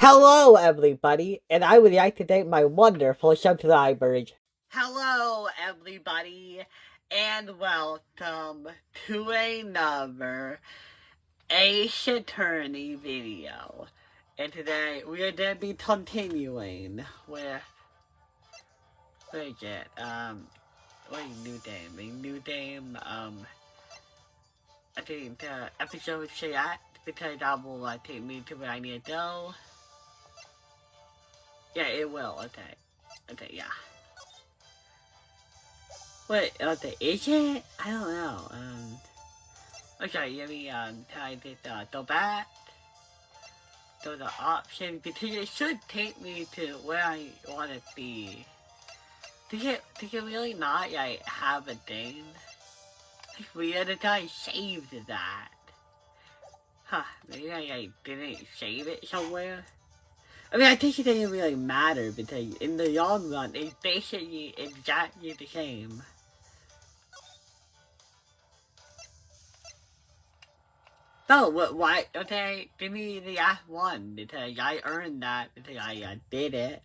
Hello, everybody, and I would like to thank my wonderful subscribers. Hello, everybody, and welcome to another Ace Attorney video. And today we are going to be continuing with, what is it, what is new name? A new name, I think the episode should act, because that will take me to where I need to go. Yeah, it will. Okay. Okay, yeah. Wait, okay, is it? I don't know. Okay, let me, try to go back to the option, because it should take me to where I want to be. Did it really not, like, have a thing? Like, weird that I saved that. Huh, maybe I didn't save it somewhere? I mean, I think it doesn't really matter, because in the long run, it's basically exactly the same. No, why? Okay, give me the last one, because I earned that, because I did it.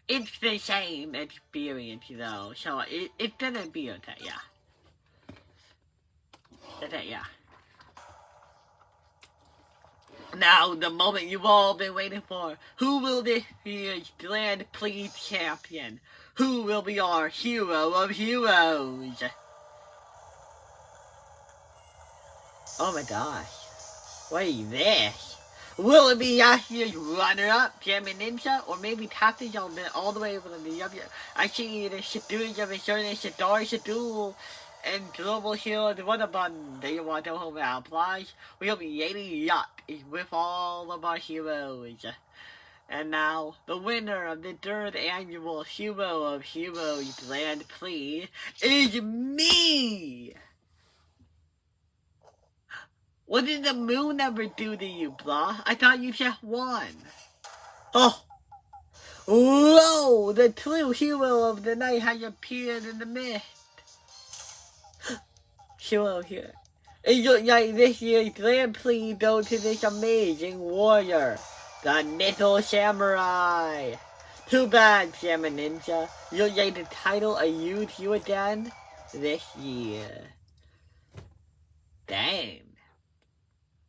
It's the same experience, though, so it's gonna be okay, yeah. Okay, yeah. Now, the moment you've all been waiting for. Who will this year's Grand Prix champion? Who will be our hero of heroes? Oh my gosh. What is this? Will it be last year's runner-up, Jammin' Ninja, or maybe Captain Yeoman all the way over the other? I see the Shadoo's of a certain Shadar Shadoo and Global Hero, the one button. Do you want to know how that applies? We'll be 80 Yacht with all of our heroes. And now, the winner of the 3rd annual Hero of Heroes Grand Prix is me! What did the moon ever do to you, blah? I thought you just won. Oh! Whoa! The true hero of the night has appeared in the mist. Hero here. It looks like this year's Grand Prix goes to this amazing warrior, the Little Samurai. Too bad, Jammin' Ninja. Looks like the title eludes you again this year. Dang.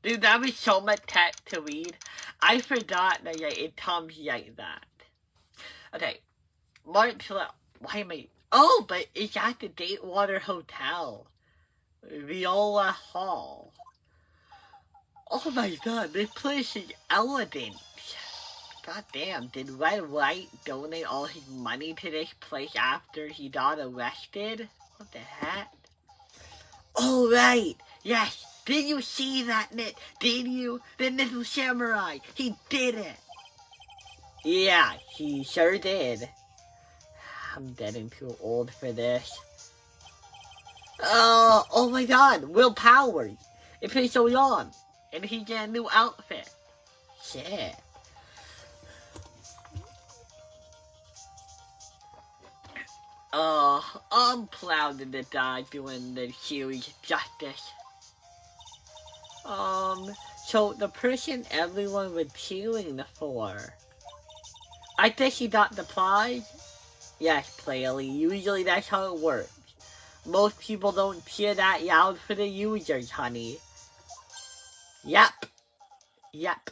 Dude, that was so much text to read. I forgot that it comes like that. Okay, March 12th. Why am I... Oh, but it's at the Datewater Hotel. Viola Hall. Oh my god, this place is elegant. God damn, did Wright donate all his money to this place after he got arrested? What the heck? Oh, right. Yes. Did you see that, Nick? Did you? The Little Samurai. He did it. Yeah, he sure did. I'm getting too old for this. Oh my god. Will Powers. It been so long. And he got a new outfit. Shit. I'm proud of the guy doing the series justice. So the person everyone was cheering for. I guess he got the prize? Yes, Playley, usually that's how it works. Most people don't cheer that loud for the users, honey. Yep. Yep.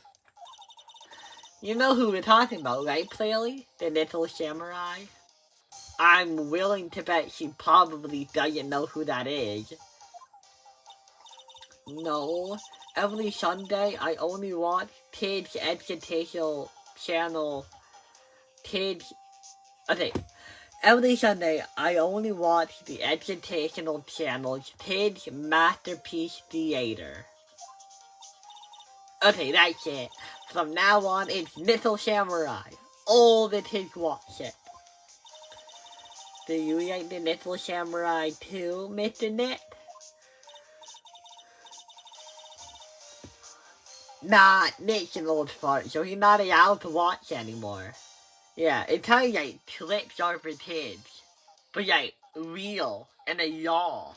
You know who we're talking about, right, Playley? The Little Samurai? I'm willing to bet she probably doesn't know who that is. No. Every Sunday, I only watch kids' educational channel. Okay. Every Sunday, I only watch the educational channel's Kids Masterpiece Theater. Okay, that's it. From now on, it's Little Samurai. All the kids watch it. Do you like the Little Samurai too, Mr. Nick? Nah, Nick's an old fart, so he's not allowed to watch anymore. Yeah, it's kind of like clips are for kids. But like, real, and a yaw.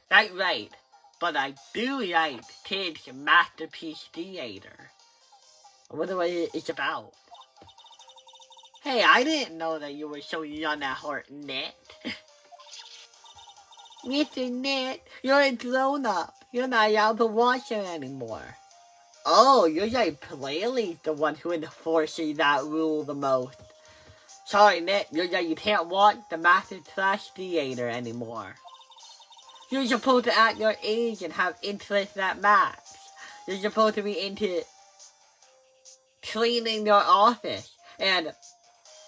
That's right. but I do like kids masterpiece theater. I wonder what it's about. Hey, I didn't know that you were so young at heart, Net. Mr. Net, you're a grown-up. You're not allowed to watch it anymore. Oh, you're like plainly the one who enforces that rule the most. Sorry, Nick, you're like you can't watch the Master Slash Theater anymore. You're supposed to act your age and have interests that match. You're supposed to be into cleaning your office and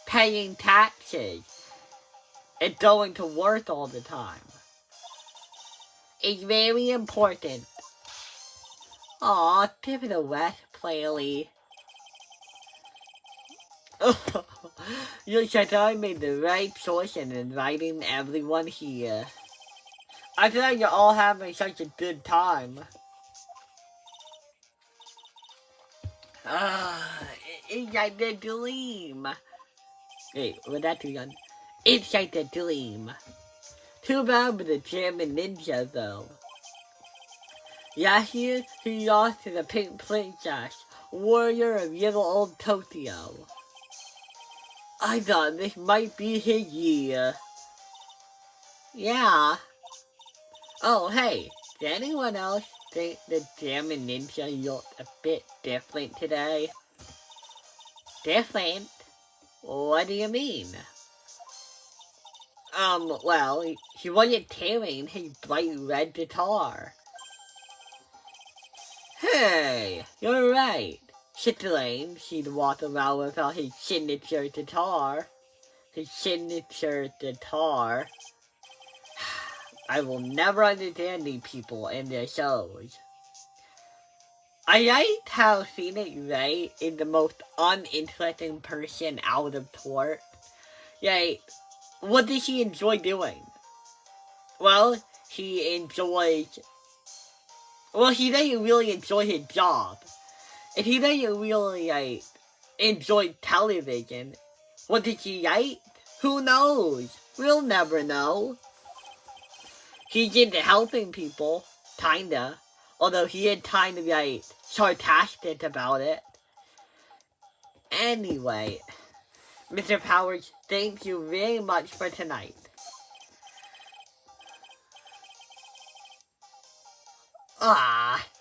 paying taxes and going to work all the time. It's very important. Aw, tip of the West, Playley. You said I made the right choice in inviting everyone here. I feel like you're all having such a good time. It's like the dream. Wait, was that too young? It's like the dream. Too bad for the German ninja, though. Last year, he lost to the Pink Princess, warrior of little old Tokyo. I thought this might be his year. Yeah. Oh, hey, did anyone else think the German ninja looked a bit different today? Different? What do you mean? Well, he wasn't carrying his bright red guitar. Hey, you're right. Strange, he'd walk around without his signature guitar. His signature guitar. I will never understand these people and their shows. I like how Phoenix Wright is the most uninteresting person out of court. Like, what does he enjoy doing? Well, he doesn't really enjoy his job. And he doesn't really, enjoy television. What does he like? Who knows? We'll never know. He's into helping people, kinda. Although he is kind of, sarcastic about it. Anyway, Mr. Powers, thank you very much for tonight.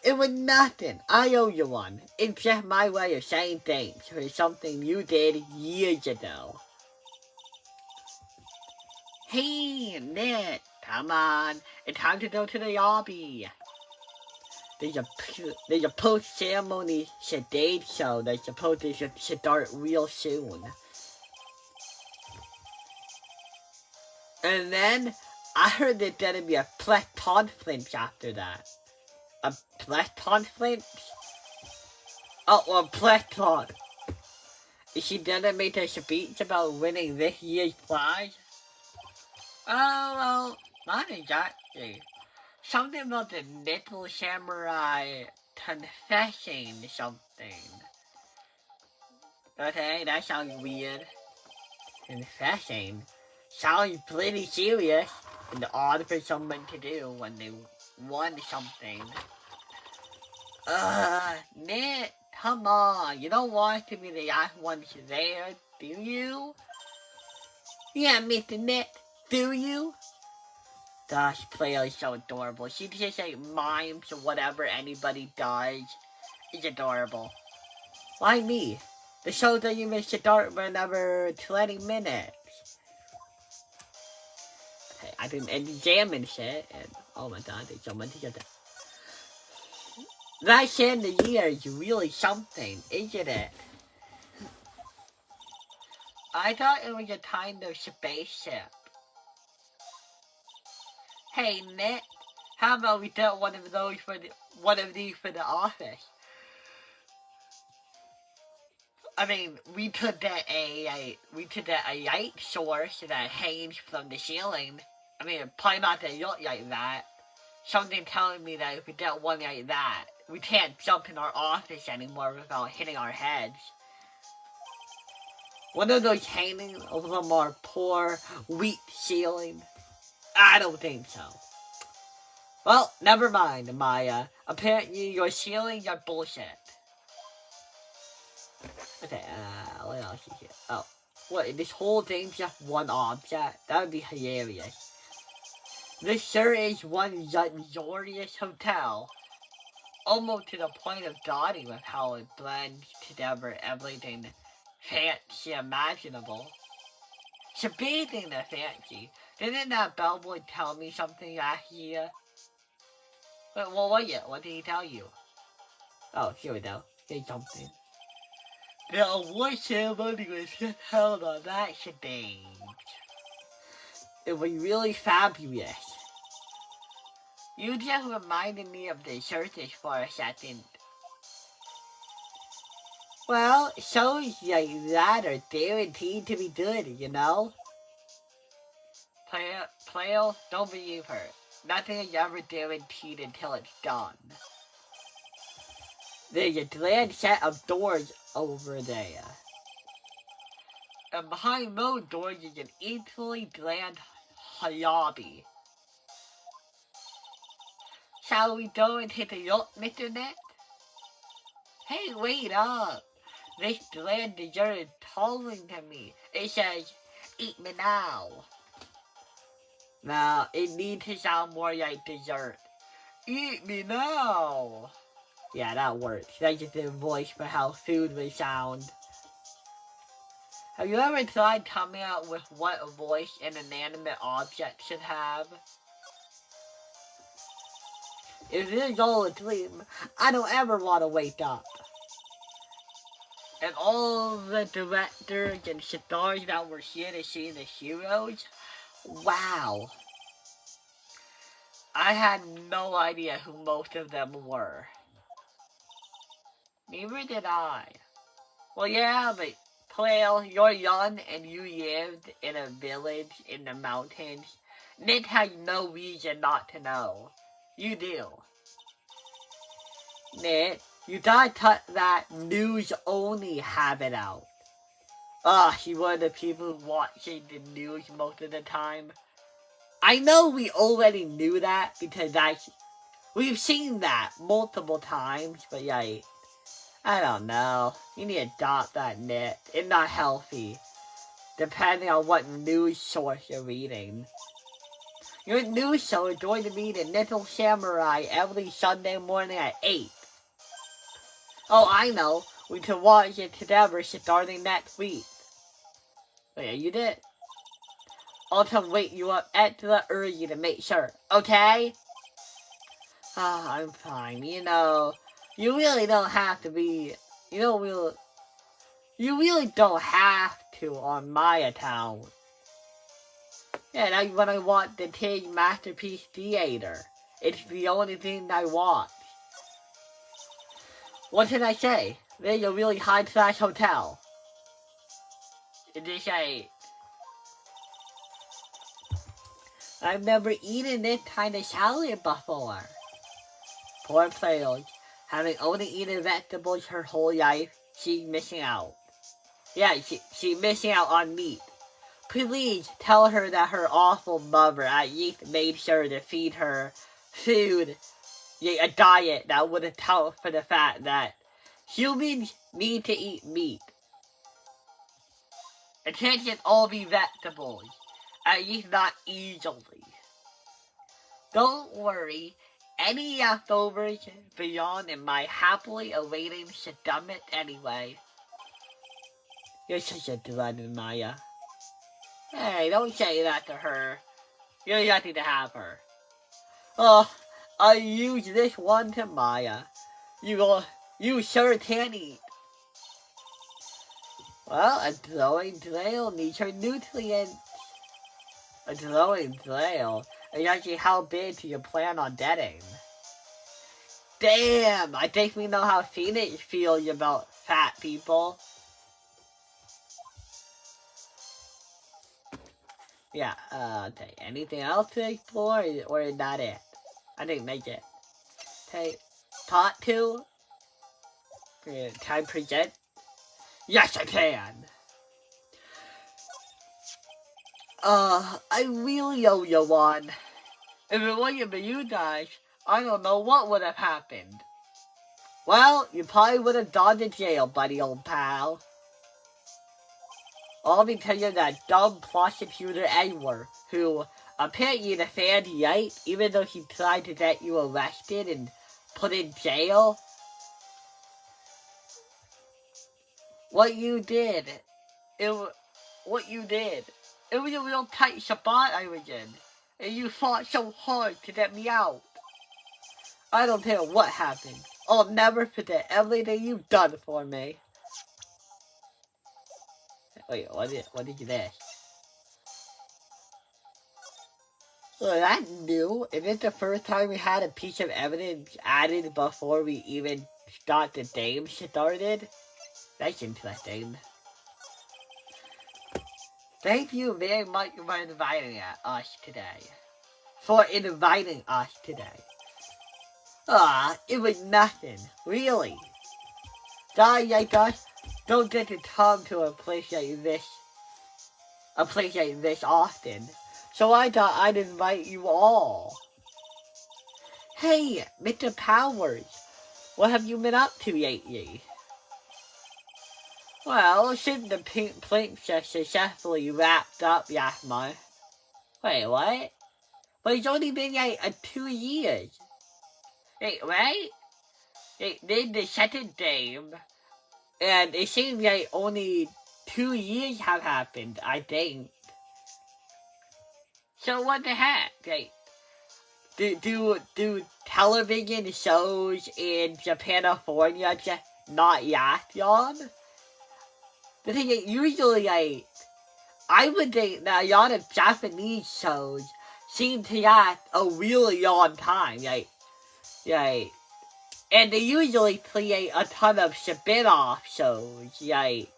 It was nothing. I owe you one. It's just my way of saying thanks for something you did years ago. Hey, Nick, come on. It's time to go to the lobby. There's a post-ceremony sedate show that's supposed to start real soon. And then, I heard there's gonna be a press conference after that. A press conference? Oh, a press con. Is she gonna make a speech about winning this year's prize? Oh, well, not exactly. Something about the Little Samurai confessing something. Okay, that sounds weird. Confessing? Sounds pretty serious and odd for someone to do when they won something. Nick, come on. You don't want to be the last one there, do you? Yeah, Mr. Nick, do you? Gosh, Player is so adorable. She just mimes or whatever anybody does. It's adorable. Why me? The show doesn't even start for another 20 minutes. Okay, I've been examining shit, and oh my god, there's so much to get that. That end of the year is really something, isn't it? I thought it was a kind of spaceship. Hey, Nick, how about we do one of these for the office? I mean, we could get a light source that hangs from the ceiling. I mean, probably not to look like that. Something telling me that if we get one like that, we can't jump in our office anymore without hitting our heads. One of those hanging over our poor, weak ceiling? I don't think so. Well, never mind, Maya. Apparently you're stealing your bullshit. Okay, what else is here? Oh, what, this whole thing's just one object? That would be hilarious. This sure is one luxurious hotel. Almost to the point of dotting with how it blends together everything fancy imaginable. Speaking of fancy, didn't that bellboy tell me something last year? What was it? What did he tell you? Oh, here we go. Here's something. The award ceremony was just held on that stage. It was really fabulous. You just reminded me of the churches for a second. Well, shows like that are guaranteed to be good, you know? Player, don't believe her. Nothing is ever guaranteed until it's done. There's a grand set of doors over there. And behind those doors is an equally grand lobby. Shall we go and take a look, Mr. Net? Hey, wait up! This grand dessert is calling to me. It says, eat me now. Now, it needs to sound more like dessert. Eat me now! Yeah, that works. That's just a voice for how food would sound. Have you ever tried coming out with what voice an inanimate object should have? If this all a dream, I don't ever want to wake up. And all the directors and stars that were here to see the heroes, wow. I had no idea who most of them were. Neither did I. Well, yeah, but Plail, you're young and you lived in a village in the mountains. Nick has no reason not to know. You do. Nick, you gotta cut that news-only habit out. You're one of the people watching the news most of the time. I know we already knew that because we've seen that multiple times, but yeah, I don't know. You need to adopt that, Nick. It's not healthy. Depending on what news source you're reading. Your news show is going to be the Little Samurai every Sunday morning at 8. Oh, I know. We can watch it together starting next week. But yeah, you did. I'll come wake you up extra early to make sure, okay? I'm fine, you know. You really don't have to be, you really don't have to on my account. Yeah, that's when I want the Tig Masterpiece Theater. It's the only thing I want. What can I say? There's a really high-class hotel. It's I've never eaten this kind of salad before. Poor Plato. Having only eaten vegetables her whole life, she's missing out. Yeah, she's missing out on meat. Please tell her that her awful mother at least made sure to feed her food, a diet that would account for the fact that humans need to eat meat. It can't just all be vegetables, at least not easily. Don't worry, any leftovers beyond in my happily awaiting stomach anyway. You're such a glutton, Maya. Hey, don't say that to her. You're lucky to have her. Oh, I use this one to Maya. You sure can eat. Well, a glowing trail needs her nutrients. A glowing trail? And actually, how big do you plan on getting? Damn, I think we know how Phoenix feels about fat people. Yeah, okay, anything else to explore, or is that it? I think that's it. Okay, part 2. Can I present? Yes, I can! I really owe you one. If it wasn't for you guys, I don't know what would have happened. Well, you probably would have gone to jail, buddy old pal. All because of that dumb prosecutor Edward, who apparently the fan Wright, even though he tried to get you arrested and put in jail. What you did, it was a real tight spot I was in, and you fought so hard to get me out. I don't care what happened. I'll never forget everything you've done for me. Wait, what is this? Well, that's new. Is it the first time we had a piece of evidence added before we even got the game started? That's interesting. Thank you very much for inviting us today. It was nothing. Really. Guys like us don't get to come to a place like this often. So I thought I'd invite you all. Hey, Mr. Powers, what have you been up to lately? Well, since the Pink Princess successfully wrapped up last month. Wait, what? But it's only been like 2 years. Wait, right? They did the second game, and it seems like only 2 years have happened, I think. So what the heck? Like, do television shows in Japanifornia just not last long? The thing is, usually, like, I would think that a lot of Japanese shows seem to last a really long time, like, and they usually create a ton of spin-off shows, like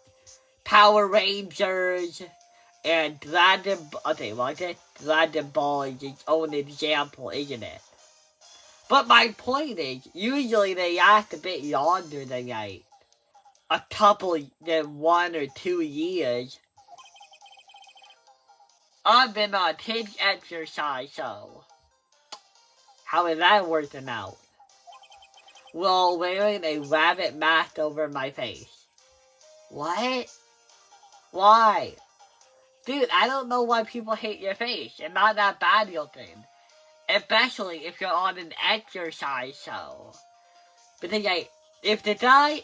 Power Rangers and Dragon Ball is its own example, isn't it? But my point is, usually they last a bit longer than, like, than 1 or 2 years. I've been on kids exercise, so how is that working out? While wearing a rabbit mask over my face. What? Why? Dude, I don't know why people hate your face. It's not that bad looking. Especially if you're on an exercise show. But then, like, if the guy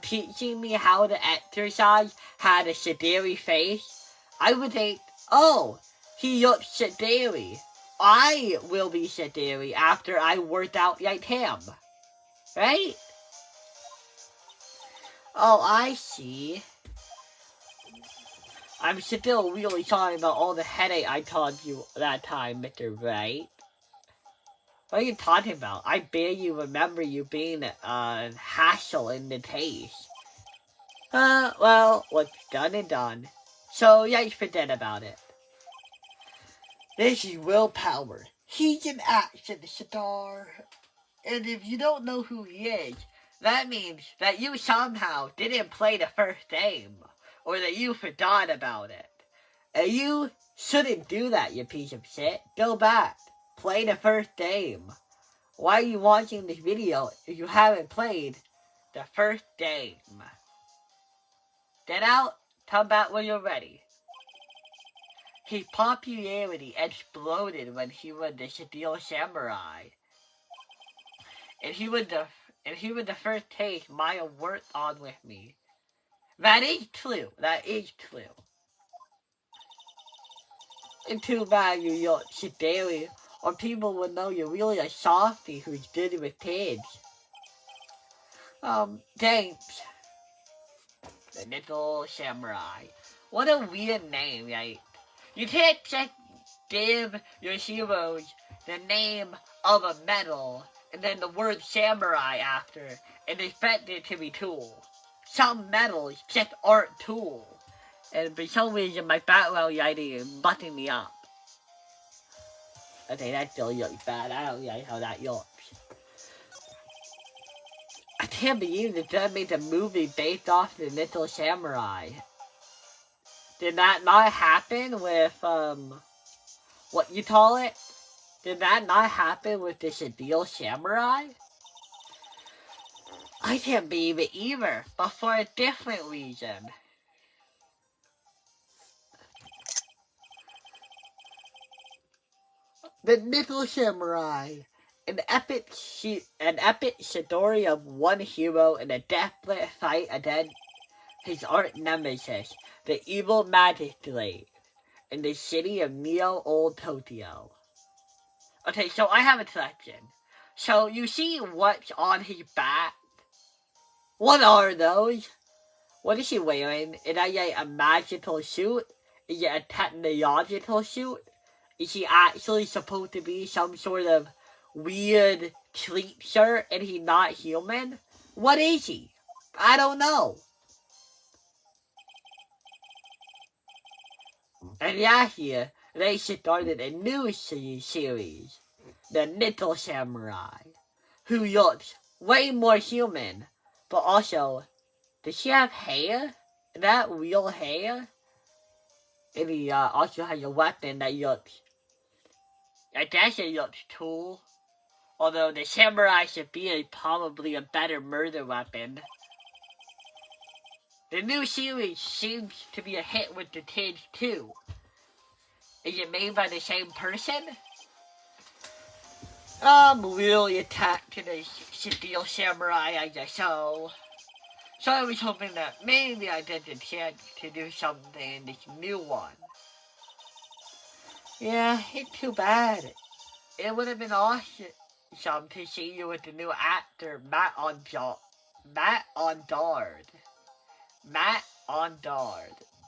teaching me how to exercise had a sedary face, I would think, oh, he looks sedary. I will be sedary after I work out like him. Right? Oh, I see. I'm still really sorry about all the headache I told you that time, Mr. Wright. What are you talking about? I barely remember you being a hassle in the taste. Well, what's done and done. So, yeah, forget about it. This is willpower. He's an action star. And if you don't know who he is, that means that you somehow didn't play the first game. Or that you forgot about it. And you shouldn't do that, you piece of shit. Go back. Play the first game. Why are you watching this video if you haven't played the first game? Get out. Come back when you're ready. His popularity exploded when he was the Steel Samurai. And he was the first case Maya worked on with me. That is true. And too bad you don't sit daily, or people would know you're really a softie who's good with kids. Thanks. The Little Samurai. What a weird name, right? You can't just give your heroes the name of a medal and then the word samurai after and expect it to be cool. Some medals just aren't cool. And for some reason my background lighting is butting me up. Okay, that still looks bad. I don't like how that looks. I can't believe that they made a movie based off the Little Samurai. Did that not happen with, what you call it? Did that not happen with the Steel Samurai? I can't believe it either, but for a different reason. The Nickel Samurai. An epic story of one hero in a desperate fight against his arch nemesis, the evil magistrate, in the city of Neo Old Tokyo. Okay, so I have a question. So you see what's on his back? What are those? What is he wearing? Is that a magical suit? Is it a technological suit? Is he actually supposed to be some sort of weird sleep shirt and he's not human? What is he? I don't know. And last year, they started a new series, The Nickel Samurai, who looks way more human, but also, does she have hair? Is that real hair? And he also has a weapon that looks, I guess it looks cool. Although the samurai should be probably a better murder weapon. The new series seems to be a hit with the kids too. Is it made by the same person? I'm really attached to the Steel Samurai, I guess so. So I was hoping that maybe I get the chance to do something in this new one. Yeah, it's too bad. It would have been awesome to see you with the new actor, Matt Ondard.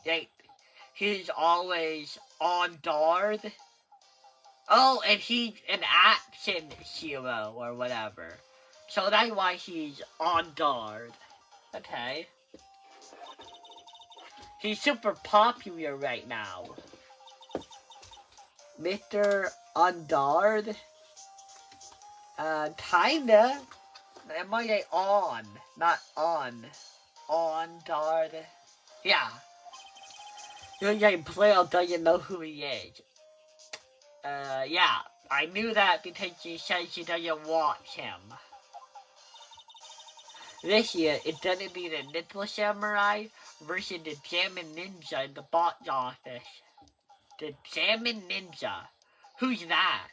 Hey, he's always on guard. Oh, and he's an action hero or whatever. So that's why he's on guard. Okay. He's super popular right now. Mr. Ondard? Kinda. Am I on? Not on. Ondard. Yeah. Your player doesn't know who he is. Yeah. I knew that because she said she doesn't watch him. This year, it's gonna be the Nickel Samurai versus the Jammin' Ninja in the box office. The Jammin' Ninja. Who's that?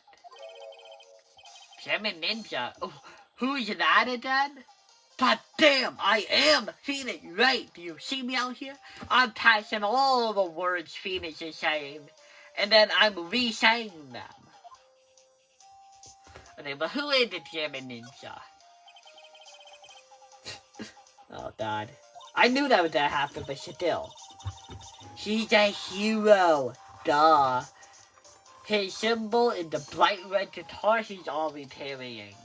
Jammin' Ninja? Oh, who's that again? God damn, I am Phoenix Wright. Do you see me out here? I'm catching all the words Phoenix is saying, and then I'm re-saying them. Okay, but who is the Jammin' Ninja? Oh god. I knew that was gonna happen, but still. He's a hero. Duh. His symbol is the bright red guitar he's always carrying.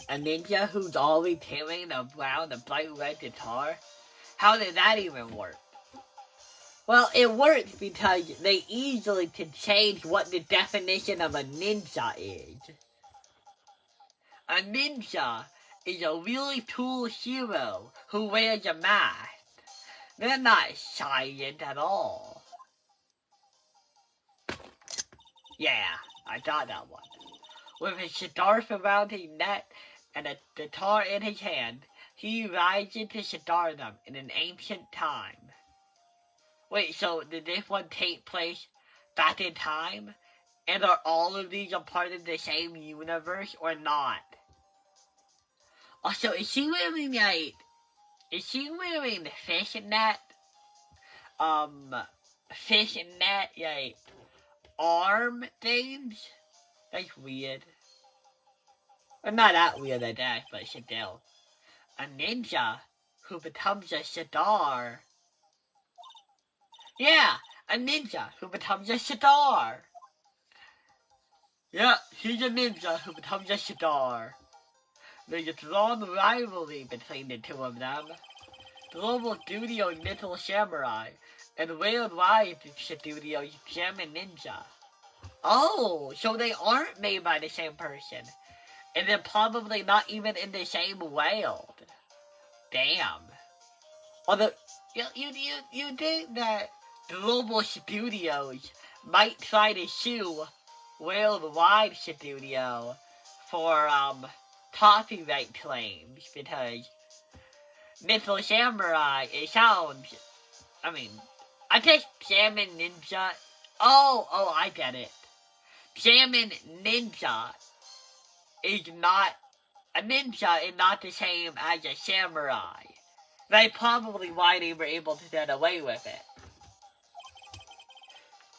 A ninja who's always carrying around a bright red guitar? How did that even work? Well, it works because they easily can change what the definition of a ninja is. A ninja is a really cool hero who wears a mask. They're not silent at all. Yeah, I got that one. With his scarf around his neck and a guitar in his hand, he rises to stardom in an ancient time. Wait, so did this one take place back in time? And are all of these a part of the same universe or not? Also, is she wearing fishnet, arm things? That's weird. Well, not that weird, I guess, but still. A ninja who becomes a star. Yeah, a ninja who becomes a star. Yeah, he's a ninja who becomes a star. There's a strong rivalry between the two of them. Global Studio Nickel Samurai and worldwide studio Jammin' Ninja. Oh, so they aren't made by the same person. And they're probably not even in the same world. Damn. Although, you think that Global Studios might try to sue Worldwide Studio for copyright claims because Little Samurai, it sounds, I guess Salmon Ninja, oh, I get it. Salmon Ninja is not, a ninja is not the same as a samurai. That's probably why they were able to get away with it.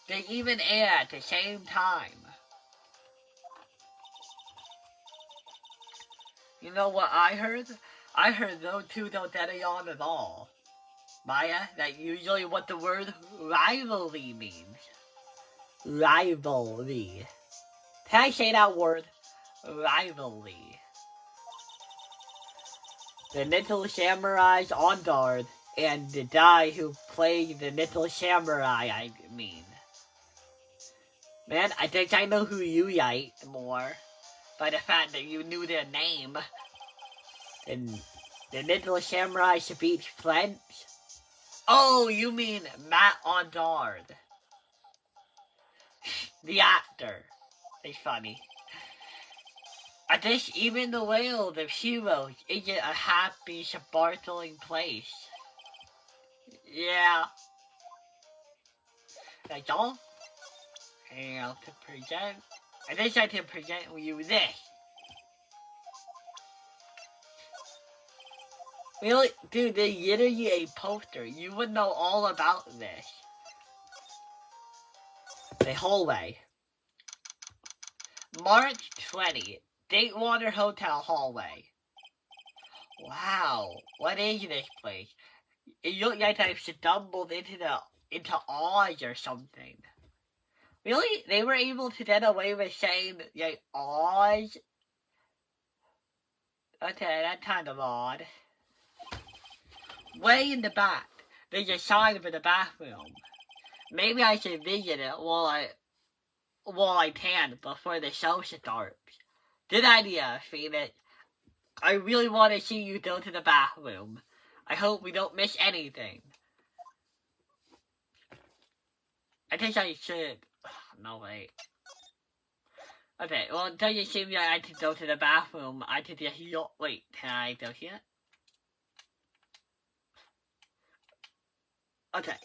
They even air at the same time. You know what I heard? I heard those two don't get on at all. Maya, that's usually what the word rivalry means. Rivalry. Can I say that word? Rivalry. The Little Samurai's on guard, and the guy who played the Little Samurai, I mean. Man, I think I know who you like more by the fact that you knew their name. And the Little Samurai speaks French. Oh, you mean Matt on guard. The actor. It's funny. I guess even the world of heroes isn't a happy, sparkling place. Yeah. That's all. And to present, I guess I can present you this. Really? Dude, they literally a poster. You would know all about this. The hallway. March 20. Datewater Hotel hallway. Wow. What is this place? It looked like I stumbled into Oz or something. Really? They were able to get away with saying, like, Oz? Okay, that's kind of odd. Way in the back, there's a sign for the bathroom. Maybe I should visit it while I can before the show starts. Good idea, Phoenix. I really want to see you go to the bathroom. I hope we don't miss anything. I guess I should. No, wait. Okay, well, it doesn't seem like I can go to the bathroom. I can just wait, can I go here? Okay.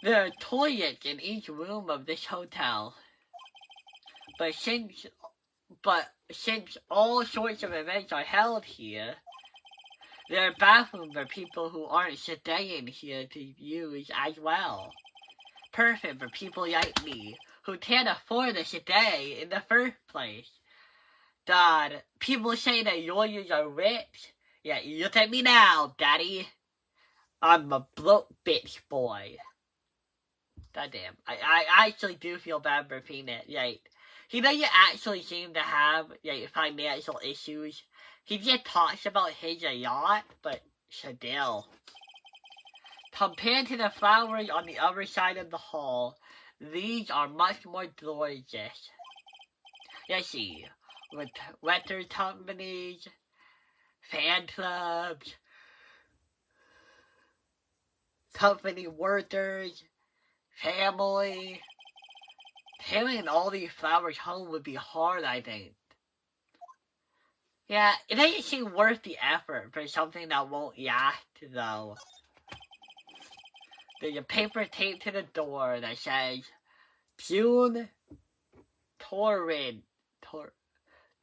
There are toilets in each room of this hotel. But since all sorts of events are held here, there are bathrooms for people who aren't staying here to use as well. Perfect for people like me, who can't afford to stay in the first place. God, people say that lawyers are rich. Yeah, look at me now, Daddy. I'm a broke bitch boy. Goddamn. I actually do feel bad for Peanut. Like, he doesn't actually seem to have financial issues. He just talks about his a lot, but still. Compared to the flowers on the other side of the hall, these are much more gorgeous. Let's see. With letter companies, fan clubs, company workers, family. Carrying all these flowers home would be hard, I think. Yeah, it doesn't seem worth the effort for something that won't last, though. There's a paper taped to the door that says, June Torrid.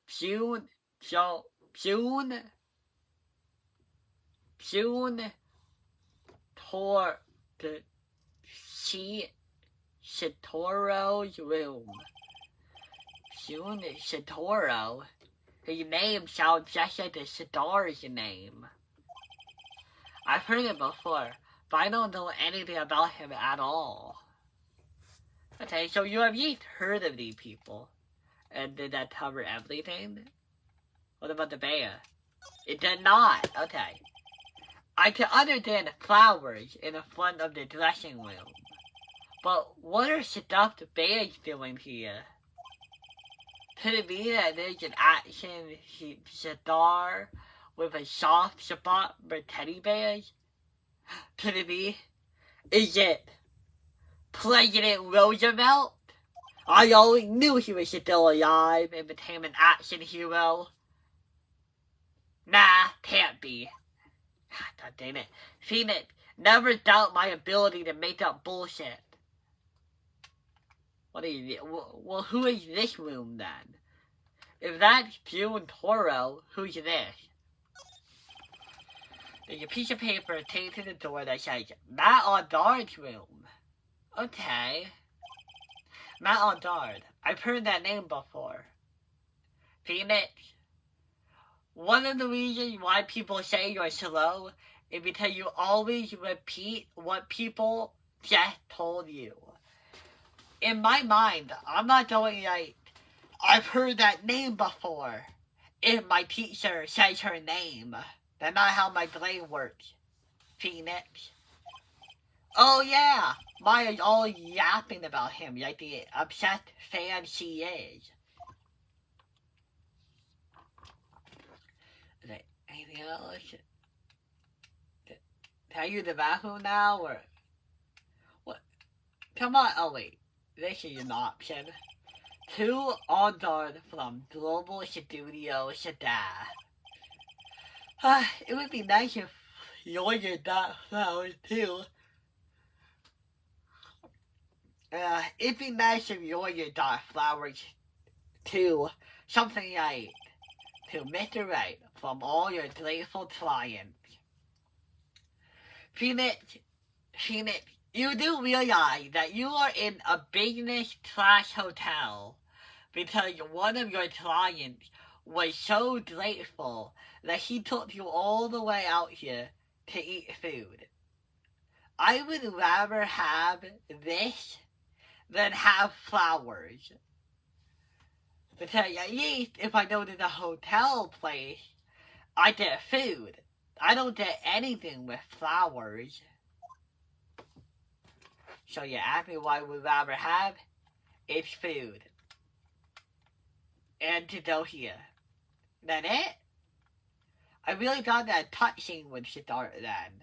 June Shitoro's room. June Shitoro? His name sounds just like the Shitar's name. I've heard it before, but I don't know anything about him at all. Okay, so you have at least heard of these people. And did that cover everything? What about the bear? It did not. Okay. I can understand flowers in the front of the dressing room. But what are stuffed bears doing here? Could it be that there's an action star with a soft spot for teddy bears? Could it be? Is it President Roosevelt? I always knew he was still alive and became an action hero. Nah, can't be. God damn it. Phoenix, never doubt my ability to make up bullshit. What are you... Well, who is this room, then? If that's June Toro, who's this? There's a piece of paper taped to the door that says, Matt Audard's room. Okay. Matt Audard. I've heard that name before. Phoenix. One of the reasons why people say you're slow is because you always repeat what people just told you. In my mind, I'm not going like, I've heard that name before. If my teacher says her name, that's not how my brain works. Phoenix. Oh yeah, Maya's all yapping about him like the obsessed fan she is. Anything else? Can I use the bathroom now, or what? Come on, oh wait, this is an option. To Audard from Global Studio Shada. It would be nice if you ordered that flowers too. It'd be nice if you ordered that flowers too. Something like to Mr. Wright from all your grateful clients. Phoenix, you do realize that you are in a business class hotel because one of your clients was so grateful that he took you all the way out here to eat food. I would rather have this than have flowers. Because at least if I go to the hotel place, I get food. I don't get anything with flowers. So you ask me what I would rather have? It's food. And to go here. That it? I really thought that touching would start then.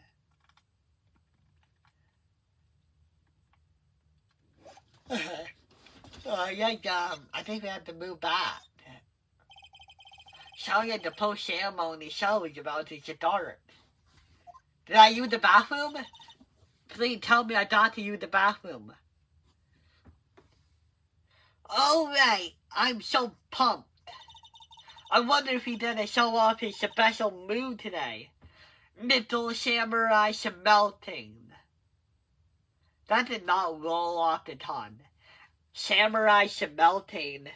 I think we have to move back. Sorry at the post-ceremony show is about to start. Did I use the bathroom? Please tell me I got to use the bathroom. Alright, I'm so pumped. I wonder if he did show off his special move today. Little Samurai Smelting. That did not roll off the tongue. Samurai Smelting.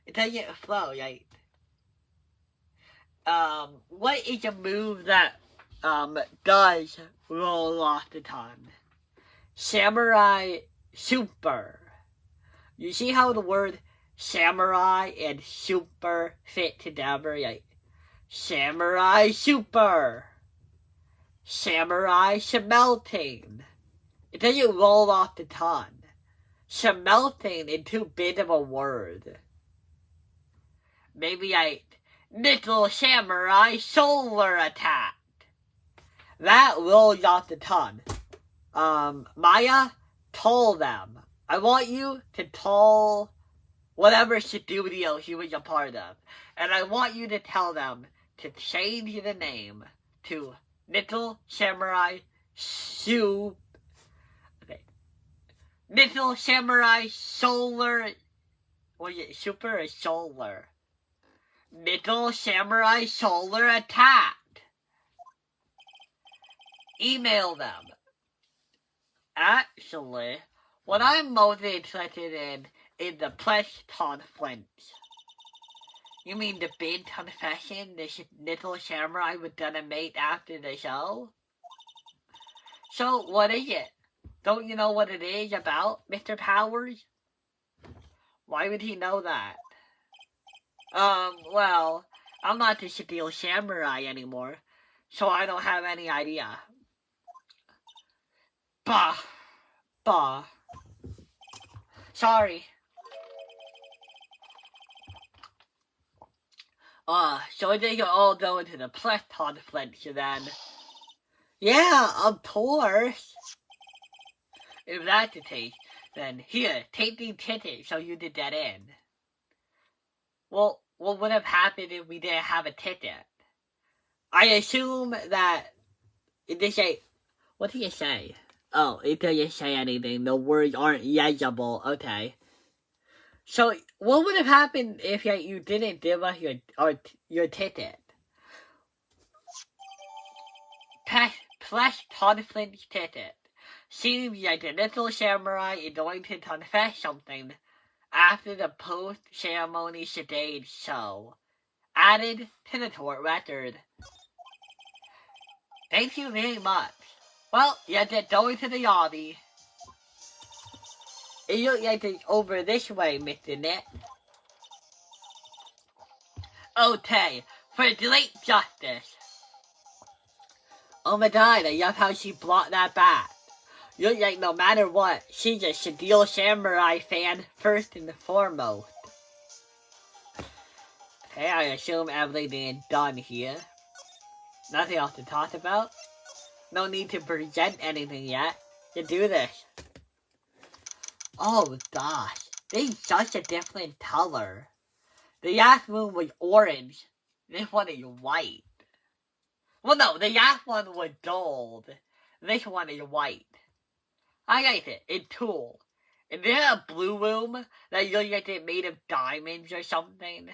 It doesn't flow, right? What is a move that, does roll off the tongue? Samurai Super. You see how the word samurai and super fit together? Like, Samurai Super. Samurai Smelting. It doesn't roll off the tongue. Smelting is too big of a word. Maybe like Little Samurai Solar Attack. That rolls off the tongue. Maya, told them. I want you to tell whatever studio he was a part of. And I want you to tell them to change the name to Little Samurai Super. Little Samurai Solar. Was it super or solar? Little Samurai Solar Attack. Email them. Actually, what I'm most interested in is the press conference. You mean the big confession the Little Samurai was gonna make after the show? So, what is it? Don't you know what it is about, Mr. Powers? Why would he know that? Well, I'm not the Steel Samurai anymore, so I don't have any idea. Bah. Sorry. So they can all go into the press conference then. Yeah, of course. If that's the case, Then, here, take the ticket so you did that in. Well, what would have happened if we didn't have a ticket? I assume that it did say, what did it say? Oh, it doesn't say anything. The words aren't legible. Okay. So, what would have happened if you didn't give us your ticket? Press conflict ticket. Seems like the little samurai is going to confess something after the post-ceremony stage show. Added to the court record. Thank you very much. Well, you just go to the lobby. It looks like it's over this way, Mr. Nick. Okay, for great justice. Oh my god, I love how she brought that back. Looks like no matter what, she's a Steel Samurai fan first and foremost. Okay, I assume everything is done here. Nothing else to talk about. No need to present anything yet. To do this. Oh gosh, this is such a different color. The last one was orange. This one is white. Well, no, the last one was gold. This one is white. I like it. It's cool. Is there a blue room that looks like it's made of diamonds or something?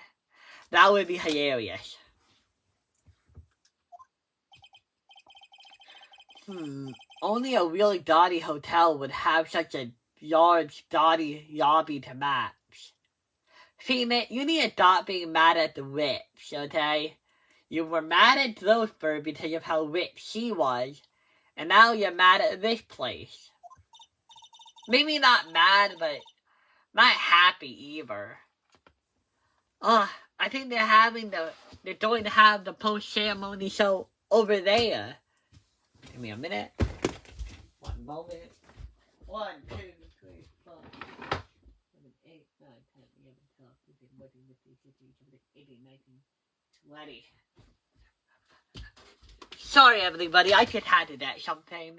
That would be hilarious. Only a really gaudy hotel would have such a large, gaudy lobby to match. Phoenix, you need to stop being mad at the rich, okay? You were mad at Grossberg because of how rich she was, and now you're mad at this place. Maybe not mad, but not happy either. I think they're going to have the post-ceremony show over there. Give me a minute. One moment. 1, 2, 3, 4, 7, 8, 9, 10, 11, 12, 13, 14, 15, 16, 17, 18, 19, 20. Sorry, everybody. I just had to that something.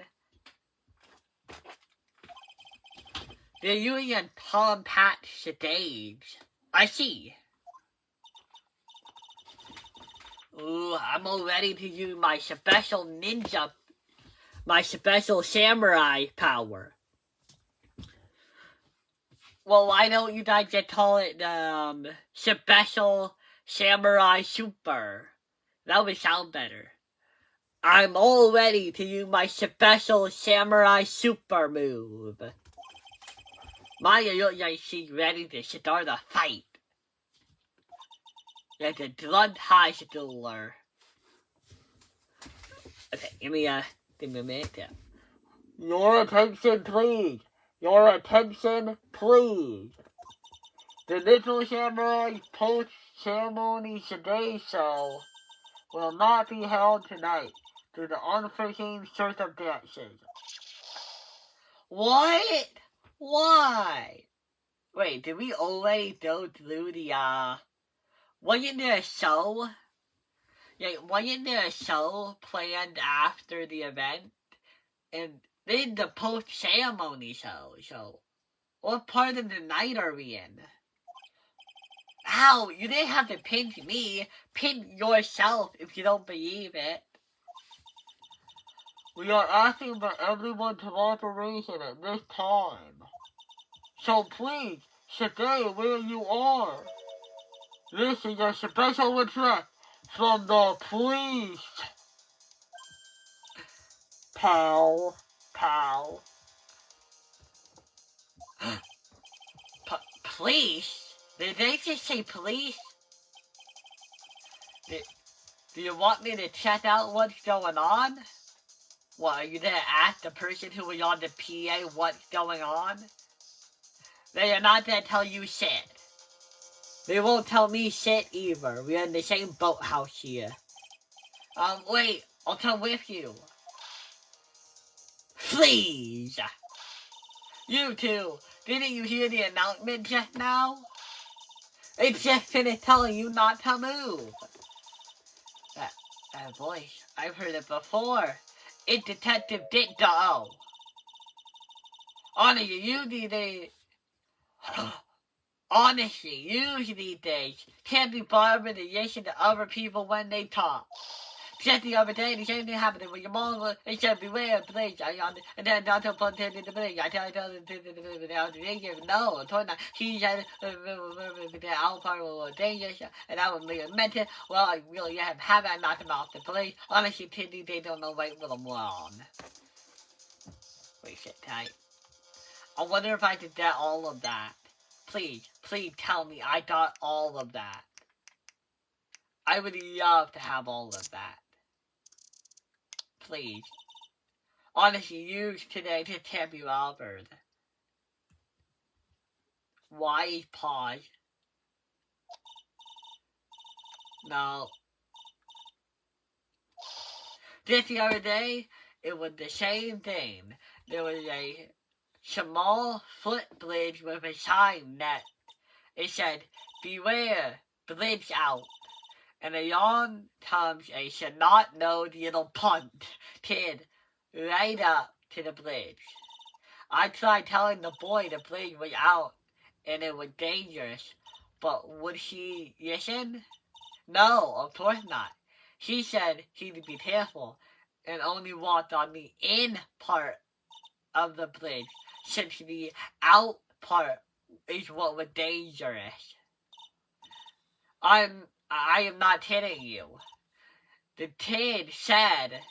They're using a compact stage. I see. Ooh, I'm all ready to use my special ninja, my special samurai power. Well, why don't you guys just call it, special samurai super? That would sound better. I'm all ready to use my special samurai super move. Maya looks like she's ready to start a fight. Like a blood high schooler. Okay, give me a minute. Your attention, please. Your attention, please. The Little Samurai post-ceremony today show will not be held tonight due to unforeseen circumstances. What? Why? Wait, did we already go through the, wasn't there a show? Yeah, wasn't there a show planned after the event? And then the post-ceremony show, so what part of the night are we in? Ow, you didn't have to pinch me. Pinch yourself if you don't believe it. We are asking for everyone's cooperation at this time. So please, stay where you are. This is a special request from the police. Pow. Pow. Police? Did they just say police? Do you want me to check out what's going on? What, are you gonna ask the person who was on the PA what's going on? They are not gonna tell you shit. They won't tell me shit either. We're in the same boathouse here. Wait, I'll come with you. Please! You two, didn't you hear the announcement just now? It's just finished telling you not to move. That voice, I've heard it before. It's Detective Dick. Honestly, you need a... Honestly, you these days can't be bothered to listen to other people when they talk. Just the other day, the same thing happened with your mom. It said, beware, please. And then not to put it in the village. I tell the no, of course not. She said, our part was dangerous, and I was meant it. Well, I really have I knocked him off the police. Honestly, Tindy, they don't know right what I'm wrong. Wait, sit tight. I wonder if I did that, all of that. Please tell me I got all of that. I would love to have all of that. Please. Honestly, use today to can't be Robert. Why pause? No. Just the other day, it was the same thing. There was a small footbridge with a sign that it said, beware, bridge out. And along comes a should not know little punt kid right up to the bridge. I tried telling the boy the bridge was out and it was dangerous, but would he listen? No, of course not. He said he'd be careful and only walked on the in part of the bridge, since the out part is what was dangerous. I am not kidding you. The kid said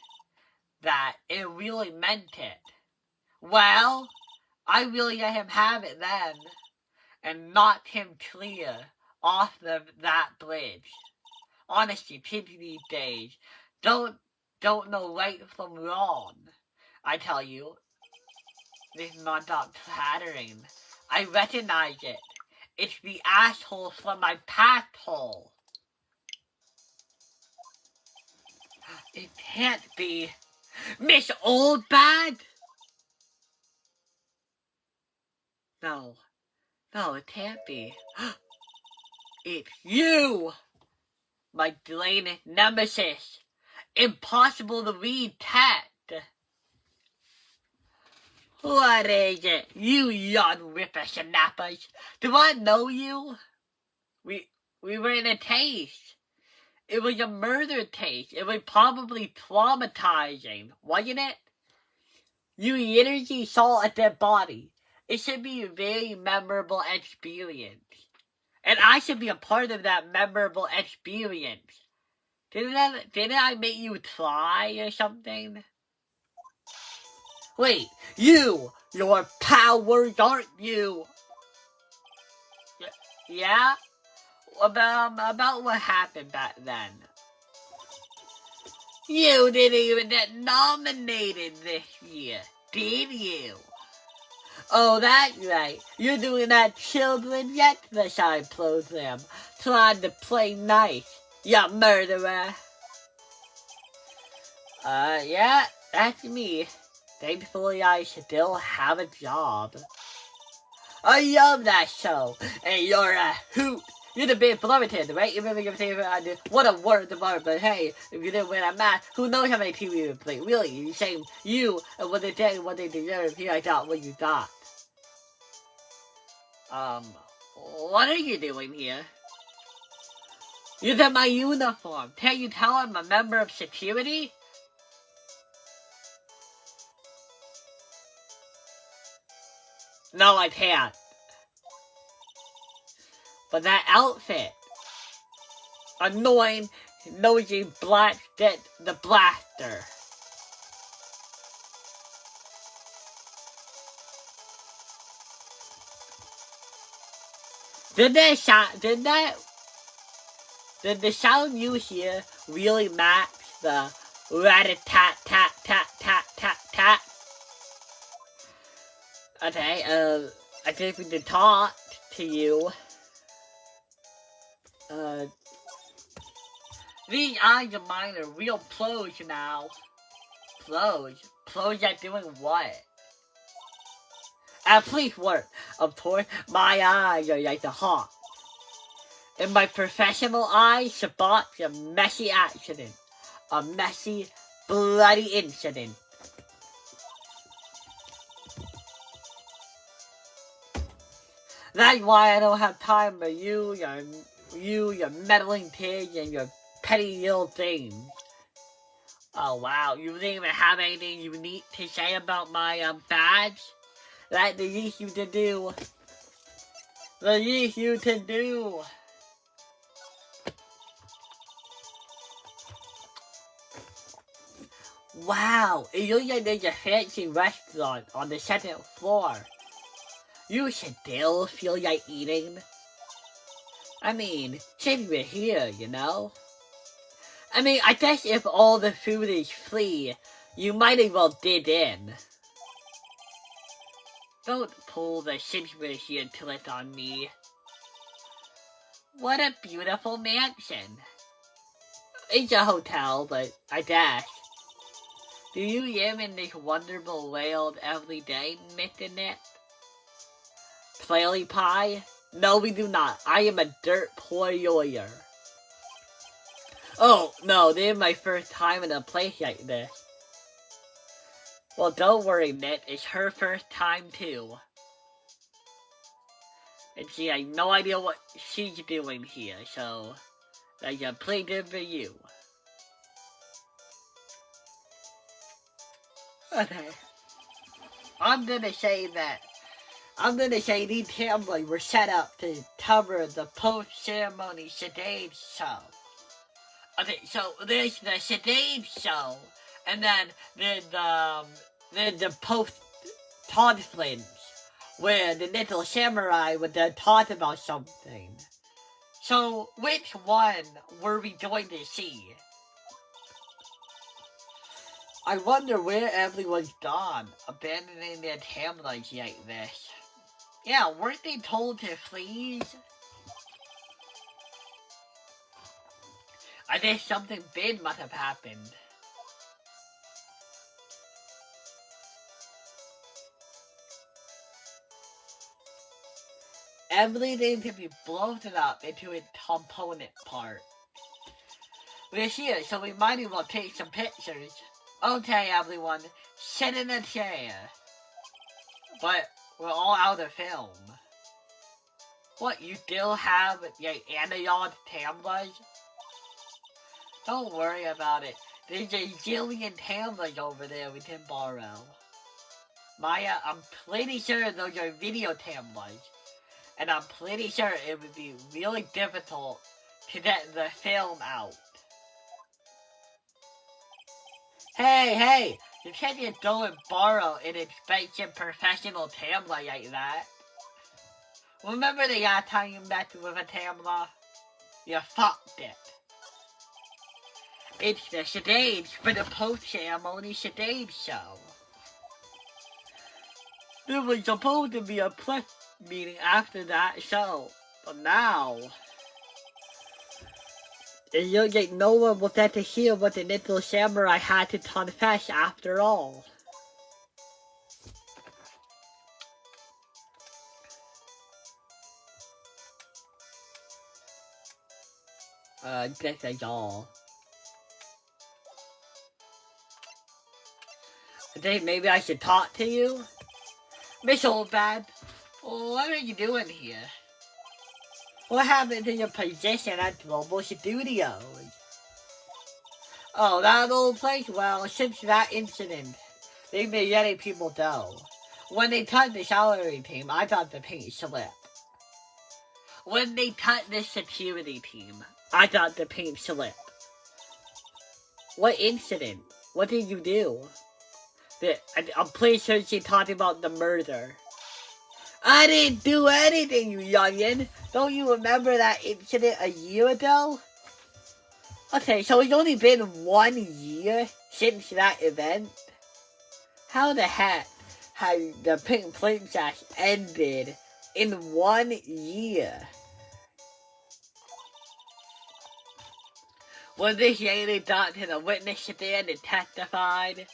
that it really meant it. Well, I really let him have it then, and knocked him clear off that bridge. Honestly, kids these days don't know right from wrong. I tell you, this is not that flattering. I recognize it. It's the asshole from my past hole. It can't be Miss Oldbad. No, it can't be. It's you, my delayed nemesis. Impossible to read text. What is it, you young whippersnappers? Do I know you? We were in a taste. It was a murder case. It was probably traumatizing, wasn't it? You literally saw a dead body. It should be a very memorable experience. And I should be a part of that memorable experience. Didn't I make you try or something? Wait, your powers, aren't you? Yeah? About what happened back then. You didn't even get nominated this year, did you? Oh, that's right. You're doing that children's exercise program, trying to play nice, you murderer. Yeah, that's me. Thankfully, I still have a job. I love that show, and you're a hoot. You're the big Florentine, right? You remember your favorite idea? What a word tomorrow, but hey, if you didn't win a match, who knows how many TV you would play? Really, you saying you and what they did and what they deserve. Here I got what you got. What are you doing here? You're in my uniform. Can't you tell I'm a member of security? No, I can't. But that outfit. Annoying, nosy black the blaster. Did the sound you hear really match the rat-a-tat-tat-tat-tat-tat-tat? Okay, I think we can talk to you. These eyes of mine are real closed now. Closed? Closed at doing what? At police work, of course. My eyes are like the hawk. In my professional eyes, spot a messy accident. A messy, bloody incident. That's why I don't have time for you, your meddling pig, and your petty little things. Oh wow, you didn't even have anything unique to say about my badge? That the least you to do. The least you to do. Wow, it looks like there's a fancy restaurant on the second floor. You still feel like eating? I mean, since we're here, you know? I mean, I guess if all the food is free, you might as well dig in. Don't pull the since we're here trick on me. What a beautiful mansion. It's a hotel, but I guess. Do you live in this wonderful world every day, Mr. Nip? Clearly pie? No, we do not. I am a dirt poor lawyer. Oh, no, this is my first time in a place like this. Well, don't worry, Nip. It's her first time, too. And she has no idea what she's doing here, so that's a pretty good for you. Okay. I'm gonna say these cameras were set up to cover the post-ceremony sedate show. Okay, so there's the sedate show, and then there's the post-conference, where the little samurai would talk about something. So, which one were we going to see? I wonder where everyone's gone, abandoning their cameras like this. Yeah, weren't they told to freeze? I think something big must have happened. Everything can be blown up into its component part. We're here, so we might as well take some pictures. Okay, everyone, sit in a chair. But we're all out of film. What, you still have your analog cameras? Don't worry about it. There's a zillion cameras over there we can borrow. Maya, I'm pretty sure those are video cameras. And I'm pretty sure it would be really difficult to get the film out. Hey! You can't just go and borrow an expensive professional camera like that. Remember the last time you messed with a camera? You fucked it. It's the stage for the post-ceremony stage show. There was supposed to be a press meeting after that show, but now it looks like no one will get to hear what the little samurai had to confess after all. I guess that's all. I think maybe I should talk to you? Miss Oldbad, what are you doing here? What happened to your position at Global Studios? Oh, that old place? Well, since that incident, they've been letting people go. When they cut the salary team, I thought the paint slipped. When they cut the security team, I thought the paint slipped. What incident? What did you do? I'm pretty sure she talked about the murder. I didn't do anything, you youngin'. Don't you remember that incident a year ago? Okay, so it's only been 1 year since that event? How the heck has the Pink Princess ended in 1 year? Was this lady brought to the witness stand and testified?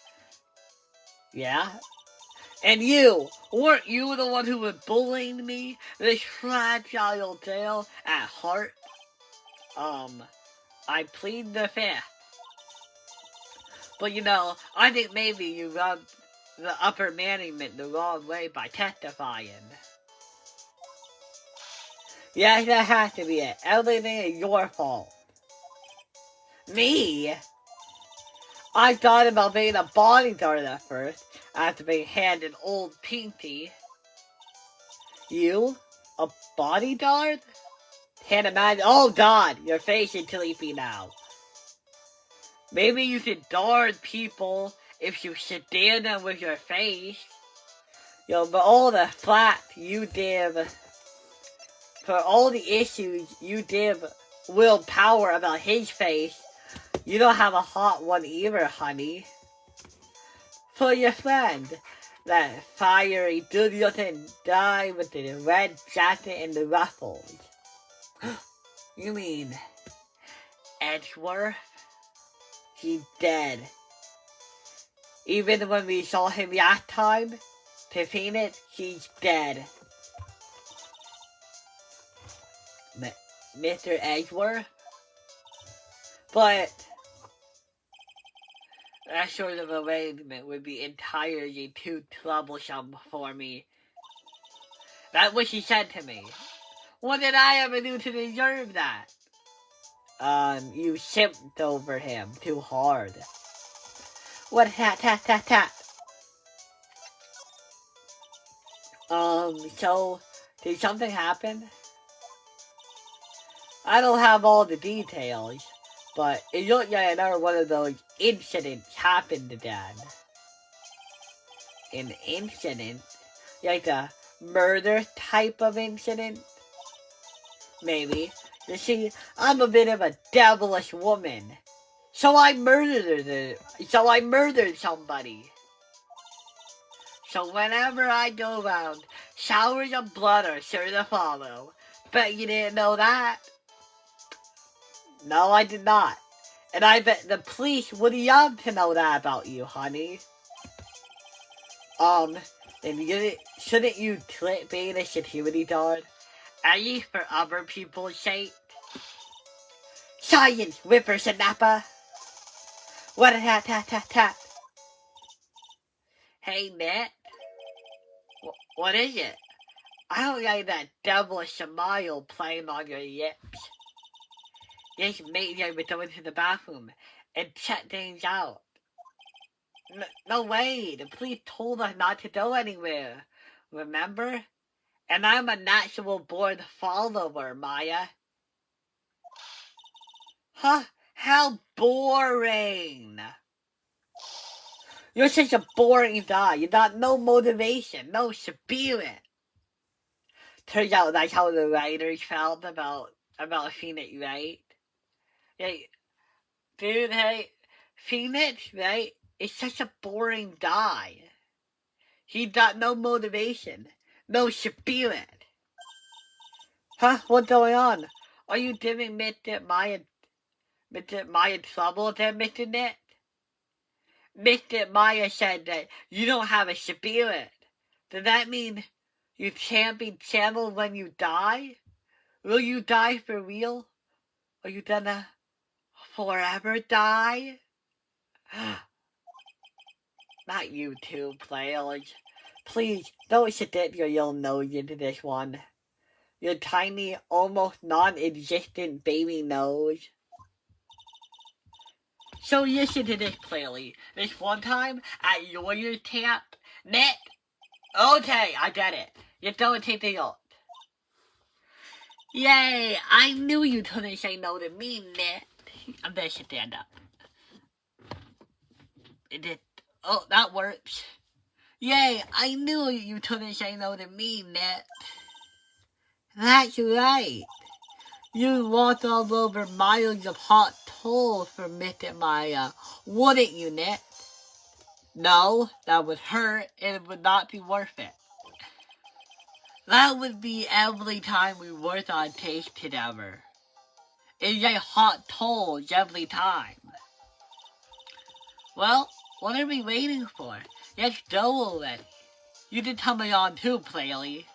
Yeah? And you, weren't you the one who was bullying me? This fragile girl at heart? I plead the fifth. But you know, I think maybe you rubbed the upper management the wrong way by testifying. Yes, that has to be it. Everything is your fault. Me? I thought about being a bodyguard at first, after being handed old Pinky. You? A bodyguard? Can't imagine. Oh God, your face is sleepy now. Maybe you should guard people if you sedan them with your face. Yo, but all the flack you did, for all the issues you did Will Power about his face, you don't have a hot one either, honey. For your friend, that fiery good-looking guy with the red jacket and the ruffles. You mean Edgeworth? He's dead. Even when we saw him last time, to Phoenix, he's dead. Mr. Edgeworth? But that sort of arrangement would be entirely too troublesome for me. That's what she said to me. What did I ever do to deserve that? You simped over him too hard. What tat. So, did something happen? I don't have all the details, but it looked like another one of those incidents happened to Dad. An incident? Like a murder type of incident? Maybe. You see, I'm a bit of a devilish woman. So I murdered somebody. So whenever I go around, showers of blood are sure to follow. Bet you didn't know that. No, I did not. And I bet the police would love to know that about you, honey. Then shouldn't you quit being a security guard? At least for other people's sake. Science, whippersnapper! What a tat. Hey, Ned. What is it? I don't like that devilish smile playing on your lips. Yes, maybe I would go into the bathroom and check things out. No way, the police told us not to go anywhere. Remember? And I'm a natural born follower, Maya. Huh? How boring! You're such a boring guy. You got no motivation, no spirit. Turns out that's how the writers felt about Phoenix, right? Hey, dude, hey, Phoenix, right? Is such a boring guy. He got no motivation, no spirit. Huh? What's going on? Are you giving Mr. Maya trouble there, Mr. Net? Mr. Maya said that you don't have a spirit. Does that mean you can't be channeled when you die? Will you die for real? Are you gonna forever die? Not you two, players. Please, don't stick your little nose into this one. Your tiny, almost non-existent baby nose. So listen to this clearly. This one time, at Lawyer's Camp, Net. Okay, I get it. You don't take the oath. Yay, I knew you couldn't say no to me, Net. I'm gonna stand up. Oh, that works. Yay, I knew you couldn't say no to me, Net. That's right. You walked all over miles of hot coal for Mr. Maya, wouldn't you, Net? No, that would hurt and it would not be worth it. That would be every time we worked on taste together. It's like hot coals every time. Well, what are we waiting for? Let's go already. You can tell me on too, Playley.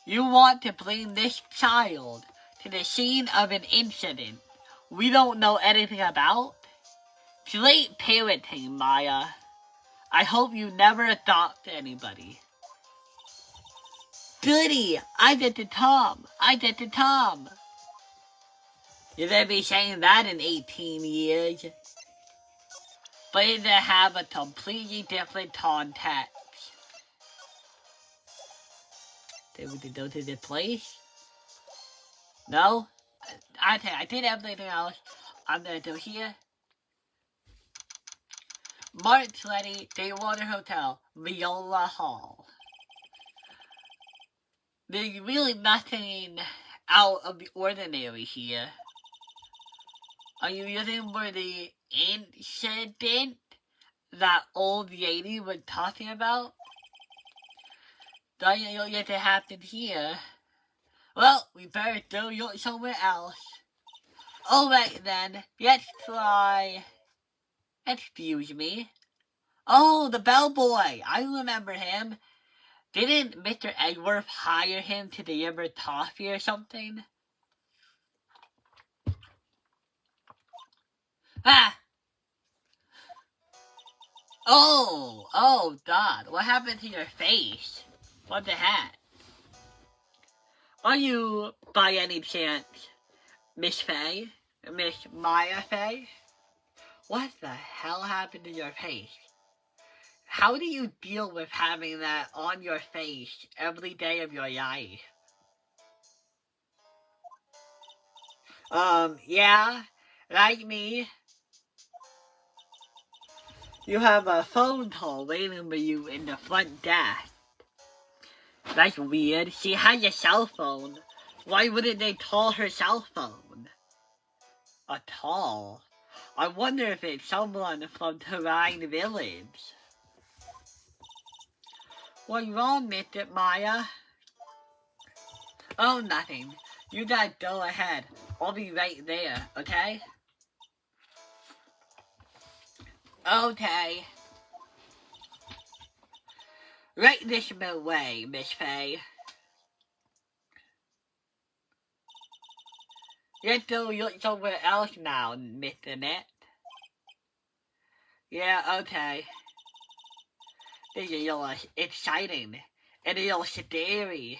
You want to bring this child to the scene of an incident we don't know anything about? Great parenting, Maya. I hope you never adopt anybody. Goody! I did to Tom! I did to Tom! You're gonna be saying that in 18 years. But it have a completely different context. Did we go to the place? No? I did everything else. I'm gonna do here. March Letty, Daywater Hotel, Viola Hall. There's really nothing out of the ordinary here. Are you using for the incident that old lady was talking about? Doesn't look like it happened here. Well, we better go look somewhere else. Alright then, let's try... Excuse me. Oh, the bellboy! I remember him. Didn't Mr. Edworth hire him to deliver toffee or something? Ah! Oh, God. What happened to your face? What the heck? Are you, by any chance, Miss Fay? Miss Maya Fay? What the hell happened to your face? How do you deal with having that on your face every day of your life? Yeah, like me. You have a phone call waiting for you in the front desk. That's weird. She has a cell phone. Why wouldn't they call her cell phone? A call? I wonder if it's someone from Terrain Village. What's wrong, Mr. Maya? Oh, nothing. You guys go ahead. I'll be right there, okay? Okay. Right this way, Miss Fay. Let's go look somewhere else now, Mr. Net. Yeah, okay. This is a little exciting and a little scary.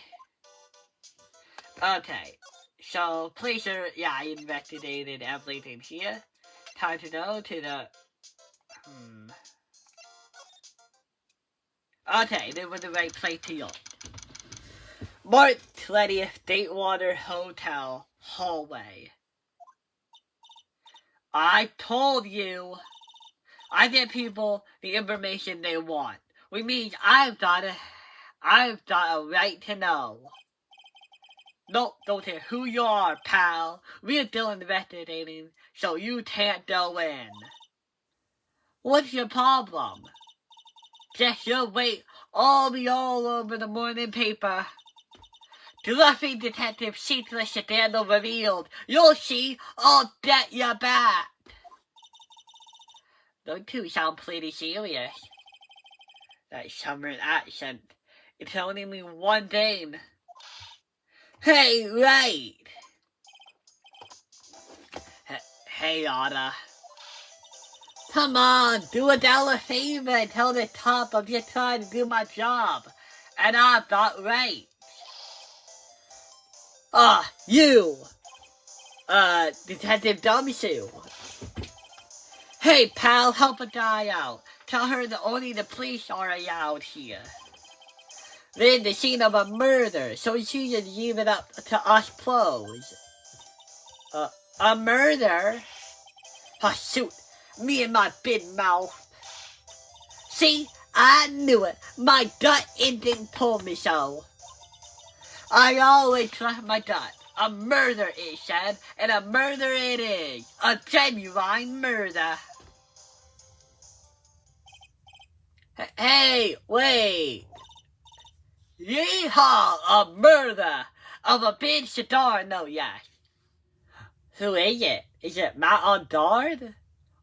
Okay, so please sir, yeah, I investigated everything here. Time to go to the... Okay, this was the right place to look. March 20th, Datewater Hotel hallway. I told you. I get people the information they want. Which means I've got a right to know. No, don't care who you are, pal. We're still investigating, so you can't go in. What's your problem? Just you wait. I'll be all over the morning paper. Bluffy Detective Secret Scandal revealed. You'll see, I'll get you back. Those two sound pretty serious. That summer accent. It's only me one thing. Hey, Wright! Hey, Otta. Come on, do a dollar favor and tell the top I'm just trying to do my job. And I'm not right. You! Detective Dumbshoe. Hey, pal, help a guy out. Tell her that only the police are allowed here. They're in the scene of a murder, so she should leave it up to us pros. A murder? Oh, shoot. Me and my big mouth. See? I knew it. My gut instinct told me so. I always trust my gut. A murder, it said, and a murder it is. A genuine murder. Hey, wait. Yeehaw, a murder of a big cigar, no, yes. Who is it? Is it Matt on guard?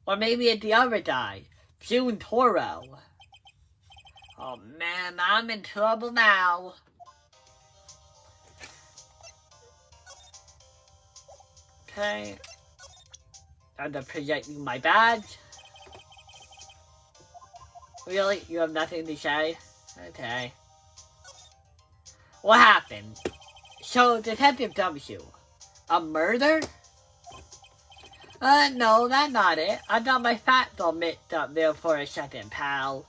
Or maybe it's the other guy, June Toro. Oh man, I'm in trouble now. Okay. Time to present you my badge. Really? You have nothing to say? Okay. What happened? So, Detective W, a murder? No, that's not it. I got my facts all mixed up there for a second, pal.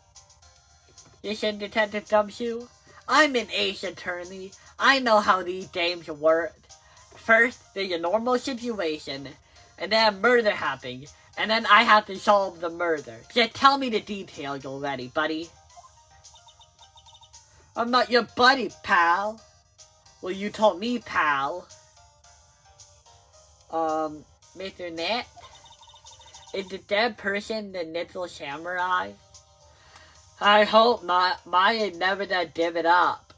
Listen, Detective W, I'm an ace attorney. I know how these games work. First, there's a normal situation, and then a murder happens, and then I have to solve the murder. Just tell me the details already, buddy. I'm not your buddy, pal. Well, you told me, pal. Mr. Net? Is the dead person the little samurai? I hope not. Maya never did give it up.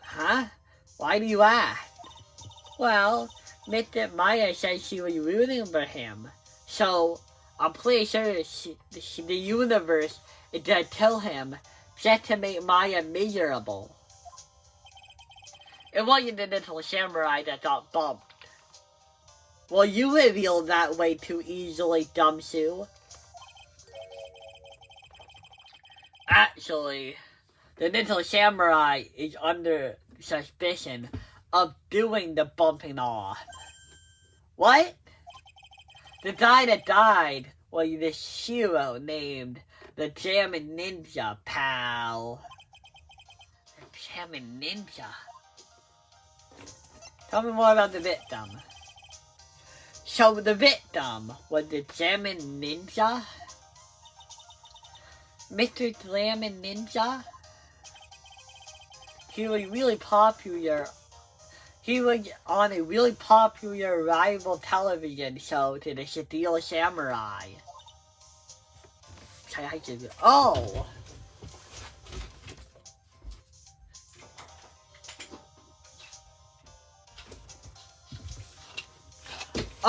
Huh? Why do you ask? Well, Mr. Maya said she was rooting for him. So, I'm pretty sure the universe is gonna kill him just to make Maya miserable. It wasn't the little samurai that got bumped. Well, you revealed that way too easily, Dumsu. Actually, the little samurai is under suspicion of doing the bumping off. What? The guy that died was this hero named the German Ninja, pal. The German Ninja? Tell me more about the victim. So the victim was the German Ninja? Mr. German Ninja? He was really popular. He was on a really popular rival television show to the Steel Samurai. Oh!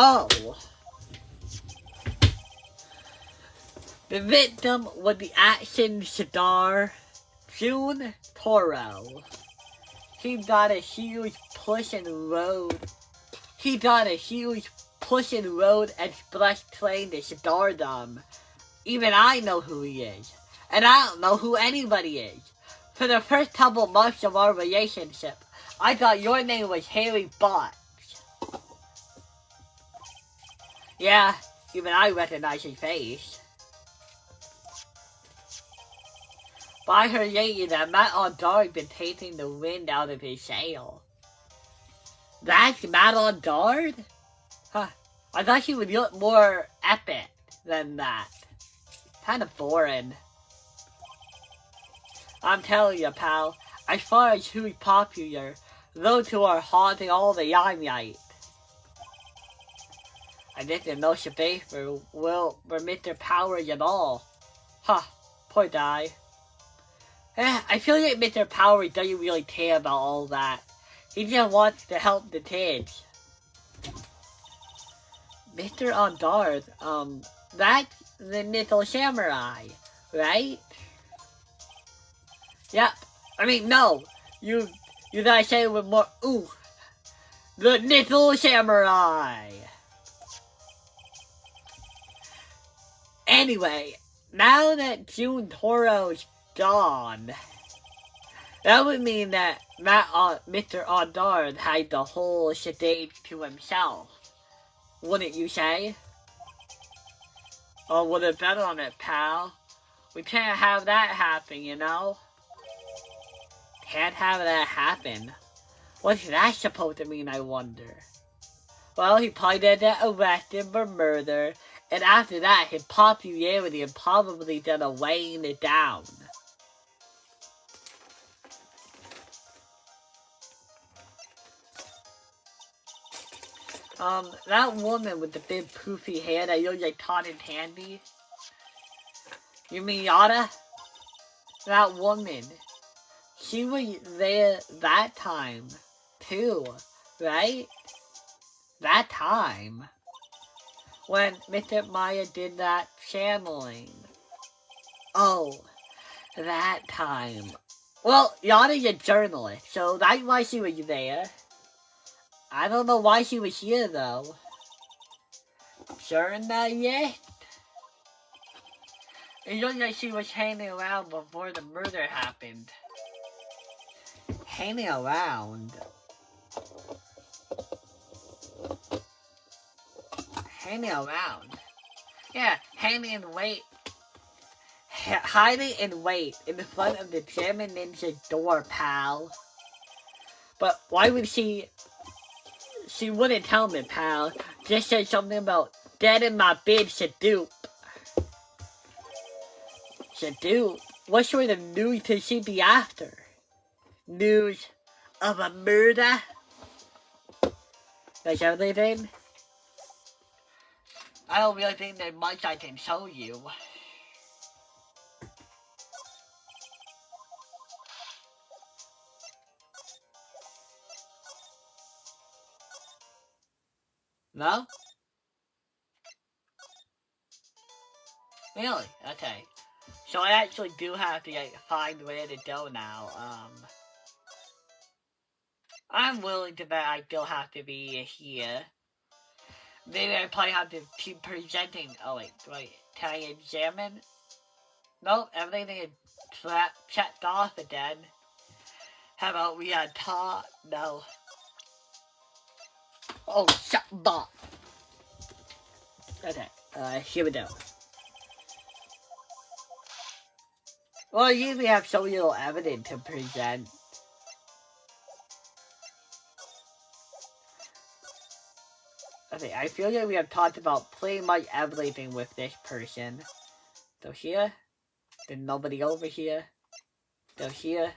Oh! The victim was the action star June Toro. He got a huge push in the road. He got a huge push in the road express train to stardom. Even I know who he is. And I don't know who anybody is. For the first couple months of our relationship, I thought your name was Harry Botch. Yeah, even I recognize his face. But I heard lately that Matt Ondard been taking the wind out of his sail. That's Matt Ondard? Huh. I thought he would look more epic than that. Kind of boring. I'm telling you, pal, as far as who's popular, those who are haunting all the limelight. I didn't know space for Mr. Powers at all. Huh, poor guy. I feel like Mr. Powers doesn't really care about all that. He just wants to help the kids. Mr. Ondard, that's the little samurai, right? Yep. I mean, no. You gotta say it with more ooh. The little samurai. Anyway, now that June Toro's gone, that would mean that Mr. Ondard had the whole stage to himself. Wouldn't you say? Oh, would have bet on it, pal. We can't have that happen, you know? Can't have that happen. What's that supposed to mean, I wonder? Well, he probably did get arrested for murder, and after that, his popularity is probably gonna wane it down. That woman with the big poofy hair that looks like cotton candy. You mean Yada? That woman. She was there that time, too, right? That time. When Mr. Maya did that channeling. Oh, that time. Well, Yada's a journalist, so that's why she was there. I don't know why she was here, though. Sure not yet? It looked like she was hanging around before the murder happened. hanging around. Hanging around. Yeah, hanging in wait. Hiding in wait in the front of the German ninja door, pal. But why would she wouldn't tell me, pal. Just said something about dead in my bed, Shadoop. Shadoop? What sort of news could she be after? News of a murder? That's everything? I don't really think there's much I can show you. No? Really? Okay. So I actually do have to find where to go now. I'm willing to bet I still have to be here. Maybe I probably have to keep presenting. Oh wait, can I examine? Nope, everything is checked off again. How about we talk? No. Oh, shut up. Okay, here we go. Well, usually have so little evidence to present. Okay, I feel like we have talked about pretty much everything with this person. So here, there's nobody over here. So here.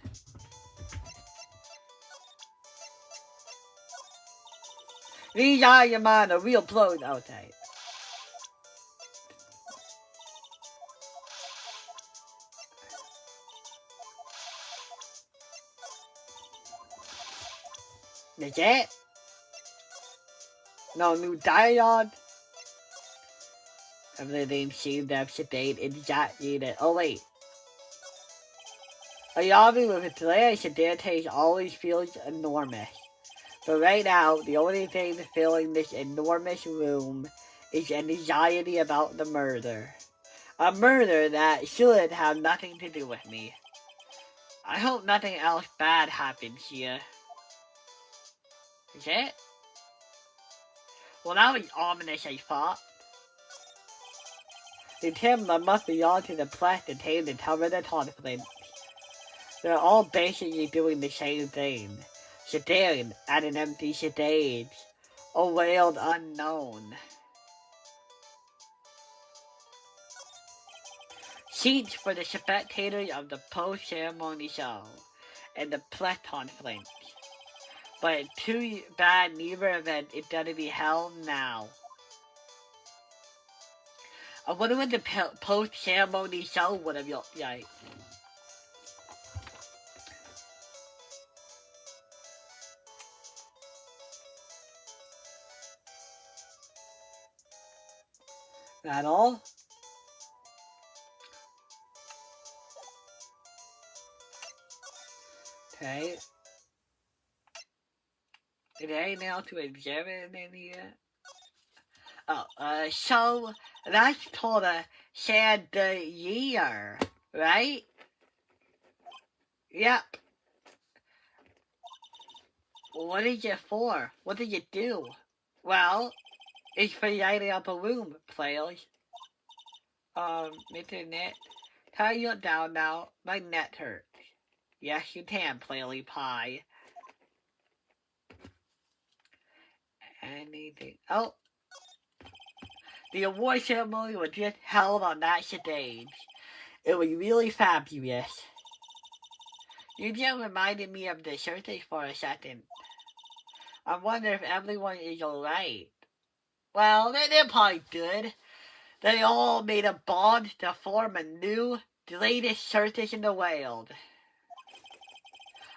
These are your mind, a real blow. Okay. That's it? No new dialogue? Everything seemed up to date exactly that. Oh wait. A lobby with a delay sedentary always feels enormous. But right now, the only thing filling this enormous room is anxiety about the murder. A murder that should have nothing to do with me. I hope nothing else bad happens here. Is it? Well, that was ominous as fuck. The Timber must belong to the press to tame the cover the conflict. They're all basically doing the same thing. Staring at an empty stage. A world unknown. Seats for the spectators of the post-ceremony show and the press conference. But it's too bad neither event is gonna be held now. I wonder what the post-ceremony show would have looked like. At all? Okay. Is there anything else to examine in here? Oh, so that's called a chandelier, right? Yep. What is it for? What did it do? Well, it's for lighting up a room, players. Internet. Tie you down now. My net hurts. Yes, you can, Playley Pie. Anything. Oh. The award ceremony was just held on that stage. It was really fabulous. You just reminded me of the circus for a second. I wonder if everyone is alright. Well, they're probably good. They all made a bond to form a new, latest circus in the world.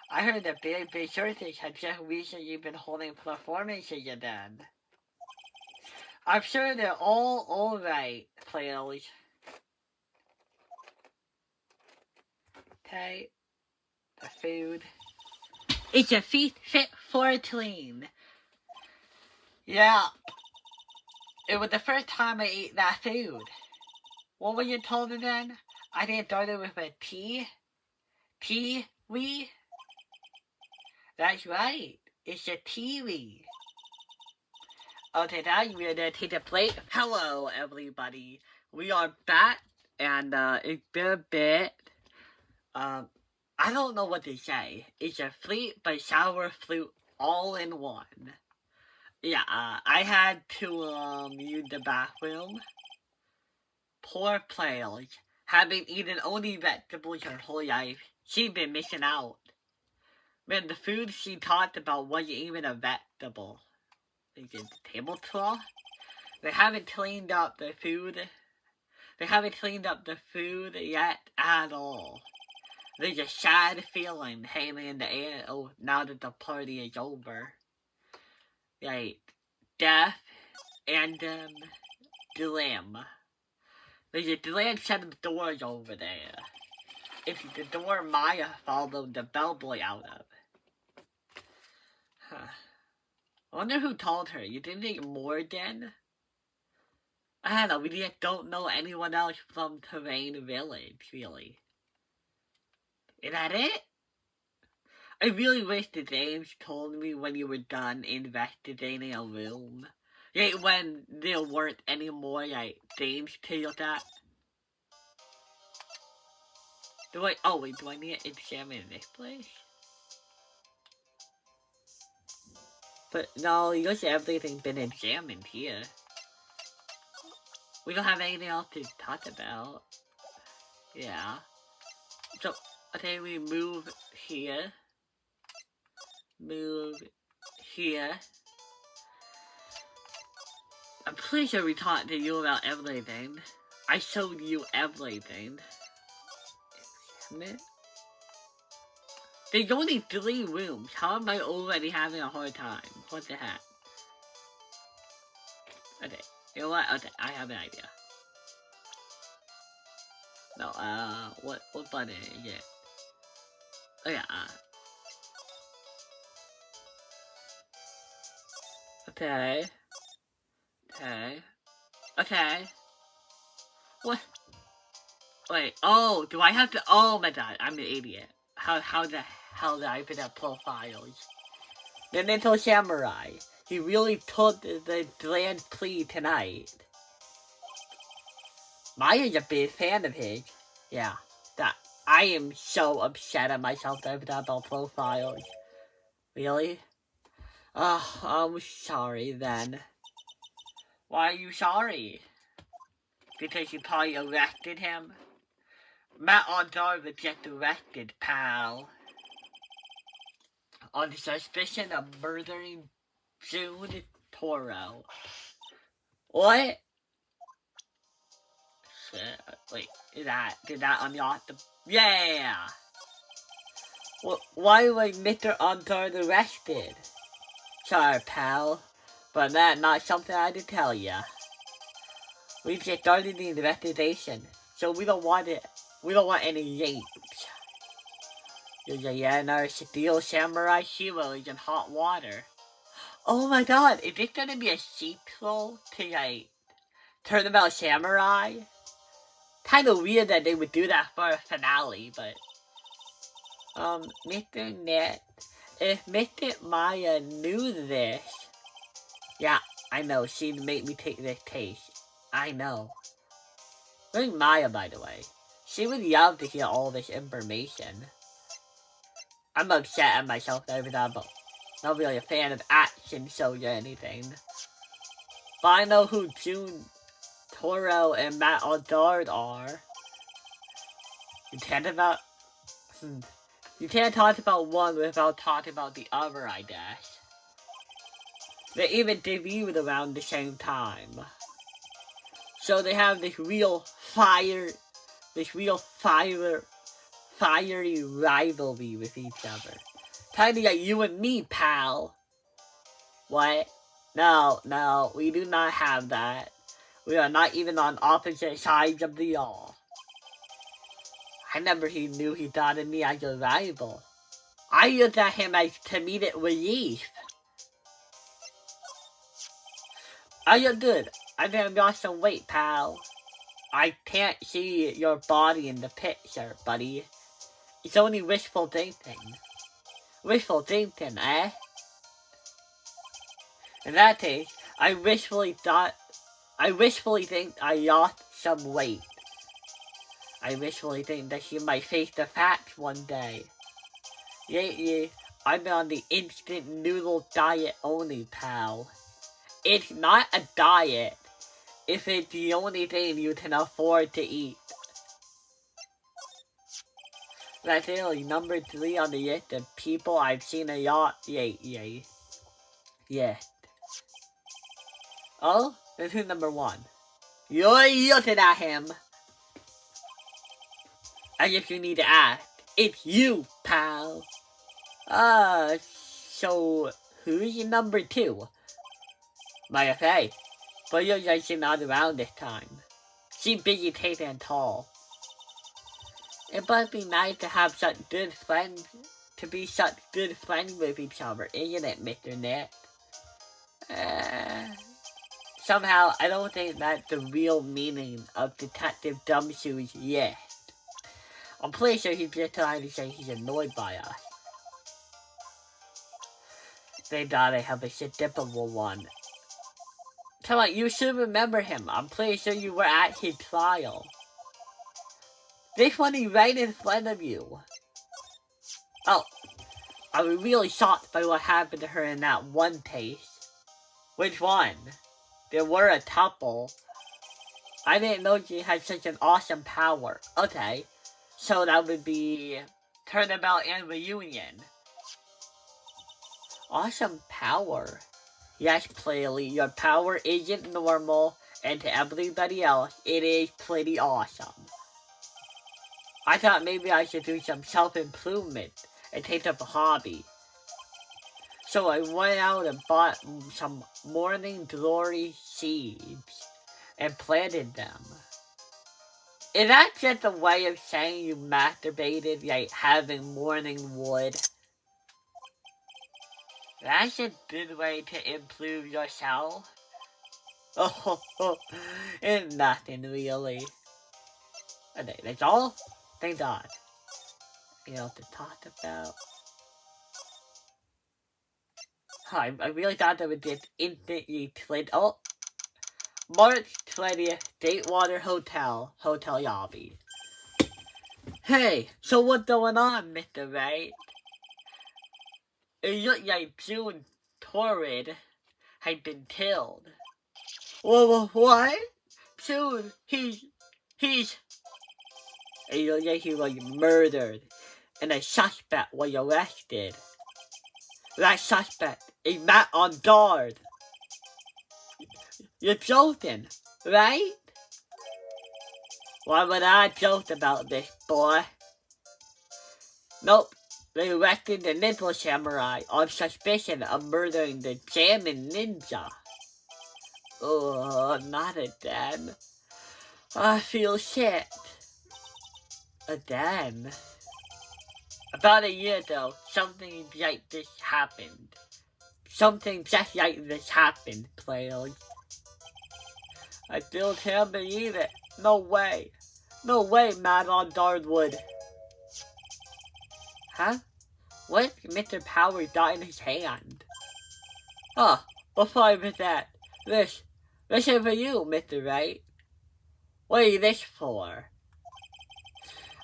I heard that Big Circus had just recently been holding performances again. I'm sure they're all alright, players. Okay. The food. It's a feast fit for a tween. Yeah. It was the first time I ate that food. What were you told again? I didn't start it with a T? T-wee? That's right. It's a TV. Okay, now we're gonna take a plate. Hello, everybody. We are back, and it's been a bit. I don't know what to say. It's a fleet but sour flute all in one. Yeah, I had to use the bathroom. Poor players. Having eaten only vegetables her whole life, she'd been missing out. Man, the food she talked about wasn't even a vegetable. Is it the tablecloth? They haven't cleaned up the food. They haven't cleaned up the food yet at all. There's a sad feeling hanging in the air now that the party is over. Like, death and dilemma. There's a delayed set of doors over there. It's the door Maya followed the bellboy out of. Huh. I wonder who told her. You didn't think Morgan? I don't know, we just don't know anyone else from Terrain Village, really. Is that it? I really wish the James told me when you were done investigating a room. Like, when there weren't any more, like, James to look at. Do I need to examine this place? But no, you guys everything's been examined here. We don't have anything else to talk about. Yeah. So, okay, we move here. Move here. I'm pretty sure we talked to you about everything. I showed you everything. There's only 3 rooms. How am I already having a hard time? What the heck? Okay. You know what? Okay, I have an idea. No, what button is it? Oh yeah, Okay. Okay. What? Wait, oh, do I have to? Oh my god, I'm an idiot. How the hell did I put up profiles? The Mental Samurai. He really took the grand plea tonight. Maya's a big fan of his. Yeah, that I am so upset at myself that I put up all profiles. Really? Oh, I'm sorry then. Why are you sorry? Because you probably arrested him? Matt Ondar was just arrested, pal. On suspicion of murdering June Toro. What? Shit. Wait, did that unlock the... Yeah! Well, why was Mr. Ondar arrested? Sorry, pal. But that's not something I had to tell ya. We just started the investigation, so we don't want it. We don't want any yanks. Yeah, another Steel Samurai hero is in hot water. Oh my god, is this gonna be a sequel to, like, Turnabout Samurai? Kinda weird that they would do that for a finale, but... Mr. Net, if Mr. Maya knew this... Yeah, I know, she'd make me take this case. I know. Where's Maya, by the way? She would love to hear all this information. I'm upset at myself every time, but not really a fan of action shows or anything. But I know who June Toro and Matt Aldard are. You can't talk about one without talking about the other, I guess. They even debuted around the same time. So they have this real fiery rivalry with each other. Kinda like you and me, pal. What? No, we do not have that. We are not even on opposite sides of the law. I never knew he thought of me as a rival. I looked at him as comedic relief. Are you good? I think I've lost some weight, pal. I can't see your body in the picture, buddy. It's only wishful thinking. Wishful thinking, eh? In that case, I wishfully think I lost some weight. I wishfully think that she might face the facts one day. Lately, I've been on the instant noodle diet only, pal. It's not a diet if it's the only thing you can afford to eat. That's really number 3 on the list of people I've seen a lot lately. Yeah. Oh, this is number 1. You're looking at him. I guess you need to ask. It's you, pal. So who's your number 2? Might I say, but you're like she's not around this time. She's busy taking tall. It must be nice to have such good friends, to be such good friends with each other, isn't it, Mr. Nick? Somehow, I don't think that's the real meaning of Detective Dumbshoes yet. I'm pretty sure he's just trying to say he's annoyed by us. Thank God I have a predictable one. Come on, you should remember him. I'm pretty sure you were at his trial. This one is right in front of you. Oh, I was really shocked by what happened to her in that one case. Which one? There were a couple. I didn't know she had such an awesome power. Okay, so that would be Turnabout and Reunion. Awesome power. Yes, clearly, your power isn't normal, and to everybody else, it is pretty awesome. I thought maybe I should do some self-improvement and take up a hobby. So I went out and bought some morning glory seeds and planted them. Is that just a way of saying you masturbated, like having morning wood? That's a good way to improve yourself. Oh, it's nothing really. Okay, that's all? Thank God. You know what to talk about. I really thought that would just instantly click. Oh! March 20th, Datewater Hotel lobby. Hey, so what's going on, Mr. Wright? It looked like June Torrid had been killed. Whoa, what? June, he's... It looked like he was murdered, and a suspect was arrested. That suspect is not on guard. You're joking, right? Why would I joke about this, boy? Nope, they arrested the Ninja Samurai on suspicion of murdering the Jammin' Ninja. Oh, not again. I feel shit. Again. About a year ago, something like this happened. Something just like this happened, players. I still can't believe it. No way. No way, man on Darwood. Huh? What? Mr. Power got in his hand. Oh, before I was that, this is for you, Mr. Wright. What is this for?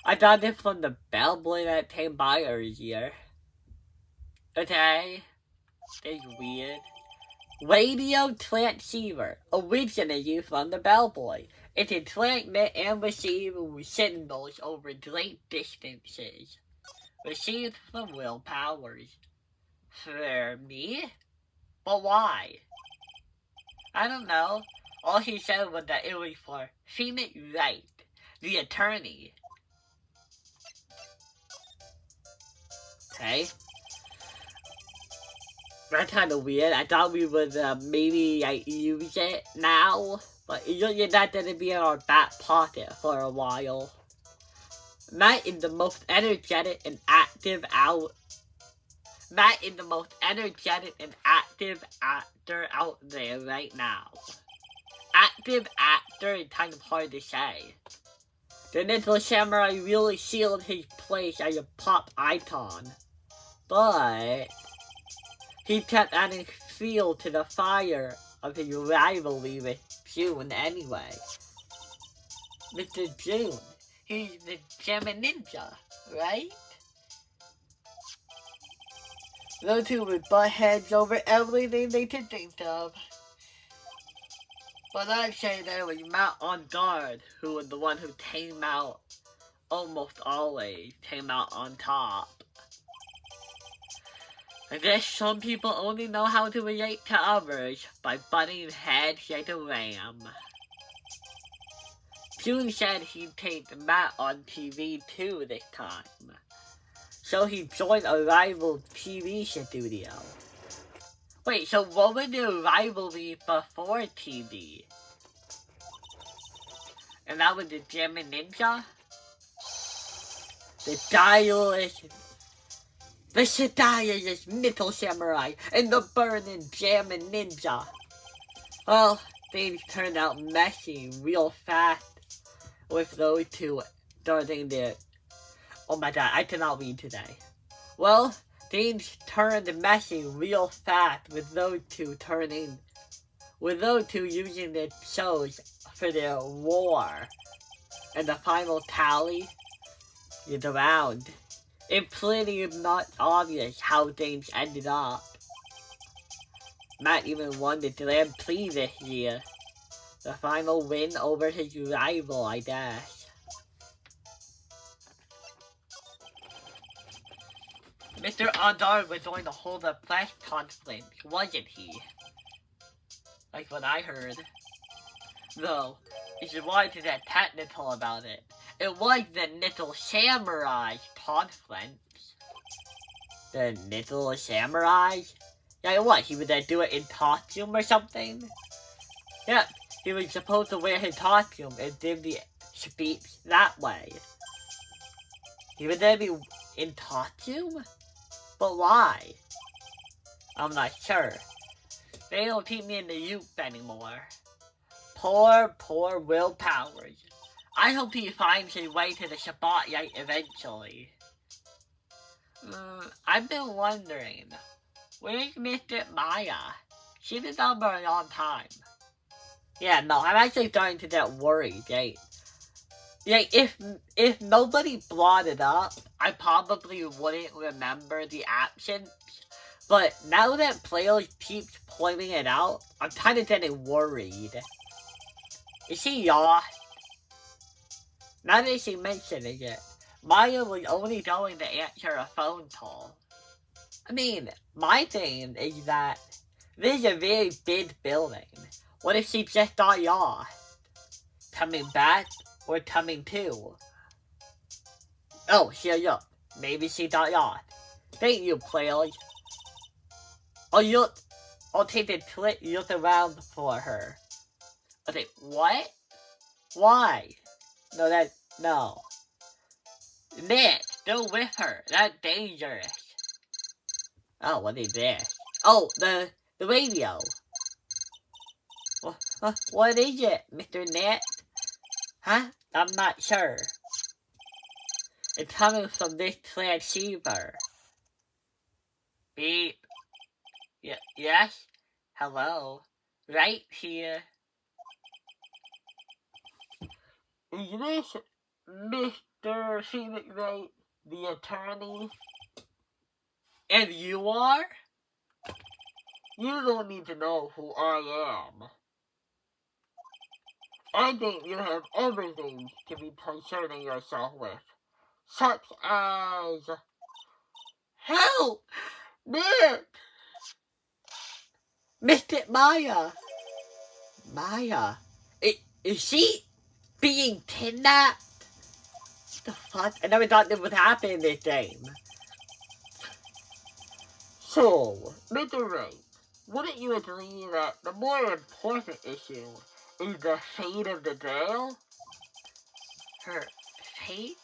I got it from the bellboy that came by earlier. Okay. It's weird. Radio transceiver, originated from the bellboy. It can transmit and receive signals over great distances. Received from Will Powers. For me? But why? I don't know. All he said was that it was for Phoenix Wright, the attorney. Okay. That's kind of weird. I thought we would maybe like use it now, but usually that didn't be in our back pocket for a while. Matt is the most energetic and active actor out there right now. Active actor is kind of hard to say. The Ninja Samurai really sealed his place as a pop icon. but he kept adding fuel to the fire of his rivalry with June anyway. Mr. June, he's the German ninja, right? Those two would butt heads over everything they could think of. But I'd say there was Matt on guard, who was the one who came out, almost always came out on top. I guess some people only know how to relate to others by butting heads like a ram. June said he'd take Matt on TV too this time, so he joined a rival TV studio. Wait, so what was the rivalry before TV? And that was the German ninja? The tireless metal samurai and the burning German ninja. Well, things turned out messy real fast with those two starting their... Oh my god, I cannot read today. Well, things turned messy real fast with those two using their shows for their war. And the final tally is around. It's pretty not obvious how things ended up. Matt even won the Grand Prix this year. The final win over his rival, I guess. Mr. Andar was going to hold a press conference, wasn't he? Like what I heard. Though, if you wanted to get technical about it, it was the Little Samurai conference. The Little Samurai? Yeah, what? He was gonna do it in costume or something? Yeah, he was supposed to wear his costume and give the speech that way. He was gonna be in costume? But why? I'm not sure. They don't keep me in the youth anymore. Poor Will Powers. I hope he finds his way to the spotlight eventually. I've been wondering, where's Mr. Maya? She's been gone for a long time. Yeah, no, I'm actually starting to get worried, right? Yeah, if nobody brought it up, I probably wouldn't remember the absence. But now that players keep pointing it out, I'm kind of getting worried. Is she lost? Now that she mentioning it, Maya was only going to answer a phone call. I mean, my thing is that this is a very big building. What if she just got lost? Coming back or coming to? Oh, here up. Maybe she got lost. Thank you, players. I'll take the clip look around for her. Okay, what? Why? No. Nick, go with her. That's dangerous. Oh, what is this? Oh, the radio. What is it, Mr. Nick? Huh? I'm not sure. It's coming from this transceiver. Beep. Yes? Hello? Right here. Is this Mr. Phoenix Wright, the attorney? And you are? You don't need to know who I am. I think you have everything to be concerning yourself with. Such as... Help! Nick! Mr. Maya! Maya? Is she being kidnapped? What the fuck? I never thought this would happen in this game. So, Mr. Wright, wouldn't you agree that the more important issue is the fate of the girl? Her fate?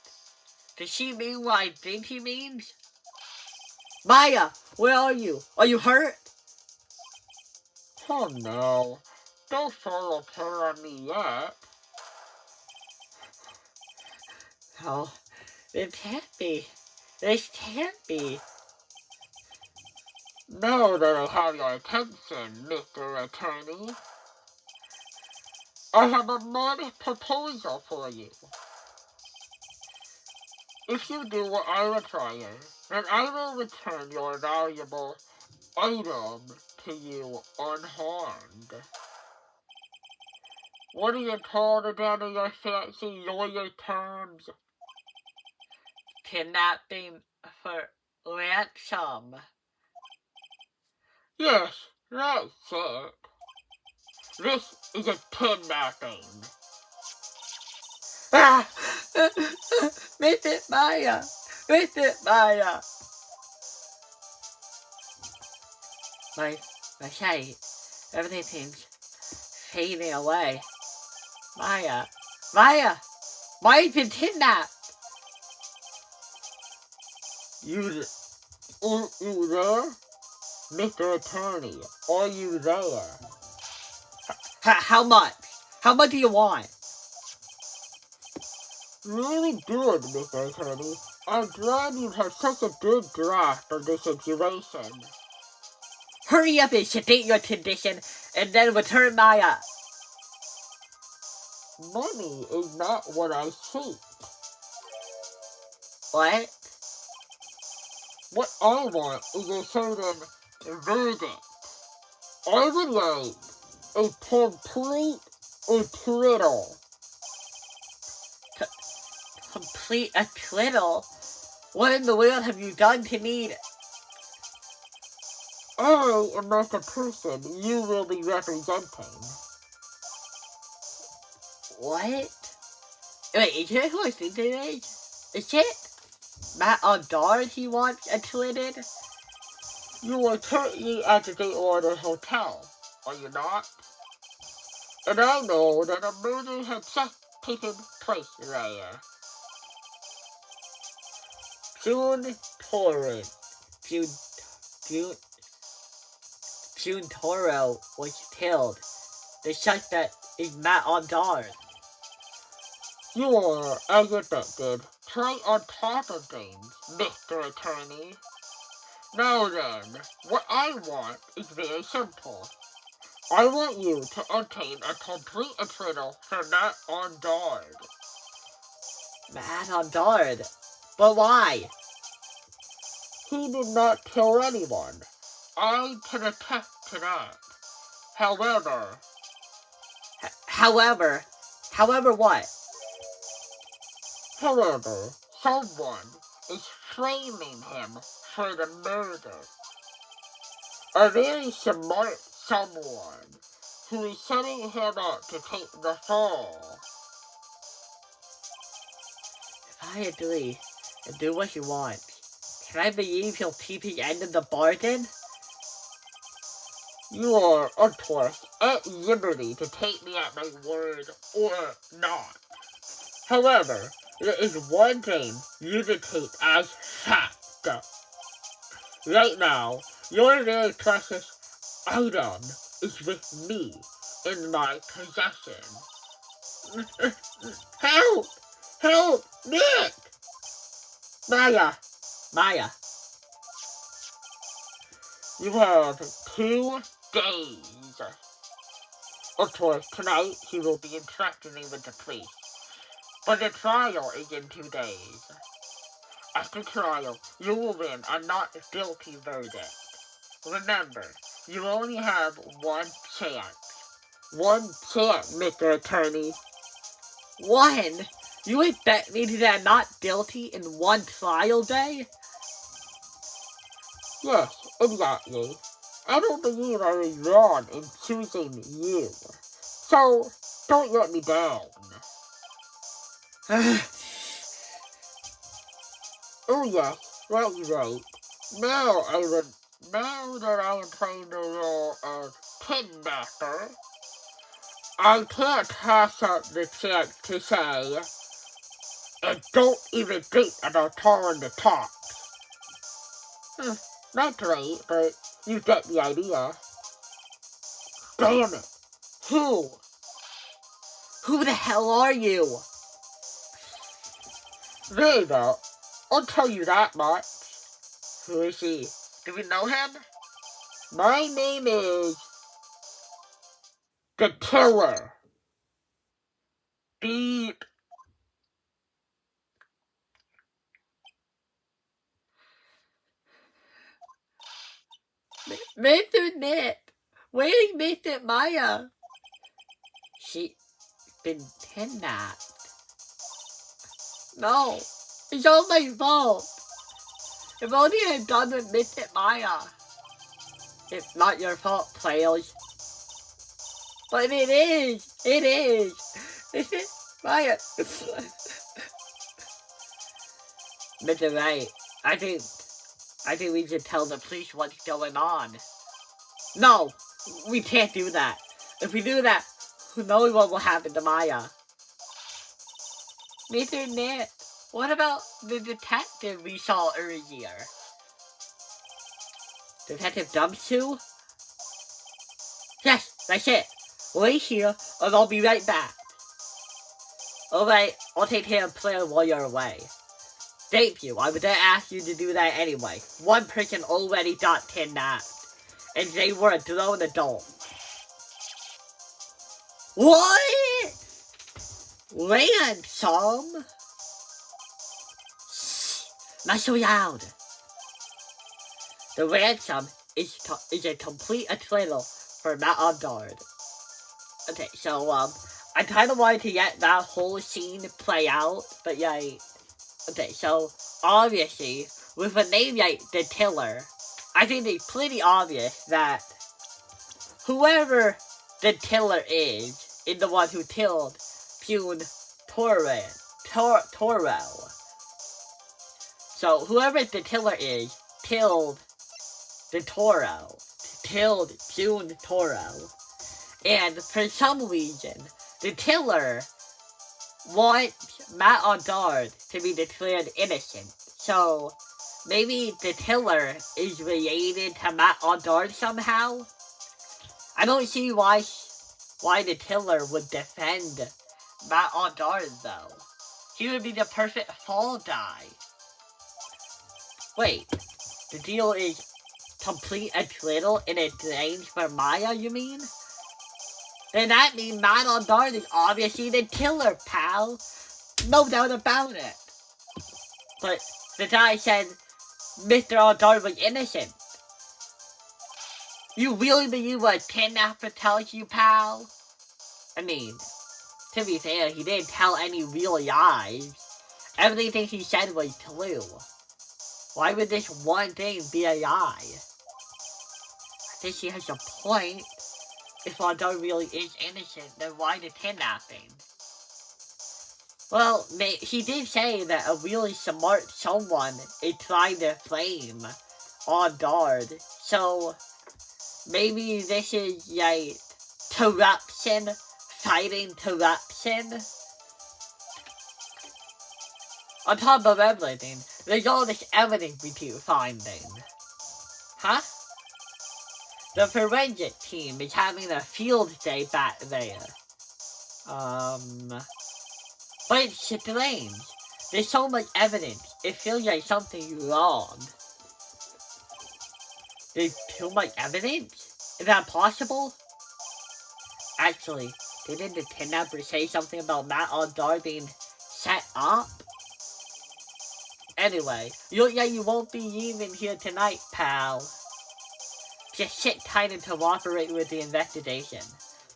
Does she mean what I think she means? Maya, where are you? Are you hurt? Oh no, don't fall apart on me yet. Oh, this can't be. Now that I have your attention, Mr. Attorney, I have a money proposal for you. If you do what I require, then I will return your valuable item to you unharmed. What are you called again in your fancy lawyer terms? Kidnapping for ransom. Yes, that's it. This is a kidnapping. Ah! Mr. Maya! Mr. Maya! My sight. Everything seems fading away. Maya! Maya! Maya's been kidnapped! You there? Mr. Attorney, are you there? How much? How much do you want? Really good, Mr. Attorney. I'm glad you have such a good grasp of the situation. Hurry up and sedate your condition and then return Maya. Money is not what I seek. What? What I want is a certain verdict. I would like a complete acquittal. Complete acquittal? What in the world have you done to need? I am not the person you will be representing. What? Wait, is it who I think it is? Is it Matt Aldard he wants acquitted? You are currently at the Gateway Hotel, are you not? And I know that a murder has just taken place there. June Torrent. June Toro was killed. The suspect is Matt Aldard. You are, as expected, right on top of things, Mr. Attorney. Now then, what I want is very simple. I want you to obtain a complete acquittal for Matt Aldard. Matt Aldard? But why? He did not kill anyone. I can attest to that. However what? However, someone is framing him for the murder. A very smart someone who is setting him up to take the fall. If I agree and do what he wants, can I believe he'll keep his end of the bargain? You are, of course, at liberty to take me at my word or not. However, there is one thing you can take as fact. Right now, your very precious item is with me in my possession. Help! Help! Nick! Maya. You have 2 days. Of course, tonight he will be entrusted with the police. But the trial is in 2 days. After trial, you will win a not guilty verdict. Remember, you only have one chance. One chance, Mr. Attorney. One? You expect me to get not guilty in one trial day? Yes, exactly. I don't believe I was wrong in choosing you. So, don't let me down. Oh yes, right. Now that I am playing the role of kidnapper, I can't pass up the chance to say, and don't even think about calling the cops. Not great, but you get the idea. Damn it! Who? Who the hell are you? There you go. I'll tell you that much. Who is he? Do we know him? My name is the Killer. Beat. Mr. Nit, where's Mr. Maya? She been kidnapped. No, it's all my fault. If only I had done with Mr. Maya. It's not your fault, players. But it is. It is. Mr. Maya. Mr. Wright, I think we should tell the police what's going on. No, we can't do that. If we do that, who knows what will happen to Maya. Mr. Nit, what about the detective we saw earlier? Detective Dumpsue? Yes, that's it. Wait here, and I'll be right back. Alright, I'll take care of Player while you're away. Thank you, I was gonna ask you to do that anyway. One person already got kidnapped, and they were a grown adult. What? Ransom? Shh, not so loud. The ransom is a complete acquittal for Matt Undard. Okay, so, I kinda wanted to get that whole scene play out, but yeah, okay, so, obviously, with a name like the Killer, I think it's pretty obvious that whoever the killer is the one who killed Pune Torrell. So, whoever the killer is, killed the Torrell, killed Pune Torrell. And for some reason, the killer wants Matt Undard to be declared innocent. So, maybe the killer is related to Matt Undard somehow? I don't see why the killer would defend Matt Undard, though. He would be the perfect fall guy. Wait, the deal is complete acquittal in exchange for Maya, you mean? Then that means Matt Undard is obviously the killer, pal. No doubt about it. But the guy said Mr. Undard was innocent. You really believe what a kidnapper tells you, pal? I mean, to be fair, he didn't tell any real lies. Everything he said was true. Why would this one thing be a lie? I think he has a point. If Undard really is innocent, then why the kidnapping? Well, he did say that a really smart someone is trying to flame Undard. So, maybe this is like corruption fighting corruption. On top of everything, there's all this evidence we keep finding. Huh? The forensic team is having a field day back there. But it's strange. There's so much evidence, it feels like something's wrong. There's too much evidence? Is that possible? Actually, didn't the kidnapper say something about Matt Undard being set up? Anyway, you won't be leaving here tonight, pal. Just sit tight and cooperate with the investigation.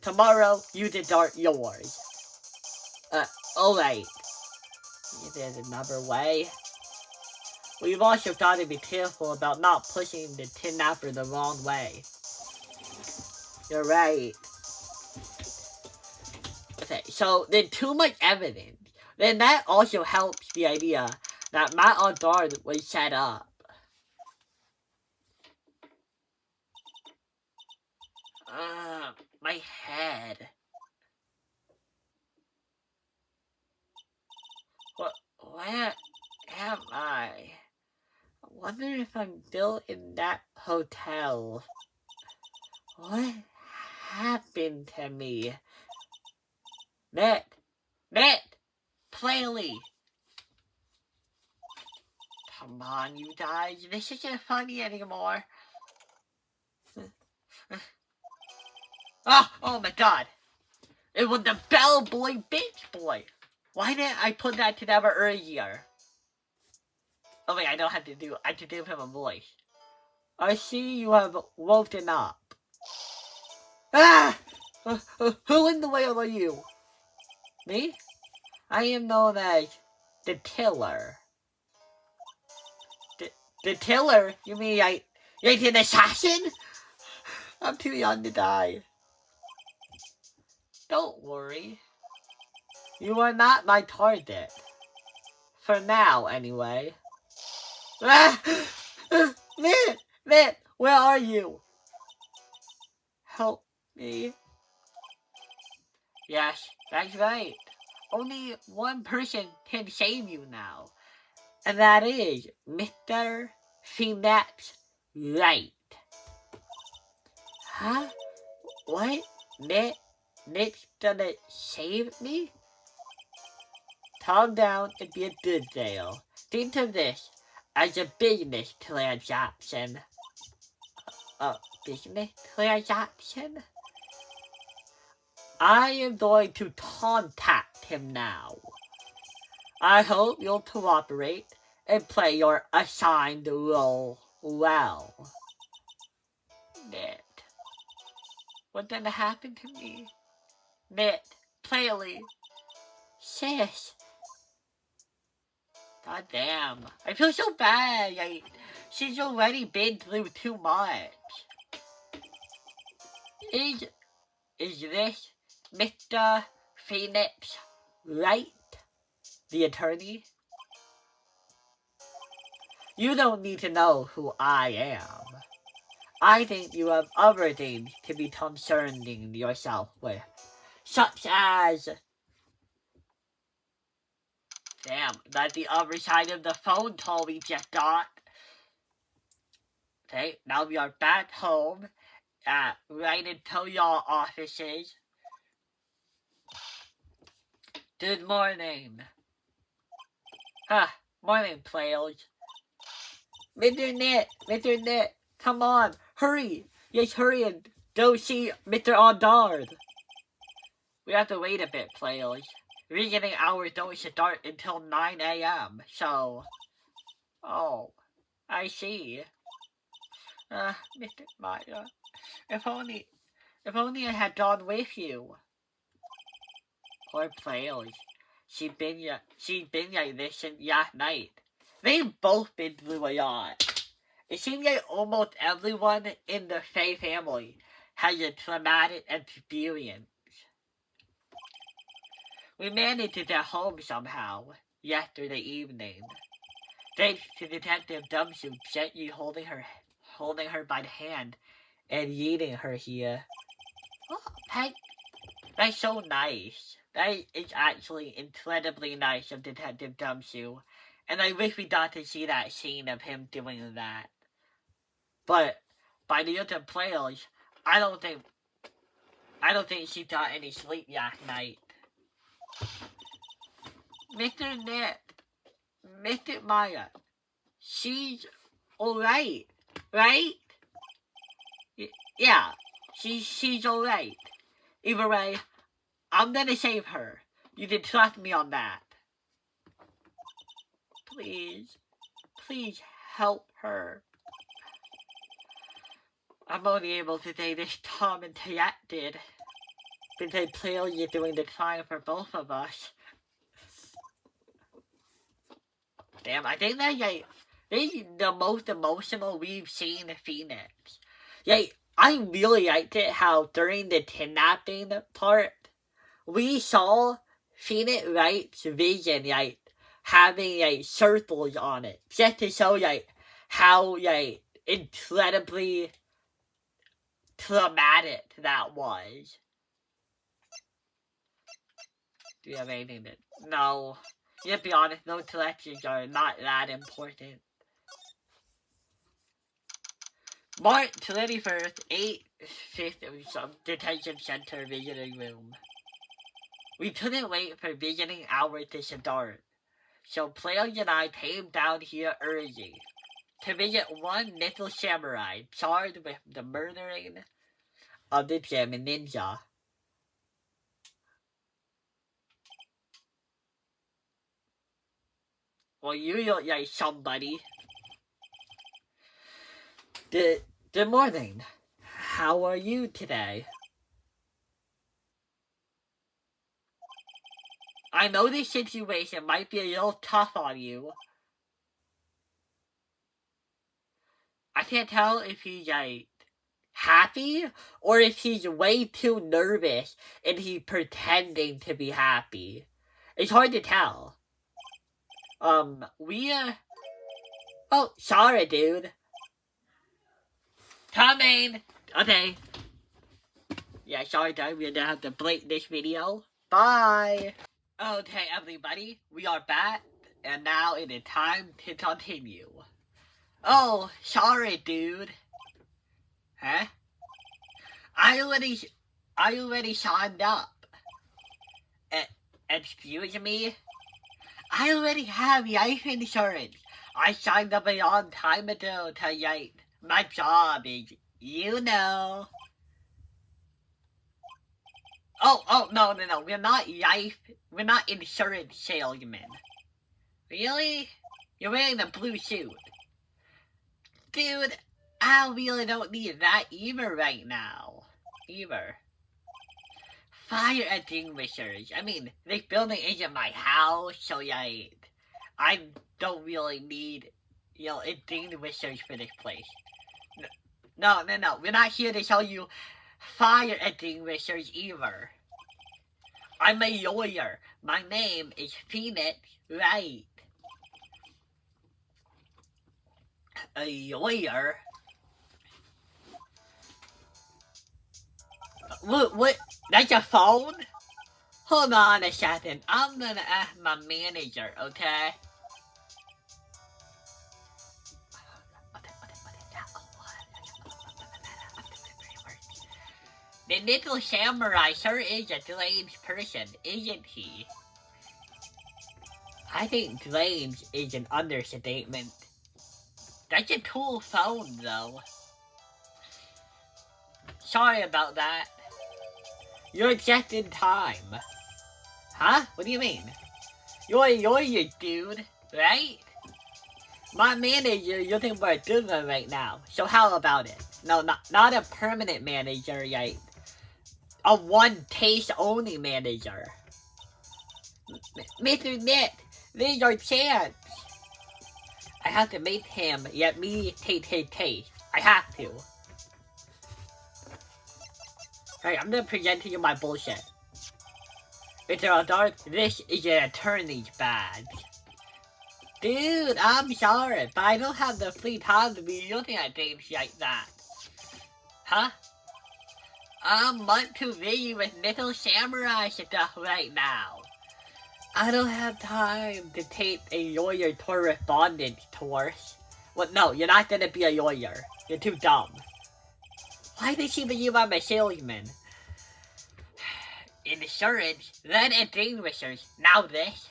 Tomorrow, you did start yours. Alright. There's another way. We've also got to be careful about not pushing the kidnapper the wrong way. You're right. Okay, so there's too much evidence. Then that also helps the idea that Matt Undard was set up. My head. Where am I? I wonder if I'm still in that hotel. What happened to me? Nit! Plainly! Come on, you guys. This isn't funny anymore. Oh my god. It was the bellboy bitch boy. Why didn't I put that together earlier? Oh wait, I don't have to do. I have to give him a voice. I see you have woken up. Ah! Who in the whale are you? Me? I am known as the Tiller. The Tiller? You mean you're an assassin? I'm too young to die. Don't worry. You are not my target. For now, anyway. Ah! Mitt, where are you? Help me. Yes, that's right. Only one person can save you now. And that is Mr. Phoenix Wright. Huh? What? Nick's gonna save me? Calm down and be a good girl. Think of this as a business transaction. A business transaction? I am going to contact him now. I hope you'll cooperate and play your assigned role well. Nick. What's gonna happen to me? Nick, Playley. Sis. God damn. I feel so bad. She's already been through too much. Is this Mr. Phoenix Wright, the attorney? You don't need to know who I am. I think you have other things to be concerning yourself with, such as... Damn, that's the other side of the phone call we just got. Okay, now we are back home at Wright and Toyol offices. Good morning. Morning, players. Mr. Knit, come on, hurry. Yes, hurry and go see Mr. Ondard. We have to wait a bit, players. Visiting hours don't start until 9 a.m., so... Oh, I see. Mr. Maya, if only I had gone with you. Poor players. She's been like this since last night. They've both been through a lot. It seems like almost everyone in the Faye family has a traumatic experience. We managed to get home somehow yesterday evening. Thanks to Detective Dumpsuit gently holding her by the hand and leading her here. Oh, that's so nice. That is actually incredibly nice of Detective Dumpsuit, and I wish we got to see that scene of him doing that. But by the other players, I don't think she got any sleep last night. Mr. Nick, Mr. Maya, she's alright, right? Yeah, she's alright. Either way, I'm gonna save her. You can trust me on that. Please help her. I'm only able to say this calm and collected because clearly doing the crime for both of us. Damn, I think that this is the most emotional we've seen Phoenix. I really liked it how during the kidnapping part, we saw Phoenix Wright's vision, having, circles on it. Just to show, how, incredibly traumatic that was. Do you have anything to... No. You have to be honest, those collections are not that important. March 21st, 8:50, detention center visiting room. We couldn't wait for visiting hours to start, so players and I came down here early to visit one little samurai charged with the murdering of the German ninja. Well, you look like somebody. Good morning. How are you today? I know this situation might be a little tough on you. I can't tell if he's like happy or if he's way too nervous and he's pretending to be happy. It's hard to tell. Oh, sorry, dude. Coming! Okay. Yeah, sorry, guys. We're gonna have to break this video. Bye! Okay, everybody. We are back. And now it is time to continue. Oh, sorry, dude. Huh? I already signed up. Excuse me? I already have life insurance. I signed up a long time ago to, like, my job is, you know. Oh, no, we're not insurance salesmen. Really? You're wearing a blue suit. Dude, I really don't need that either right now. Fire extinguishers. I mean, this building isn't my house, so like, I don't really need, extinguishers for this place. No. We're not here to sell you fire extinguishers either. I'm a lawyer. My name is Phoenix Wright. A lawyer? What? That's a phone? Hold on a second. I'm gonna ask my manager, okay? The little samurai sure is a strange person, isn't he? I think strange is an understatement. That's a cool phone, though. Sorry about that. You're just in time. Huh? What do you mean? You're a lawyer, dude, right? My manager looking for a good one right now, so how about it? No, not a permanent manager, like a one-taste-only manager. Mr. Nick, this is our chance. I have to make him let me take his case. I have to. Alright, I'm gonna present to you my bullshit. Mr. Adart, this is an attorney's badge. Dude, I'm sorry, but I don't have the free time to be looking at things like that. Huh? I'm much too busy with little samurai stuff right now. I don't have time to take a lawyer correspondence course. Well, no, you're not gonna be a lawyer. You're too dumb. Why did she believe I'm a salesman? Insurance, then extinguishers, now this.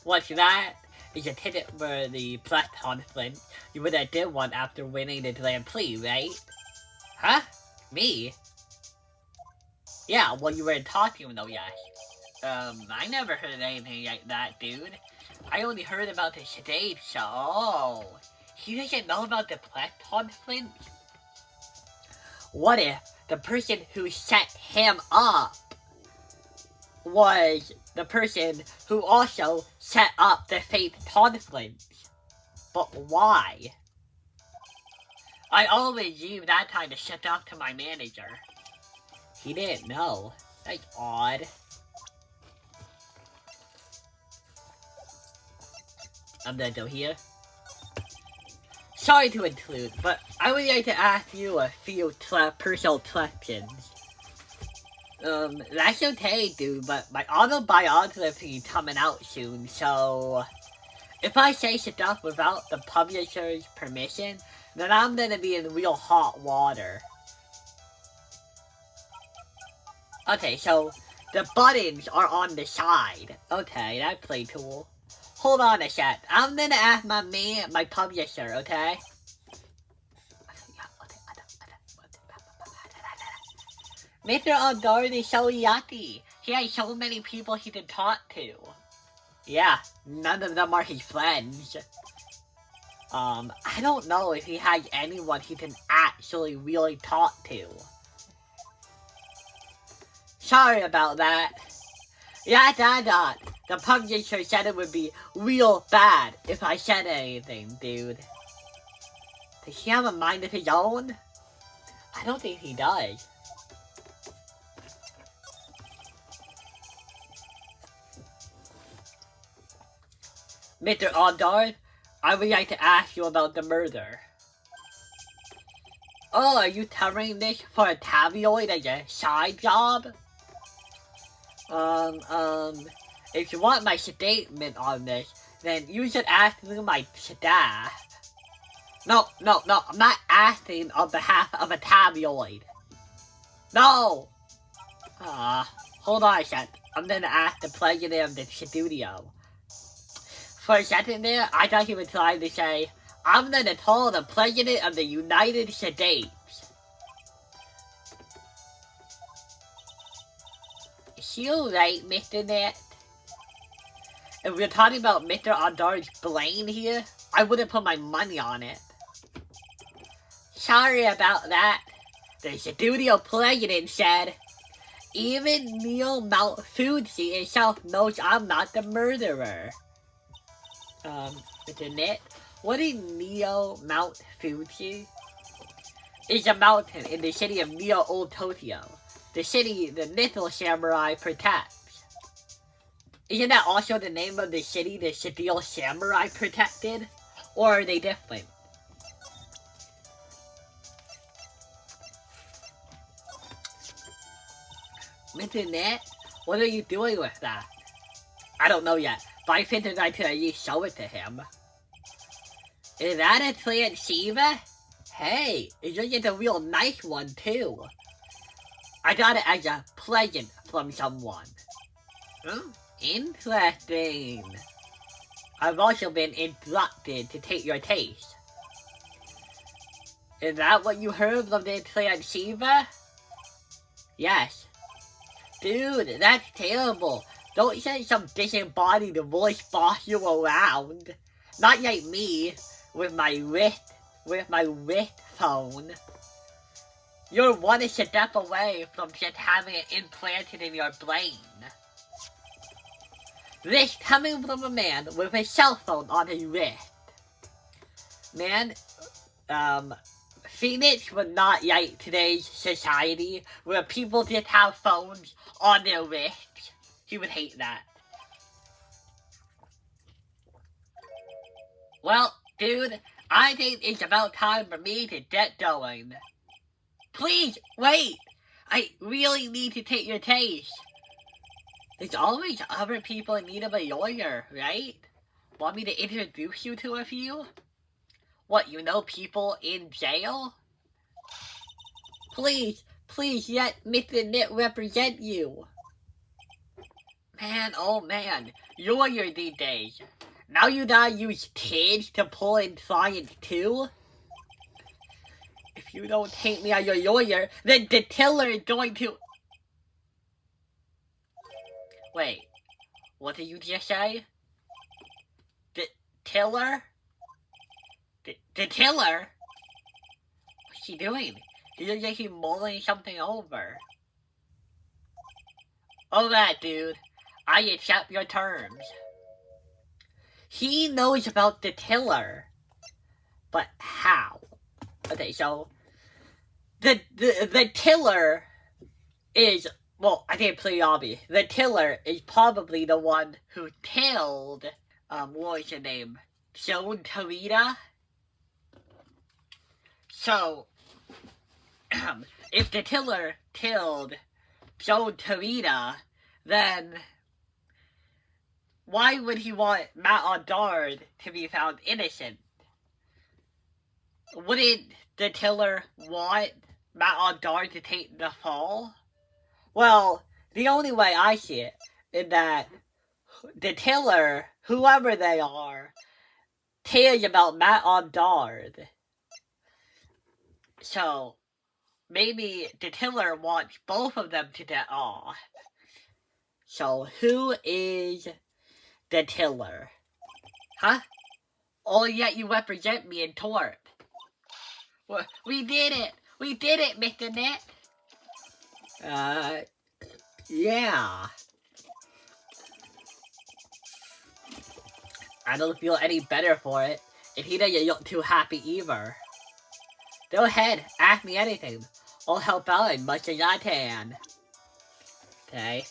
What's that? Is a ticket for the plus conflict. You would have did one after winning the Grand Prix, right? Huh? Me? Yeah, well you were talking though, yes. I never heard anything like that, dude. I only heard about the stage show. Oh, he doesn't know about the plus conflict? What if the person who set him up was the person who also set up the fake conflict? But why? I always use that time to shut up to my manager. He didn't know. That's odd. I'm gonna go here. Sorry to intrude, but I would like to ask you a few personal questions. That's okay, dude, but my autobiography is coming out soon, so if I say stuff without the publisher's permission, then I'm gonna be in real hot water. Okay, so The buttons are on the side. Okay, that's pretty cool. Hold on a sec. I'm gonna ask my publisher, okay? Mr. Ondard is so yucky. He has so many people he can talk to. Yeah, none of them are his friends. I don't know if he has anyone he can actually really talk to. Sorry about that. Yeah, the publisher said it would be real bad if I said anything, dude. Does he have a mind of his own? I don't think he does. Mr. Ondard, I would like to ask you about the murder. Oh, are you covering this for a tabloid as a side job? If you want my statement on this, then you should ask through my staff. No, I'm not asking on behalf of a tabloid. No! Hold on a sec. I'm gonna ask the president of the studio. For a second there, I thought he was trying to say, I'm gonna tell the president of the United States. Is he alright, Mr. Net? If we're talking about Mr. Ondard's brain here, I wouldn't put my money on it. Sorry about that. The studio president said, even Neil Malfuzzi himself knows I'm not the murderer. Mr. Net, what is Neo Mount Fuji? It's a mountain in the city of Neo Old Tokyo. The city the Little Samurai protects. Isn't that also the name of the city the Steel Samurai protected? Or are they different? Mr. Net, what are you doing with that? I don't know yet, but I think I could at least show it to him. Is that a transceiver? Hey, it's just a real nice one too. I got it as a present from someone. Interesting. I've also been instructed to take your taste. Is that what you heard from the transceiver? Yes. Dude, that's terrible. Don't send some disembodied voice boss you around. Not like me, with my wrist phone. You're one step away from just having it implanted in your brain. This coming from a man with a cell phone on his wrist. Man, Phoenix would not like today's society where people just have phones on their wrists. He would hate that. Well, dude, I think it's about time for me to get going. Please, wait! I really need to take your case. There's always other people in need of a lawyer, right? Want me to introduce you to a few? What, you know people in jail? Please let Mr. Nit represent you. Man, oh man, lawyer these days. Now you gotta use kids to pull in clients too? If you don't take me as your lawyer, then the tiller is going to... Wait, what did you just say? The tiller? The tiller? What's she doing? He looks like he's mulling something over. Alright, dude. I accept your terms. He knows about the tiller. But how? Okay, so... The tiller is... Well, I think it's pretty obvious. The tiller is probably the one who killed... what was her name? Joan Tarita? So... if the tiller killed Joan Tarita, then... why would he want Matt Ondard to be found innocent? Wouldn't the tiller want Matt Ondard to take the fall? Well, The only way I see it is that the killer, whoever they are, cares about Matt on Dard. So, maybe the killer wants both of them to get off. So, who is the killer? Huh? Oh, yet you represent me in court. We did it! We did it, Mr. Net! Yeah. I don't feel any better for it. If he doesn't look too happy either. Go ahead, ask me anything. I'll help out as much as I can. Okay.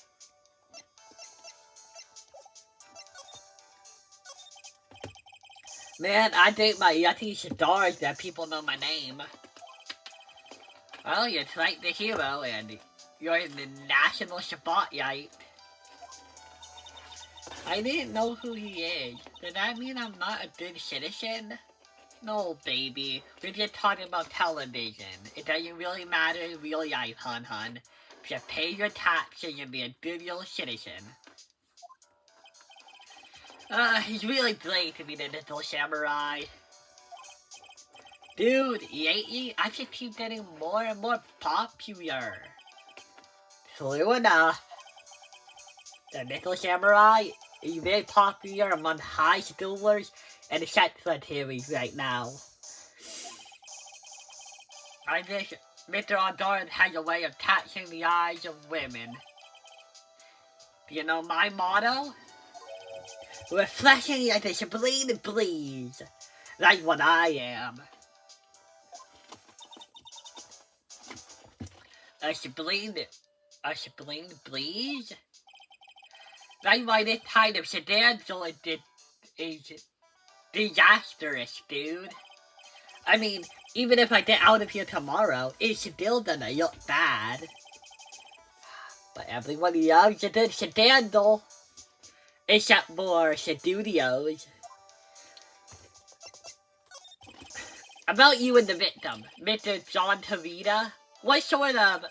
Man, I think my yucky cigars that people know my name. Well, you're like the hero and you're in the national spotlight. I didn't know who he is. Does that mean I'm not a good citizen? No, baby. We're just talking about television. It doesn't really matter in real life, hun. Just pay your taxes and be a good little citizen. It's really great to be the little samurai. Dude, lately, I just keep getting more and more popular. True enough. The little samurai is very popular among high schoolers and secretaries right now. I guess Mr. Aldard has a way of catching the eyes of women. Do you know my motto? Refreshing like a spring breeze. Like what I am. A spring breeze? That's why this kind of sedan is disastrous, dude. I mean, even if I get out of here tomorrow, it's still gonna look bad. But everyone loves a good scandal. Except for studios. About you and the victim, Mr. John Tavita, what sort of...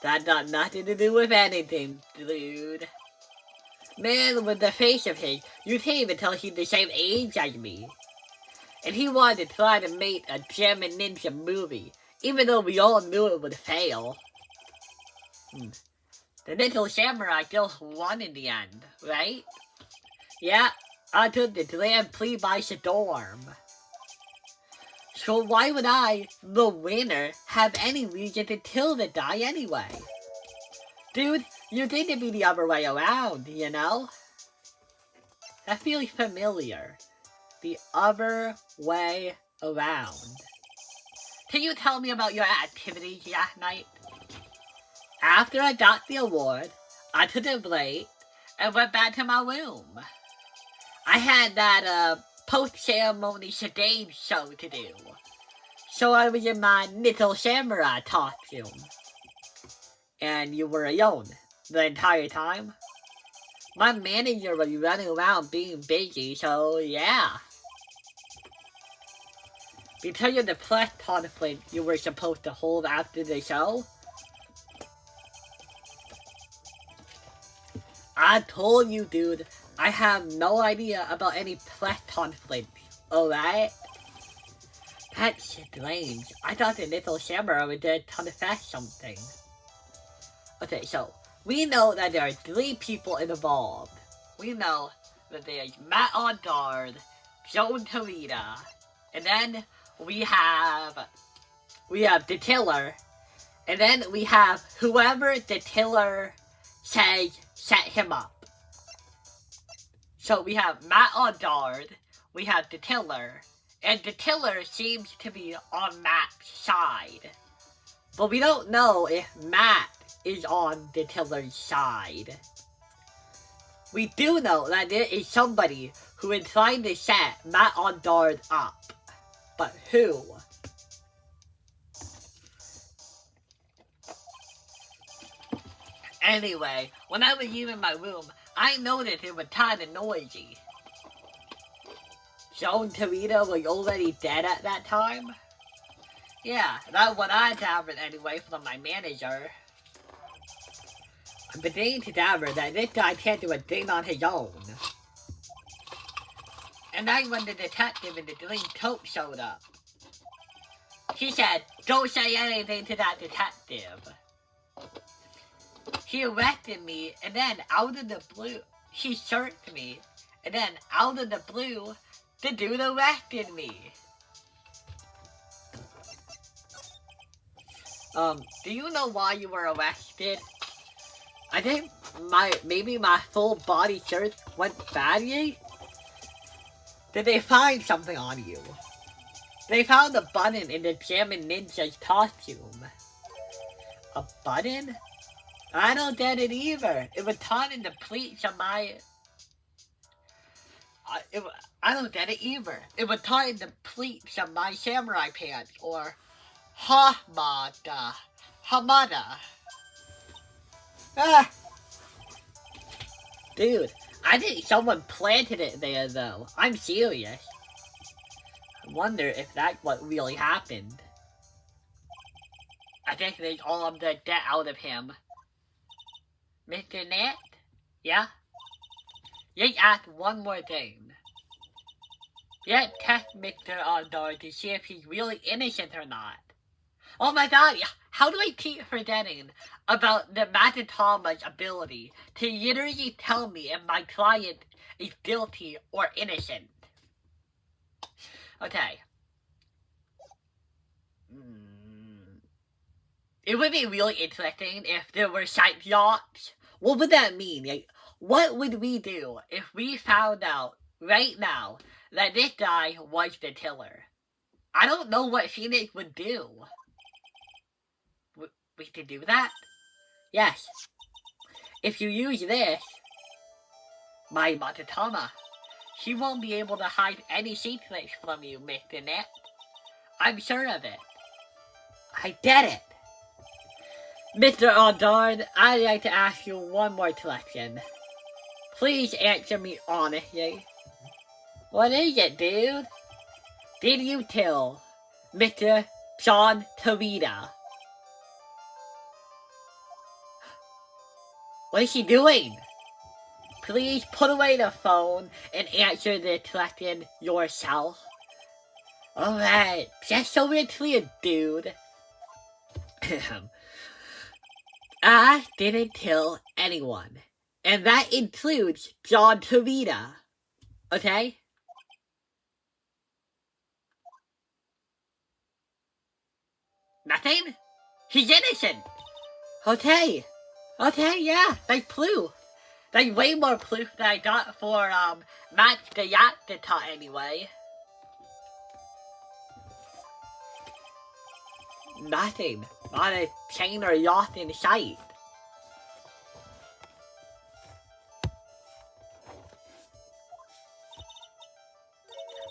That got nothing to do with anything, dude. Man with the face of his, you can't even tell he's the same age as me. And he wanted to try to make a German ninja movie, even though we all knew it would fail. The little samurai still won in the end, right? Yeah, I took the Grand Prix by storm. So why would I, the winner, have any reason to kill the guy anyway? Dude, you think it'd be the other way around, you know? That feels familiar. The other way around. Can you tell me about your activities last night? After I got the award, I took a break and went back to my room. I had that post-ceremony sedan show to do. So I was in my little samurai costume. And you were alone the entire time. My manager was running around being busy, so yeah. Because of the press conference you were supposed to hold after the show, I told you, dude, I have no idea about any press conference, alright? That's strange. I thought the little samurai was there to confess something. Okay, so, we know that there are 3 people involved. We know that there's Matt on guard, Joan Tarita, and then we have the killer, and then we have whoever the killer says set him up. So we have Matt on guard, we have the killer, and the killer seems to be on Matt's side. But we don't know if Matt is on the killer's side. We do know that there is somebody who is trying to set Matt on guard up. But who? Anyway, when I was leaving my room, I noticed it was kind of noisy. Joan Tarita was already dead at that time? Yeah, that's what I gathered anyway from my manager. But they discovered that this guy can't do a thing on his own. And then when the detective in the green coat showed up, he said, "Don't say anything to that detective." He arrested me, and then out of the blue, he searched me, and then out of the blue, the dude arrested me. Do you know why you were arrested? I think maybe my full body search went badly. Did they find something on you? They found a button in the German ninja's costume. A button? I don't get it either. It was taught in the pleats of my... I don't get it either. It was taught in the pleats of my samurai pants, or Hamada. Ah! Dude, I think someone planted it there, though. I'm serious. I wonder if that's what really happened. I think they all of the debt out of him. Mr. Net? Yeah? Let's ask one more thing. Let's test Mr. Ondar to see if he's really innocent or not. Oh my god, how do I keep forgetting about the Matatama's ability to literally tell me if my client is guilty or innocent? Okay. It would be really interesting if there were site yachts. What would that mean? Like, what would we do if we found out right now that this guy was the killer? I don't know what Phoenix would do. We could do that? Yes. If you use this, my Matatama, he won't be able to hide any secrets from you, Mr. Net. I'm sure of it. I get it. Mr. Aldard, I'd like to ask you one more question. Please answer me honestly. What is it, dude? Did you kill Mr. John Tarita? What is he doing? Please put away the phone and answer the question yourself. Alright, just so we're clear, dude. I didn't kill anyone. And that includes John Tarita. Okay? Nothing? He's innocent! Okay. Okay, yeah, that's proof. That's way more proof than I got for, Matt the Yaktata anyway. Nothing. Not a chain or yacht in sight.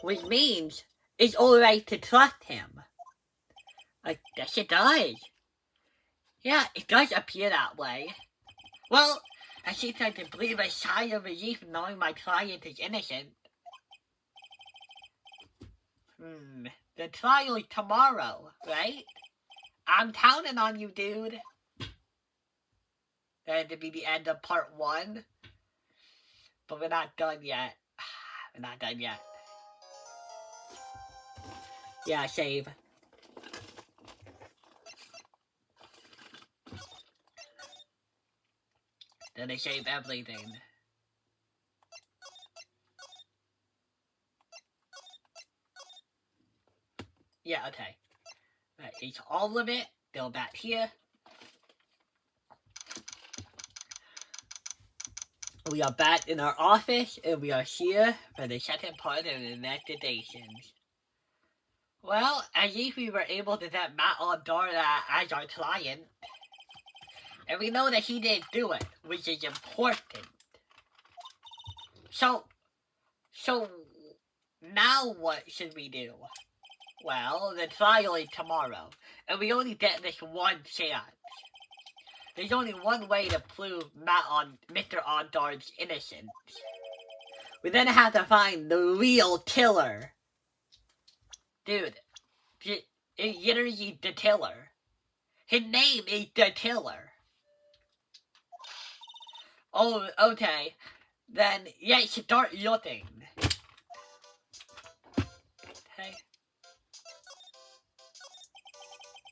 Which means it's alright to trust him. I guess it does. Yeah, it does appear that way. Well, I think I can breathe a sigh of relief knowing my client is innocent. The trial is tomorrow, right? I'm counting on you, dude. That'd be the end of part 1. But we're not done yet. We're not done yet. Yeah, save. Then I save everything. Yeah, okay. That is all of it. Go back here. We are back in our office, and we are here for the second part of the investigations. Well, at least we were able to get Matt Ondara as our client. And we know that he didn't do it, which is important. So now what should we do? Well, the trial is tomorrow, and we only get this one chance. There's only one way to prove Mr. Ondard's innocence. We then have to find the real killer. Dude, it's literally the killer. His name is the killer. Oh, okay. Then, yeah, start looking. Okay.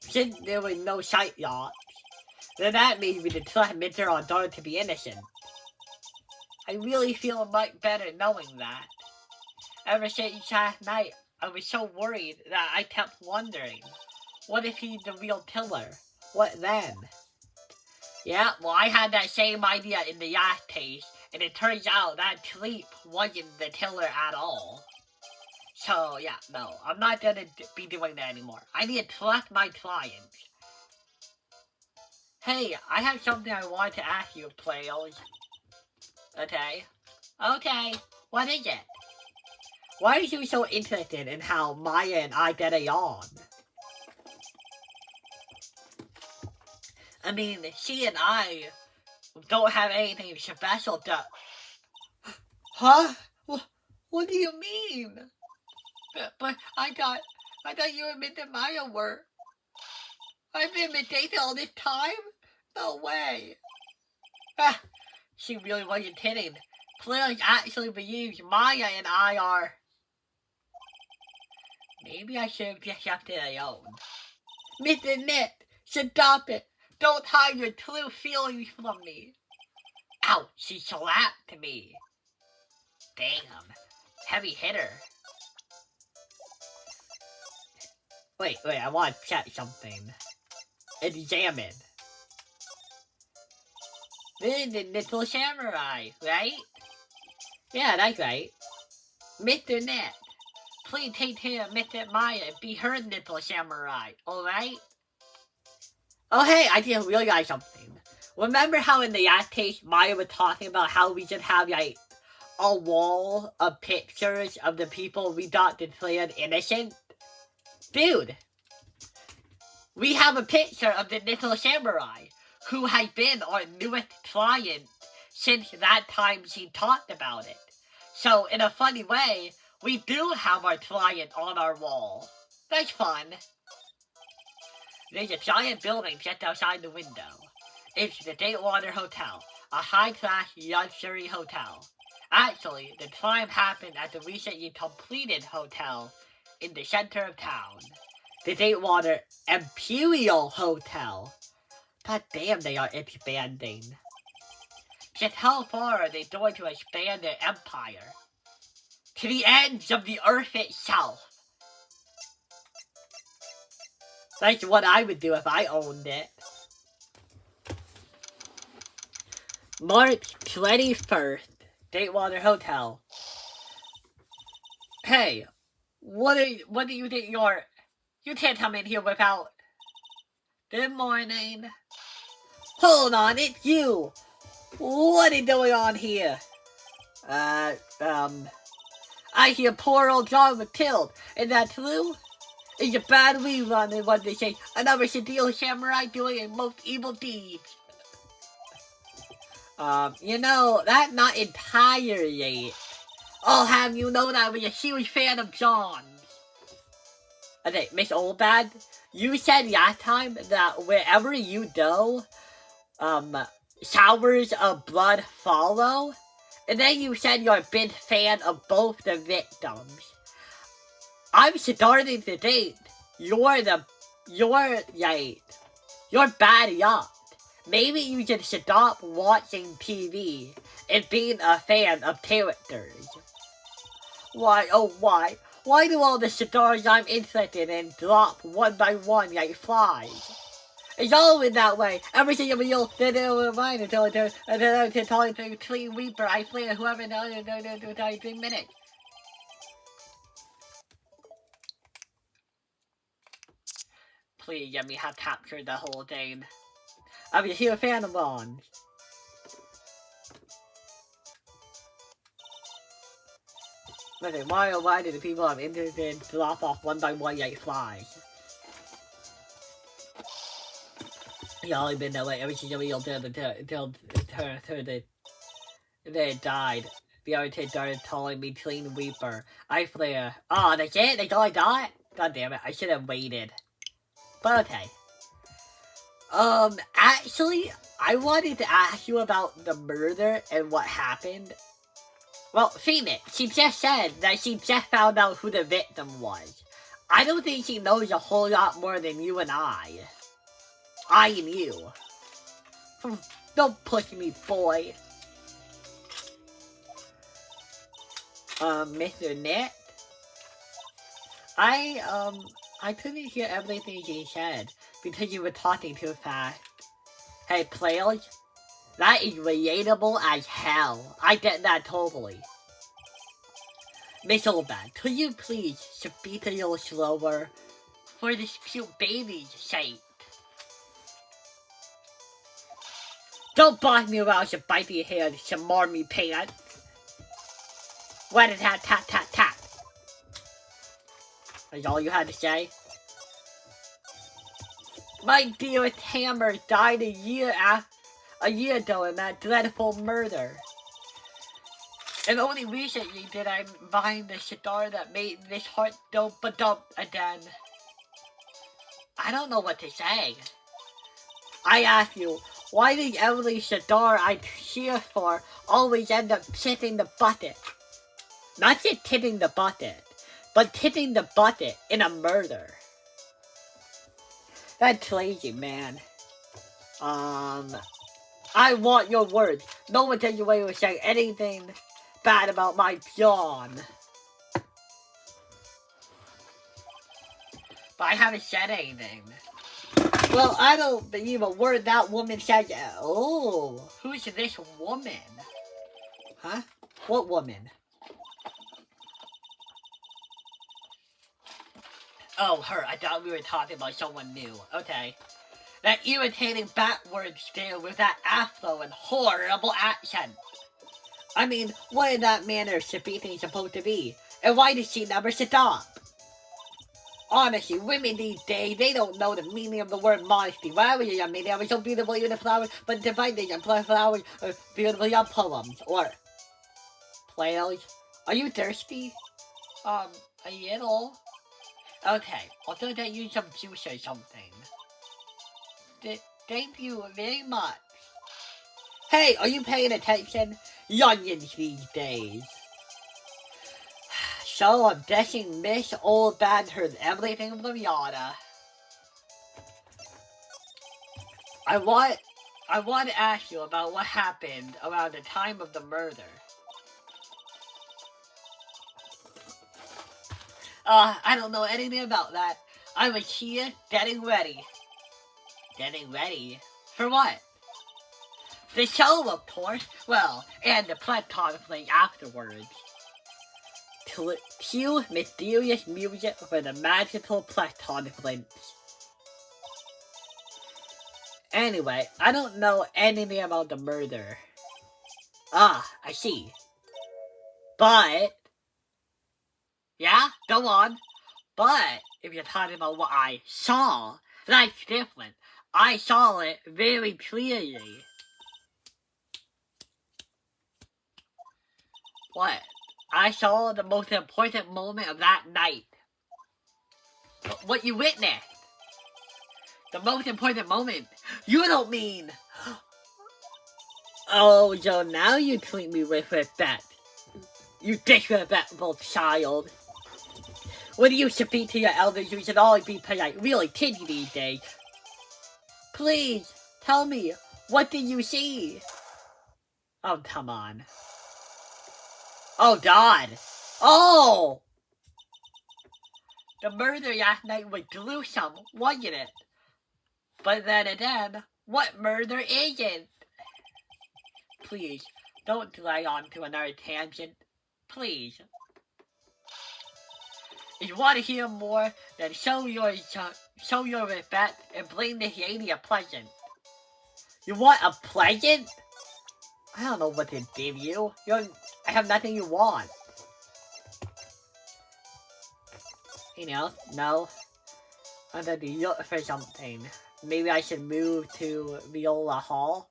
Since there was no sight yacht, then that means we determined Mr. Aldar to be innocent. I really feel much better knowing that. Ever since last night, I was so worried that I kept wondering, what if he's the real killer? What then? Yeah, well, I had that same idea in the last case, and it turns out that sleep wasn't the killer at all. So, yeah, no, I'm not gonna be doing that anymore. I need to trust my clients. Hey, I have something I want to ask you, players. Okay. Okay, what is it? Why are you so interested in how Maya and I get along? I mean, she and I don't have anything special to... Huh? What do you mean? But I thought you admitted Maya were... I've been mistaken all this time? No way. Ah, she really wasn't kidding. Players actually believes Maya and I are... Maybe I should have just left it alone. Mr. Nick, stop it. Don't hide your true feelings from me. Ow, she slapped me. Damn, heavy hitter. Wait, I want to check something. Examine. This is the Little Samurai, right? Yeah, that's right. Mr. Net, please take care of Mr. Maya and be her Little Samurai, alright? Oh hey, I just realized something. Remember how in the last case Maya was talking about how we should have like a wall of pictures of the people we thought declared innocent? Dude, we have a picture of the Little Samurai, who has been our newest client since that time she talked about it. So, in a funny way, we do have our client on our wall. That's fun. There's a giant building just outside the window. It's the Datewater Hotel, a high-class luxury hotel. Actually, the crime happened at the recently completed hotel in the center of town. The Datewater Imperial Hotel. God damn, they are expanding. Just how far are they going to expand their empire? To the ends of the earth itself. That's what I would do if I owned it. March 21st, Datewater Hotel. Hey, what do you think you're... You can't come in here without... Good morning. Hold on, it's you! What is going on here? I hear poor old John was killed. Is that true? It's a bad rerun in what they say. Another Shadil Samurai doing a most evil deeds. You know, that's not entirely. I'll have you know that I was a huge fan of John's. Okay, Miss Oldbad, you said last time that wherever you go, showers of blood follow. And then you said you're a big fan of both the victims. I'm starting to think you're bad luck. Maybe you should stop watching TV and being a fan of characters. Why, oh why? Why do all the stars I'm interested in drop one by one like flies? It's always that way. Every single meal, they don't mind until they're talking to Clean Reaper. I play whoever knows 3 minutes. Please let me have captured the whole thing. I'm a huge fan of Bond. Listen, why do the people I'm interested in drop off one by one like flies? It's only been that way every single meal until they died. The other two started calling me Clean Reaper. I flare. Oh, that's it? That's all I got? God damn it, I should have waited. But okay. Actually, I wanted to ask you about the murder and what happened. Well, Phoenix, she just said that she just found out who the victim was. I don't think she knows a whole lot more than you and I. I and you. Don't push me, boy. Mr. Nick? I couldn't hear everything you said because you were talking too fast. Hey, players, that is relatable as hell. I get that totally. Miss Olbad, could you please speak a little slower for this cute baby's sake? Don't boss me around, you bitey head, you marmy pants. Rat-a-tat-tat-tat-tat. That's all you had to say? My dearest Hammer died a year ago in that dreadful murder. And only recently did I find the cigar that made this heart dump again. I don't know what to say. I ask you, why does every cigar I cheer for always end up tipping the bucket? Not just tipping the bucket, but tipping the bucket in a murder. That's crazy, man. I want your words. No one takes away with saying anything bad about my John. But I haven't said anything. Well, I don't believe a word that woman said. Oh, who's this woman? Huh? What woman? Oh, her. I thought we were talking about someone new. Okay. That irritating backward stare with that afro and horrible accent. I mean, what is that manner speaking supposed to be? And why does she never stop? Honestly, women these days, they don't know the meaning of the word modesty. Why would you mean they were so beautiful in the flowers, but divided and flowers are beautiful young poems? Or players? Are you thirsty? A little. Okay, I'll go get you some juice or something. Thank you very much. Hey, are you paying attention? Youngins these days. So I'm guessing Miss Oldbad heard everything from Yada. I want to ask you about what happened around the time of the murder. I don't know anything about that. I was here getting ready. Getting ready? For what? The show, of course. Well, and the platonic thing afterwards. Cue mysterious music for the magical platonic links. Anyway, I don't know anything about the murder. Ah, I see. But... yeah, go on. But, if you're talking about what I saw, that's different. I saw it very clearly. What? I saw the most important moment of that night. What you witnessed. The most important moment. You don't mean... oh, so now you treat me with respect. You disrespectful child. When you speak to your elders, you should always be polite. Really kidding these days. Please, tell me, what did you see? Oh, come on. Oh, God. Oh! The murder last night was gruesome, wasn't it? But then again, what murder isn't? Please, don't drag on to another tangent. Please. If you want to hear more, then show your respect and bring this lady a present. You want a present? I don't know what to give you. I have nothing you want. You know, no. I'm gonna look for something. Maybe I should move to Viola Hall.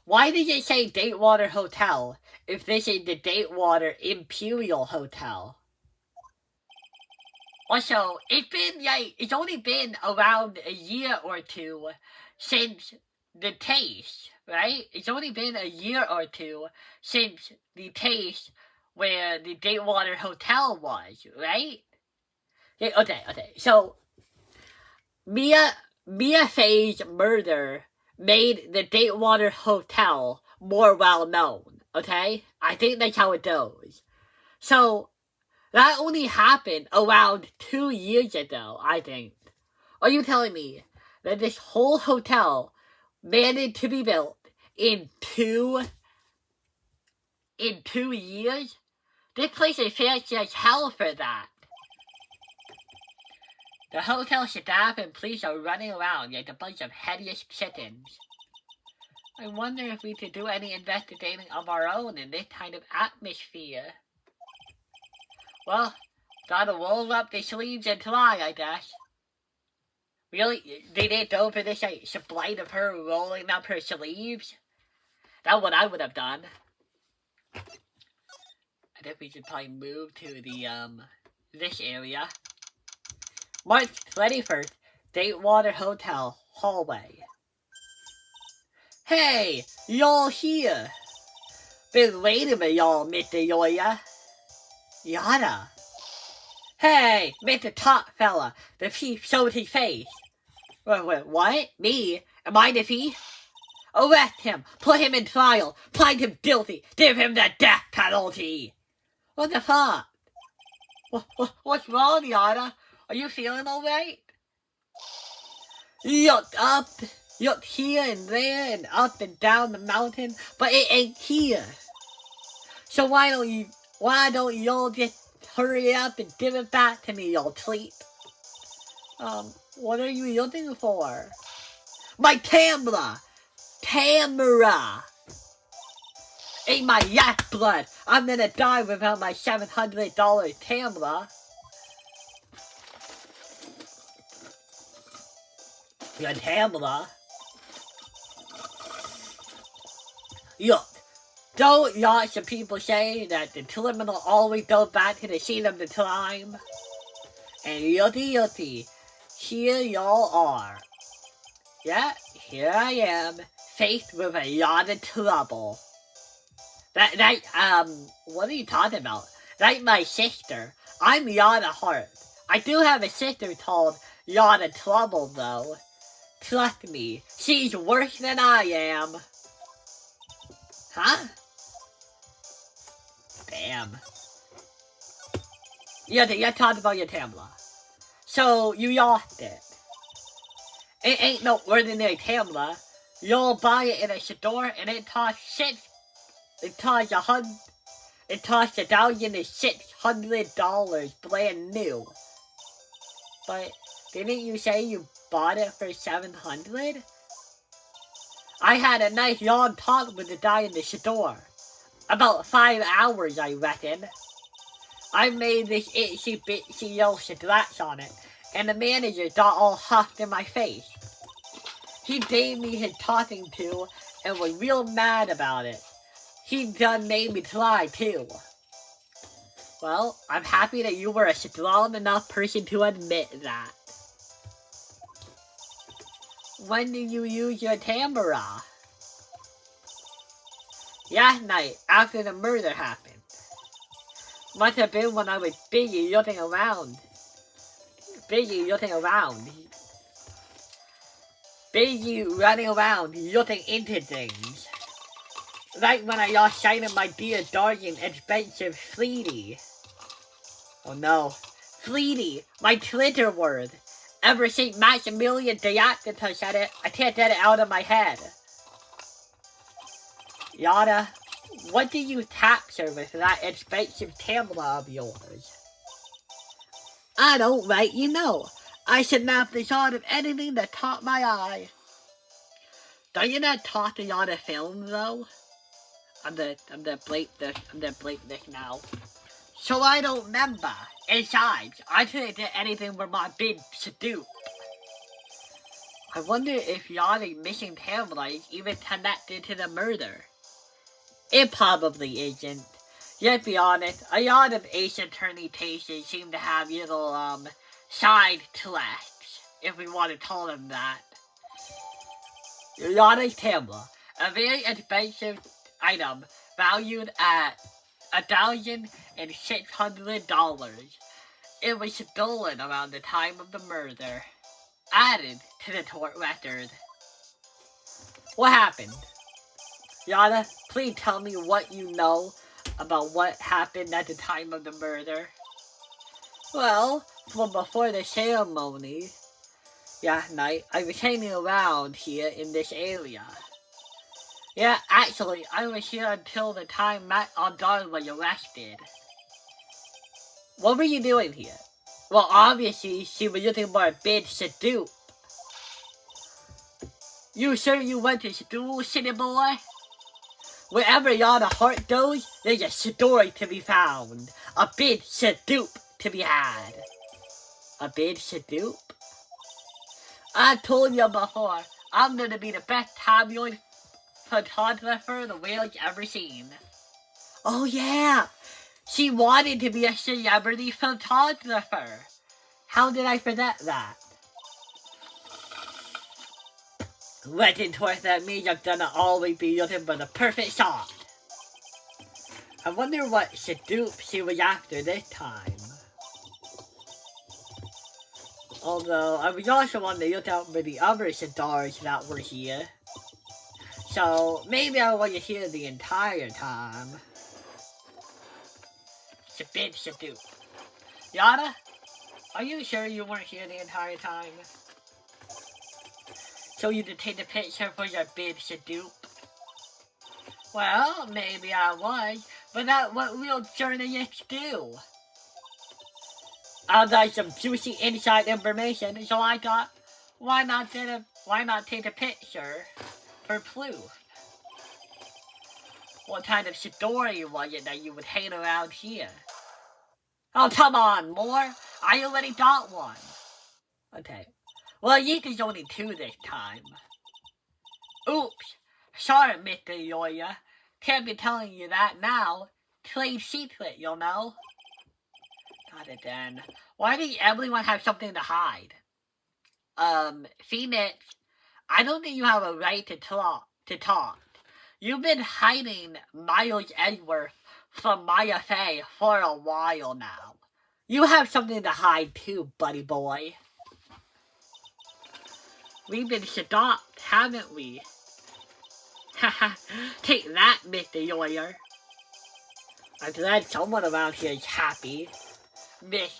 Why did it say Datewater Hotel if this is the Datewater Imperial Hotel? Also, it's only been around a year or two since the taste, right? It's only been a year or two since the taste where the Datewater Hotel was, right? Yeah, okay. So, Mia Fey's murder made the Datewater Hotel more well known, okay? I think that's how it goes. So, that only happened around 2 years ago, I think. Are you telling me that this whole hotel managed to be built in 2 years? This place is fancy as hell for that. The hotel staff and police are running around like a bunch of headless chickens. I wonder if we could do any investigating of our own in this kind of atmosphere. Well, gotta roll up the sleeves and try, I guess. Really? They didn't go for this sublime of her rolling up her sleeves? That's what I would have done. I think we should probably move to the, this area. March 21st, Datewater Hotel, hallway. Hey, y'all here. Been waiting for y'all, Mr. Yoya. Yada. Hey, Mr. Top Fella, the thief showed his face. Wait, what? Me? Am I the thief? Arrest him, put him in trial, find him guilty, give him the death penalty. What the fuck? What's wrong, Yada? Are you feeling alright? Look here and there and up and down the mountain, but it ain't here. So why don't y'all just hurry up and give it back to me, y'all tweet? What are you looking for? My camera! Ain't my yak blood! I'm gonna die without my $700 camera. Your camera? Look, don't lots of people say that the criminal always goes back to the scene of the crime? And yutty, here y'all are. Yeah, here I am, faced with a lot of trouble. What are you talking about? That's my sister. I'm Yada Hart. I do have a sister called Yada Trouble, though. Trust me, she's worse than I am. Huh? Damn. You're talking about your Tamla. So, you lost it. It ain't no ordinary Tamla. You'll buy it in a store and it costs $1,600 brand new. But didn't you say you bought it for $700? I had a nice long talk with the guy in the store. About 5 hours, I reckon. I made this itsy bitsy yellow scratch on it, and the manager got all huffed in my face. He gave me his talking to and was real mad about it. He done made me cry too. Well, I'm happy that you were a strong enough person to admit that. When did you use your camera? Last night, after the murder happened. Must have been when I was busy looking around. Busy running around, looking into things. Like when I lost sight of my dear darling expensive Fleety. Oh no. Fleety, my Twitter word. Ever since Maximilian Diacta said it, I can't get it out of my head. Yada, what do you tax her with that expensive camera of yours? I don't write, you know. I snap the shot of anything that caught my eye. Don't you not talk to Yada film though? I'm the blake this now. So I don't remember. Besides, I couldn't do anything with my big stoop. I wonder if Yada's missing camera is even connected to the murder. It probably isn't. Let's be honest, a lot of Ace Attorney cases seem to have little, side twists, if we want to call them that. Yada's camera, a very expensive item valued at $1,600. It was stolen around the time of the murder, added to the court record. What happened? Yada, please tell me what you know about what happened at the time of the murder. Well, from before the ceremony, night, I was hanging around here in this area. Yeah, actually, I was here until the time Matt Aldar was arrested. What were you doing here? Well, obviously, she was looking for a bitch to dupe. You sure you went to school, city boy? Wherever Yada Heart goes, there's a story to be found. A bid dupe to be had. A bid dupe? I told you before, I'm gonna be the best tabloid photographer the world's ever seen. Oh yeah! She wanted to be a celebrity photographer. How did I forget that? Legend towards that means I'm gonna always be looking for the perfect shot. I wonder what sedupe she was after this time. Although, I was also on the lookout for the other stars that were here. So, maybe I wasn't here the entire time. It's a big sedupe. Yada, are you sure you weren't here the entire time? So you could take the picture for your big sedupe? Well, maybe I was, but that's what real journalists do. I got some juicy inside information, so I thought, why not take a picture for proof? What kind of story was it that you would hang around here? Oh, come on, more? I already got one. Okay. Well, you there's only two this time. Oops. Sorry, Mr. Lawyer. Can't be telling you that now. Trade secret, you know. Got it then. Why does everyone have something to hide? Phoenix, I don't think you have a right to talk. You've been hiding Miles Edgeworth from Maya Fey for a while now. You have something to hide too, buddy boy. We've been stopped, haven't we? Haha, take that, Mr. Lawyer. I'm glad someone around here is happy. Miss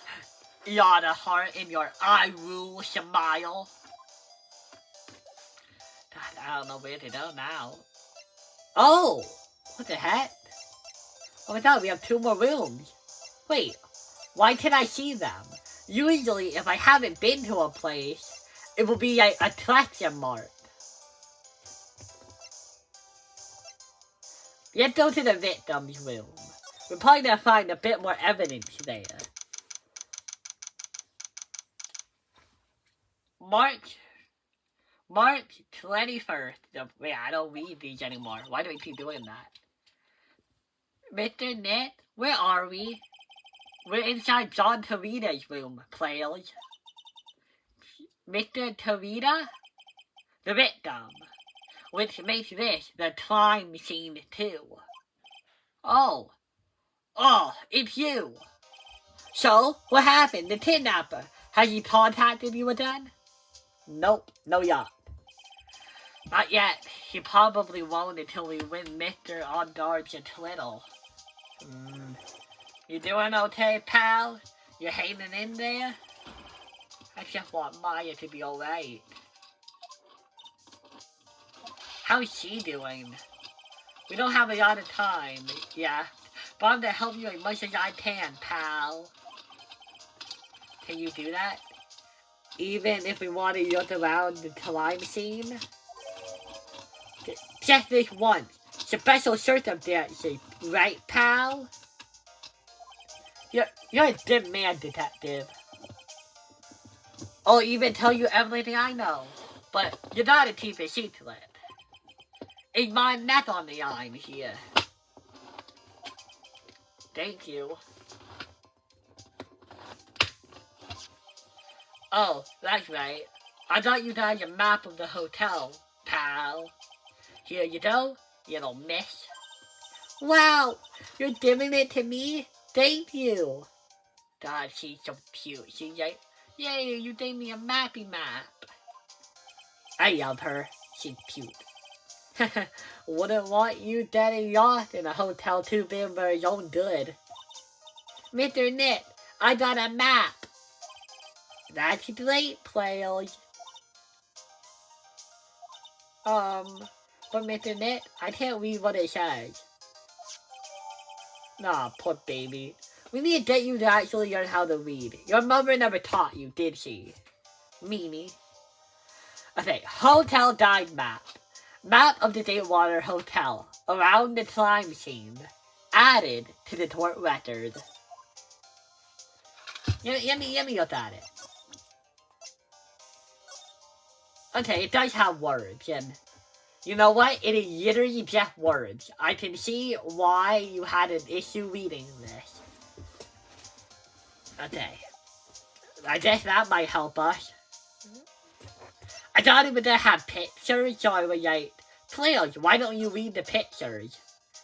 Yada Heart in your I rule smile. God, I don't know where to go now. Oh! What the heck? Oh my god, we have two more rooms. Wait, why can't I see them? Usually, if I haven't been to a place, it will be a attraction mark. Let's go to the victim's room. We're probably gonna find a bit more evidence there. March 21st. Wait, I don't read these anymore. Why do we keep doing that? Mr. Nett, where are we? We're inside John Tarita's room, players. Mr. Tarita? The victim. Which makes this the crime scene too. Oh, it's you. So, what happened? The kidnapper. Has he contacted you again? Nope, no yacht. Not yet. He probably won't until we win Mr. Ondar's Twiddle. You doing okay, pal? You hanging in there? I just want Maya to be alright. How's she doing? We don't have a lot of time, yeah. But I'm gonna help you as much as I can, pal. Can you do that? Even if we want to look around the crime scene? Just this once. Special circumstances, right, pal? You're a good man, detective. I'll even tell you everything I know. But you gotta keep it secret. Is my neck on the line here? Thank you. Oh, that's right. I got you guys a map of the hotel, pal. Here you go, little miss. Wow, you're giving it to me? Thank you. God, she's so cute. She's like, yay, you gave me a mappy map. I love her. She's cute. Wouldn't want you getting lost in a hotel too big for your own good. Mr. Knit, I got a map. That's great, players. But Mr. Knit, I can't read what it says. Nah, poor baby. We need to get you to actually learn how to read. Your mother never taught you, did she? Meanie. Okay, hotel guide map. Map of the Deepwater Hotel. Around the crime scene. Added to the court record. Let me look at it. Okay, it does have words, and you know what? It is literally just words. I can see why you had an issue reading this. Okay. I guess that might help us. I thought it was gonna have pictures, so I was like, players, why don't you read the pictures?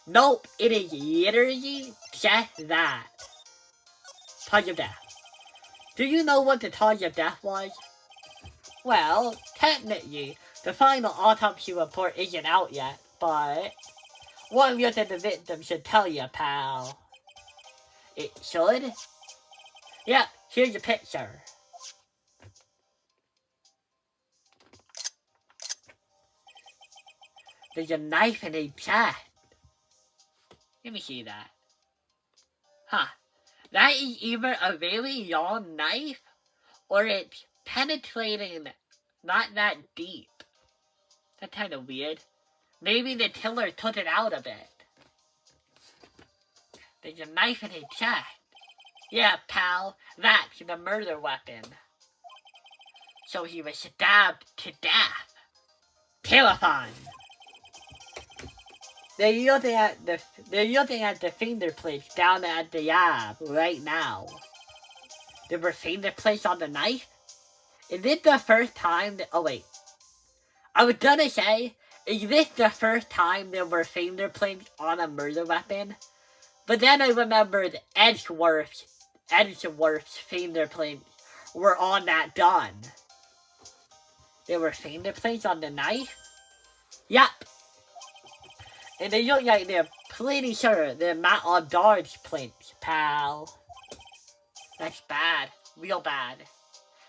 Nope, it is literally just that. Cause of death. Do you know what the cause of death was? Well, technically, the final autopsy report isn't out yet, but one of the victims should tell you, pal. It should? Yeah, here's a picture. There's a knife in a chest. Let me see that. Huh. That is either a very long knife, or it's penetrating not that deep. That's kind of weird. Maybe the killer took it out a bit. There's a knife in his chest. Yeah, pal, that's the murder weapon. So he was stabbed to death. Terrifying. They're looking at the fingerprints down at the lab right now. There were fingerprints on the knife? Is this the first time that... Oh, wait. I was gonna say, is this the first time there were fingerprints on a murder weapon? But then I remembered Edgeworth's fingerprints were on that gun. There were fingerprints on the knife? Yup. And they look like they're pretty sure they're not on Dard's prints, pal. That's bad. Real bad.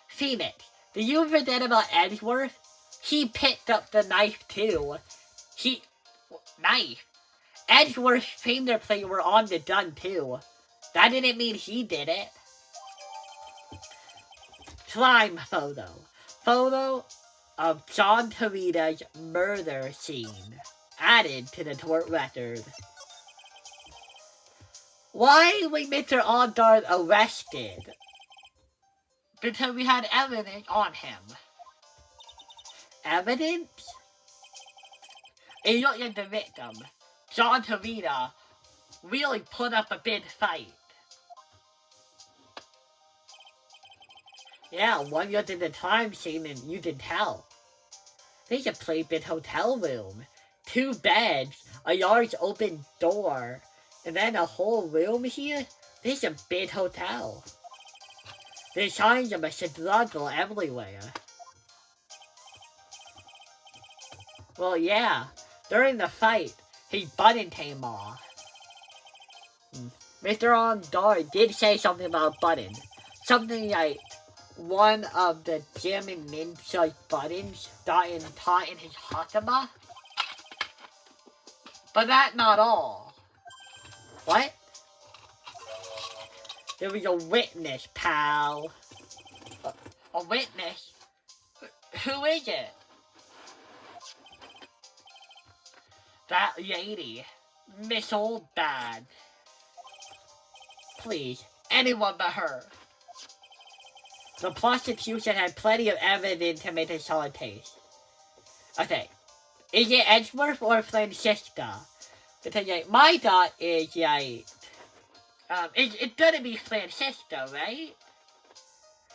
Phoenix, did you forget about Edgeworth? He picked up the knife too. Knife? Edgeworth's fingerprints were on the gun too. That didn't mean he did it. Crime photo. Photo of John Tarita's murder scene. Added to the court record. Why was Mr. Ondard arrested? Because we had evidence on him. Evidence? It looked like the victim, John Tarita, really put up a big fight. Yeah, one looked at the crime scene and you can tell. There's a pretty big hotel room. 2 beds, a large open door, and then a whole room here? This is a big hotel. There's signs of a struggle everywhere. Well, yeah, during the fight, his button came off. Mr. Ondar did say something about button. Something like one of the German ninja buttons got caught in his hatama. But that's not all. What? There was a witness, pal. A witness? Who is it? That lady. Miss Oldbad. Please, anyone but her. The prosecution had plenty of evidence to make a solid case. Okay. Is it Edgeworth or Francisca? Because like, my thought is like It's gonna be Francisco, right?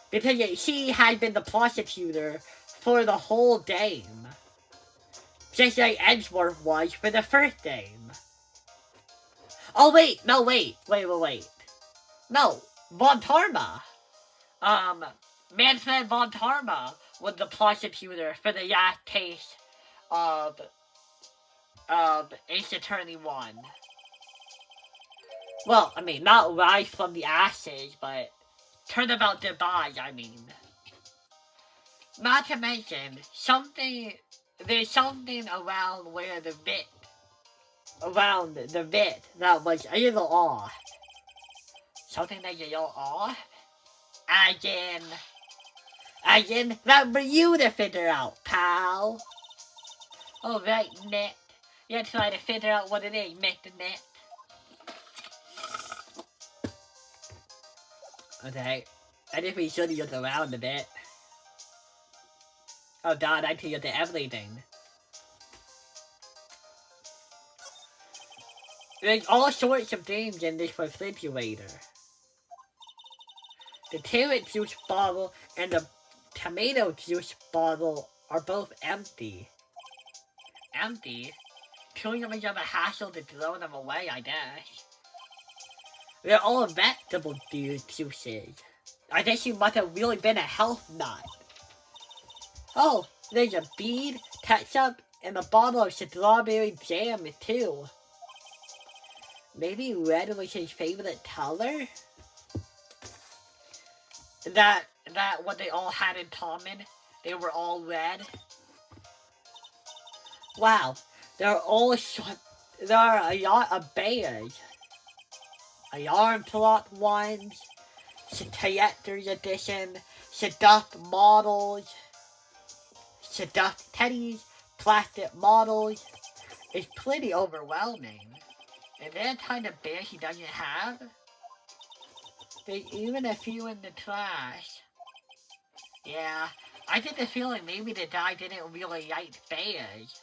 Because she had been the prosecutor for the whole game. Just like Edgeworth was for the first game. Oh, wait, no, wait. No, Von Tarma. Manfred Von Tarma was the prosecutor for the last case of Ace Attorney 1. Well, I mean, not Rise from the Ashes, but Turnabout Goodbye, I mean. Not to mention, there's something around the bit that was a little off. Something that's a little off? As in, that for you to figure out, pal. Alright, Net. You're trying to figure out what it is, Mr. Net. Okay. I think we should look around a bit. Oh god, I can look at everything. There's all sorts of things in this refrigerator. The carrot juice bottle and the tomato juice bottle are both empty. Empty? Too much of a hassle to throw them away, I guess. They're all vegetable juices. I guess you must have really been a health nut. Oh, there's a bead, ketchup, and a bottle of strawberry jam too. Maybe red was his favorite color? That what they all had in common? They were all red? Wow, there are a lot of bears. Alarm clock ones, collector's edition, stuffed models, stuffed teddies, plastic models. It's pretty overwhelming. And then kind of bears he doesn't have. There's even a few in the trash. Yeah, I get the feeling maybe the guy didn't really like bears.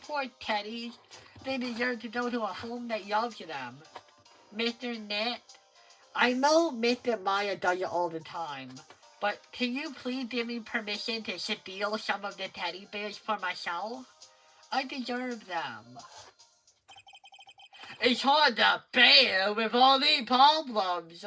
Poor teddies. They deserve to go to a home that loves them. Mr. Net, I know Mr. Maya does it all the time, but can you please give me permission to steal some of the teddy bears for myself? I deserve them. It's hard to bear with all these problems.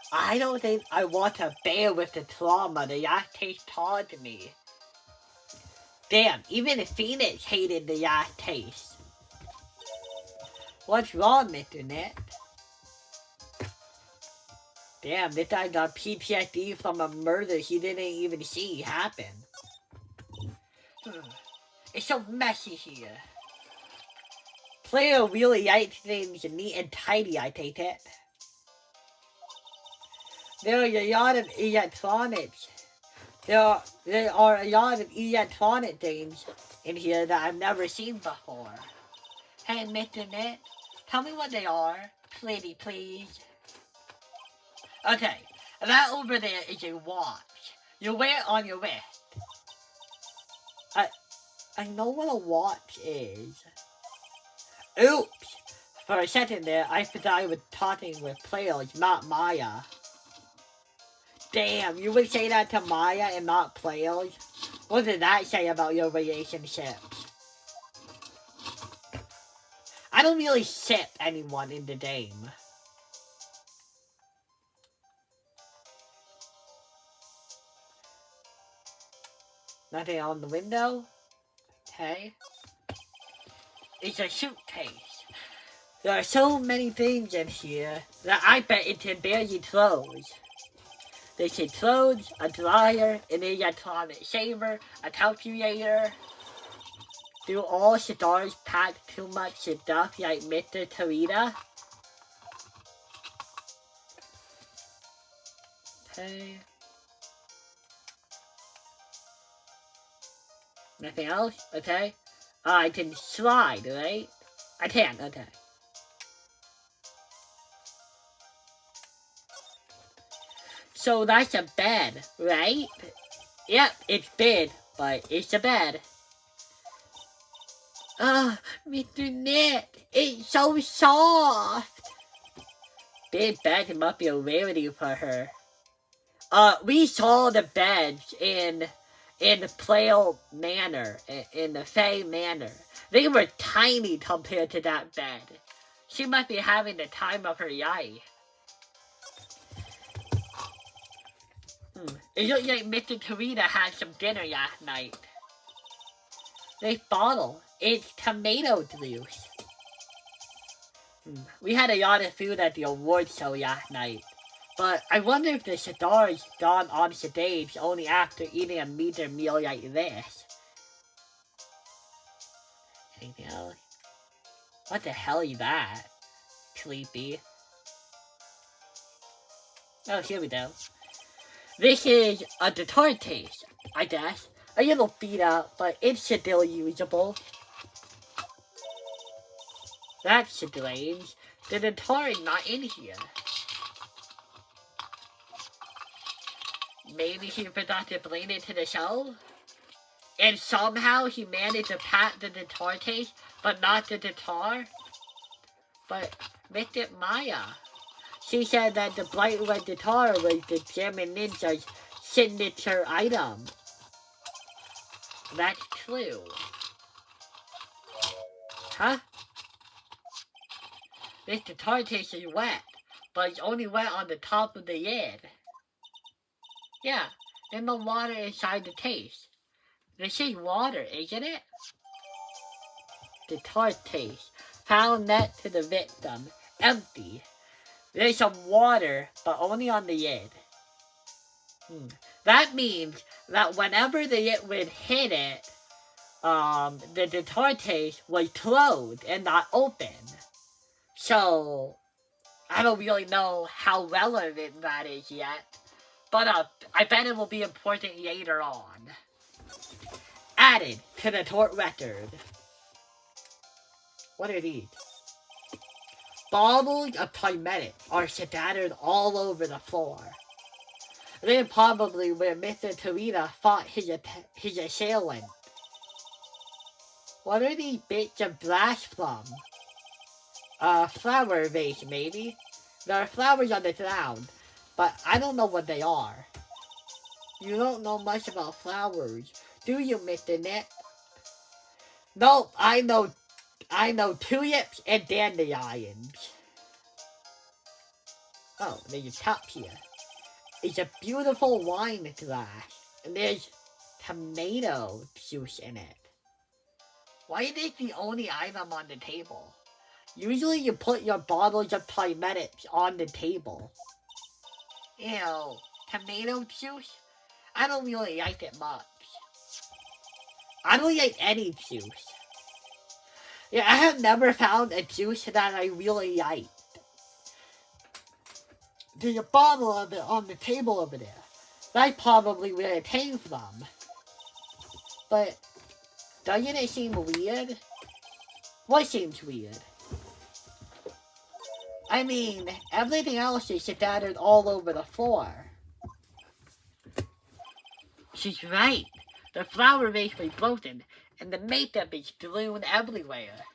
I don't think I want to bear with the trauma the last taste taught me. Damn, even Phoenix hated the last taste. What's wrong, Mr. Net? Damn, this guy got PTSD from a murder he didn't even see happen. It's so messy here. Player really likes things neat and tidy, I take it. There are a lot of electronics. There are a lot of electronic things in here that I've never seen before. Hey, Mr. Net, tell me what they are. Pretty please. Okay, that over there is a watch. You wear it on your wrist. I know what a watch is. Oops! For a second there, I forgot I was talking with players, not Maya. Damn, you would say that to Maya and not players? What did that say about your relationships? I don't really ship anyone in the game. Nothing on the window? Okay. It's a suitcase. There are so many things in here that I bet it can barely close. There's a clothes, a dryer, an electronic shaver, a calculator. Do all cigars pack too much stuff like Mr. Tarita? Okay. Nothing else? Okay. I can slide, right? I can, okay. So that's a bed, right? Yep, it's big, but it's a bed. Mr. Nick, it's so soft. Big bed must be a rarity for her. We saw the beds in the Plale Manor, in the Fay Manor. They were tiny compared to that bed. She must be having the time of her life. It looks like Mr. Tarita had some dinner last night. This bottle, it's tomato juice. We had a lot of food at the award show last night. But I wonder if the stars gone on stage only after eating a meager meal like this. Anything else? What the hell is that? Sleepy. Oh, here we go. This is a guitar case, I guess. A little beat up, but it's still usable. That's strange. The guitar is not in here. Maybe he forgot to bring it to the show? And somehow he managed to pack the guitar case, but not the guitar? But Mr. Maya, she said that the bright red guitar was the German Ninja's signature item. That's true. Huh? This guitar case is wet, but it's only wet on the top of the lid. Yeah, and the water inside the case. This is water, isn't it? Guitar case. Found next to the victim. Empty. There's some water, but only on the lid. That means that whenever the lid would hit it, the guitar case was closed and not open. So, I don't really know how relevant that is yet. But I bet it will be important later on. Added to the tort record. What are these? Bottles of Primetic are scattered all over the floor. They're probably where Mr. Tarita fought his assailant. What are these bits of glass from? A flower vase, maybe? There are flowers on the ground, but I don't know what they are. You don't know much about flowers, do you, Mr. Nick? No, I know tulips and dandelions. Oh, there's a cup here. It's a beautiful wine glass, and there's tomato juice in it. Why is this the only item on the table? Usually you put your bottles of Primetics on the table. Ew, tomato juice? I don't really like it much. I don't like any juice. Yeah, I have never found a juice that I really like. There's a bottle of it on the table over there. That's probably where it came from. But, doesn't it seem weird? What seems weird? I mean, everything else is scattered all over the floor. She's right. The flower vase was broken, and the makeup is strewn everywhere.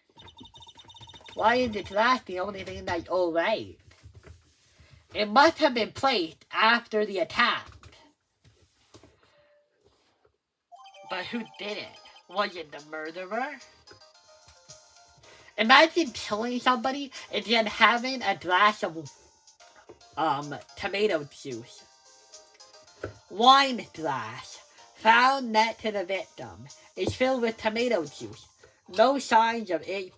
Why is the glass the only thing that's alright? It must have been placed after the attack. But who did it? Was it the murderer? Imagine killing somebody and then having a glass of tomato juice. Wine glass found next to the victim is filled with tomato juice. No sign it's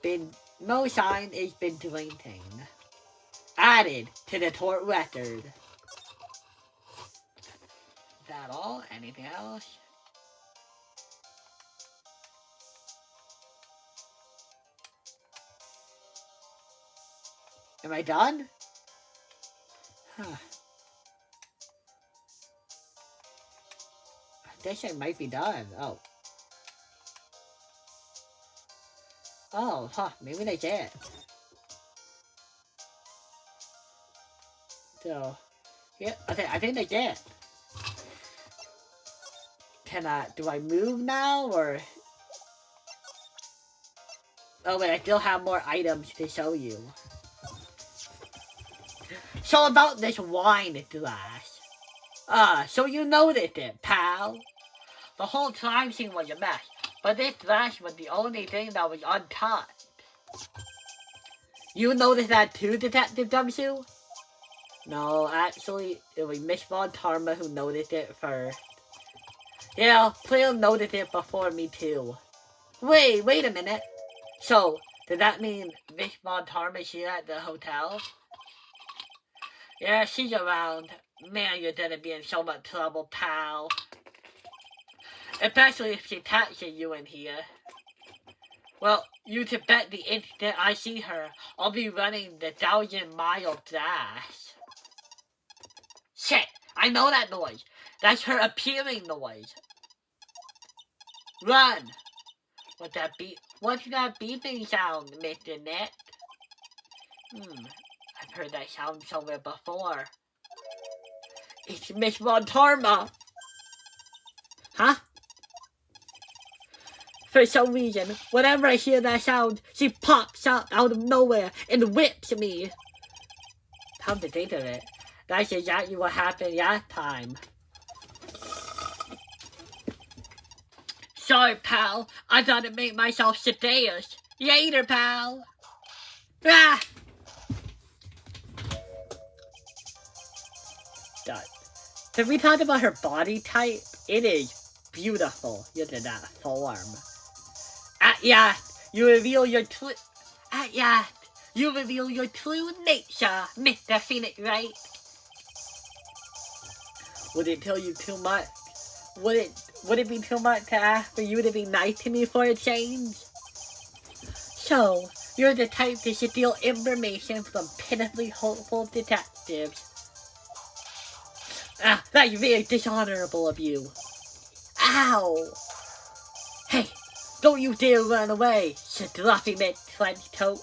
been drinking. Added to the tort record. Is that all? Anything else? Am I done? Huh. I guess I might be done. Oh. Oh, huh. Maybe that's it. So, Yeah, I think I did. Do I move now, or? Oh wait, I still have more items to show you. So about this wine glass. So you noticed it, pal. The whole time scene was a mess, but this glass was the only thing that was untouched. You noticed that too, Detective Gumshoe? No, actually, it was Miss Von Tarma who noticed it first. Yeah, Cleo noticed it before me too. Wait a minute. So, does that mean Miss Von Tarma's here at the hotel? Yeah, she's around. Man, you're gonna be in so much trouble, pal. Especially if she catches you in here. Well, you can bet the instant I see her, I'll be running the 1,000-mile dash. Shit, I know that noise. That's her appealing noise. Run! What's that beeping sound, Mr. Nick? I've heard that sound somewhere before. It's Miss Von Tarma. Huh? For some reason, whenever I hear that sound, she pops up out of nowhere and whips me. Come to think of it, that's exactly what happened last time. Sorry, pal. I thought to make myself sedacious. Later, pal. Ah! Done. Can we talk about her body type? It is beautiful. Look at that form. At last, you reveal your true nature, Mr. Phoenix Wright. Would it tell you too much? Would it be too much to ask for you to be nice to me for a change? So, you're the type to steal information from pitifully hopeful detectives. That's very dishonorable of you. Ow! Hey, don't you dare run away, Sloppy Trench Coat.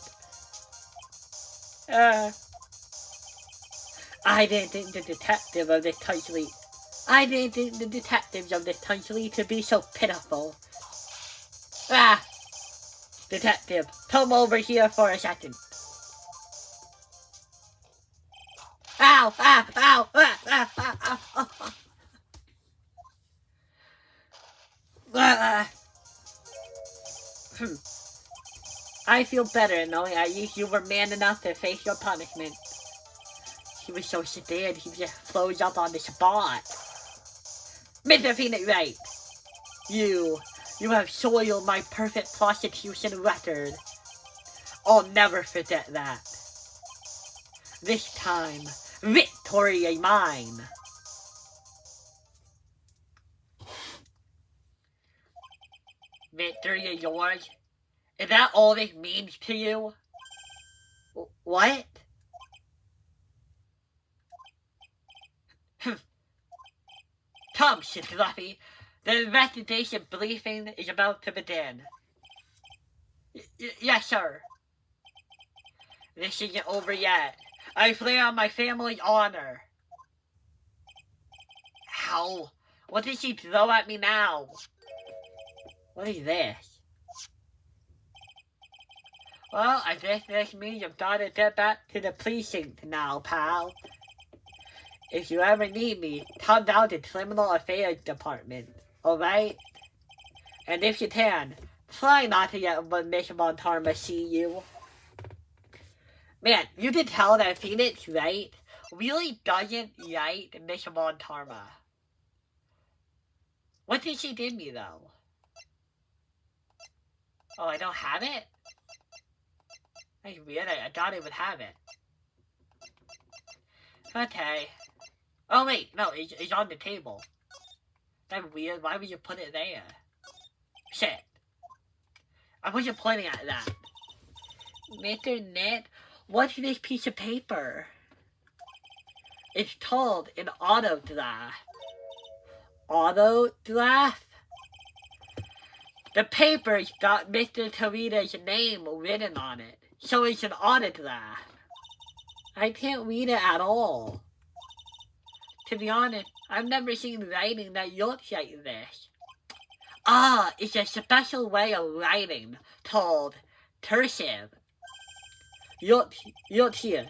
I didn't think the detectives of this country to be so pitiful. Detective, come over here for a second. Ow! I feel better knowing at least you were man enough to face your punishment. He was so scared he just froze up on the spot. Mr. Phoenix Wright, you have soiled my perfect prosecution record. I'll never forget that. This time, victory is mine. Victory is yours? Is that all this means to you? What? Come, Sloppy. The investigation briefing is about to begin. Yes, sir. This isn't over yet. I swear on my family's honor. Ow! What did she throw at me now? What is this? Well, I guess this means I've got to get back to the precinct now, pal. If you ever need me, come down to Criminal Affairs Department, alright? And if you can, try not to let Miss Von Tarma see you. Man, you can tell that Phoenix Wright really doesn't like Miss Von Tarma. What did she give me, though? Oh, I don't have it? That's weird. I thought I would have it. Okay. Oh, wait. No, it's on the table. That's weird. Why would you put it there? Shit. I wasn't pointing at that. Mr. Ned, what's this piece of paper? It's called an autograph. Autograph? The paper's got Mr. Torita's name written on it. So it's an autograph. I can't read it at all. to be honest, I've never seen writing that looks like this. It's a special way of writing called cursive. Look here.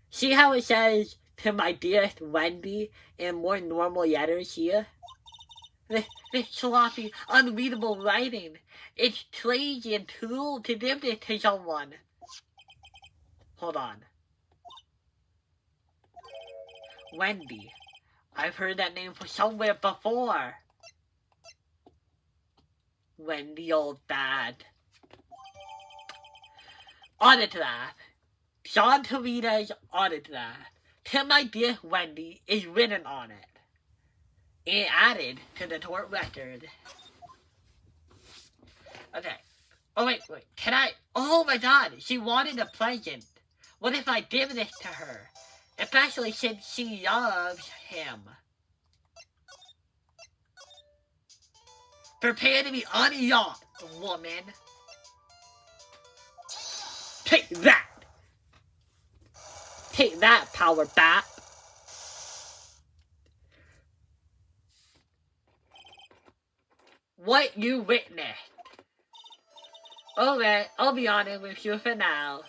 See how it says, to my dearest Wendy, in more normal letters here? This sloppy, unreadable writing. It's crazy and cruel to give this to someone. Hold on. Wendy. I've heard that name from somewhere before. Wendy old bad. Autograph. John Torita's autograph. To my dear Wendy is written on it. And added to the court record. Okay. Oh wait. Can I? Oh my god, she wanted a present. What if I give this to her? Especially since she loves him. Prepare to be unlocked, woman. Take that! Take that, power bat. What you witnessed. Alright, I'll be honest with you for now.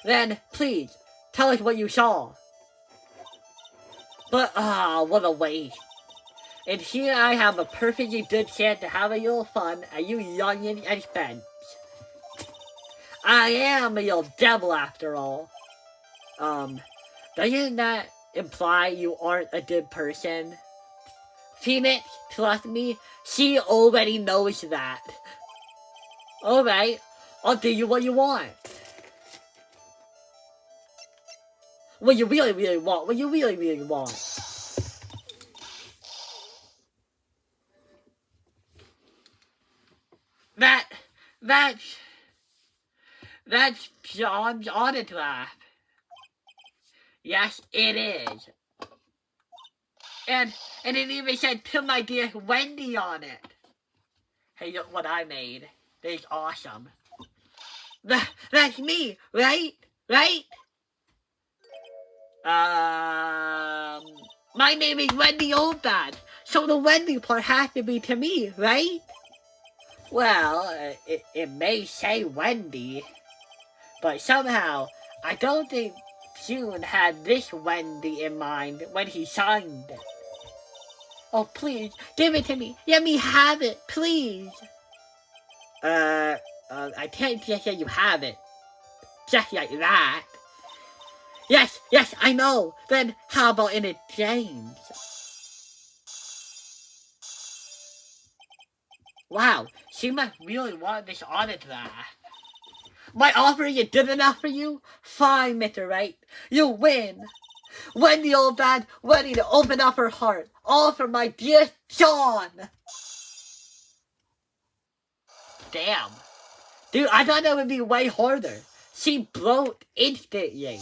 Then, please, tell us what you saw. But, what a waste. And here I have a perfectly good chance to have a little fun at you youngin' expense. I am a little devil after all. Doesn't that imply you aren't a good person? Phoenix, trust me, she already knows that. Alright, I'll do you what you want. What you really want, what you really want. That's John's autograph. Yes, it is. And it even said, to my dear Wendy on it. Hey, look what I made. It's awesome. That's me, right? Right? My name is Wendy Oldbad, so the Wendy part has to be to me, right? Well, it may say Wendy, but somehow, I don't think June had this Wendy in mind when he signed it. Oh, please, give it to me. Let me have it, please. I can't just let you have it. Just like that. Yes, I know. Then how about in exchange? Wow, she must really want this autograph. My offering is good enough for you? Fine, Mr. Wright. You win. Wendy Oldbad ready to open up her heart. All for my dear John. Damn. Dude, I thought that would be way harder. She broke instantly.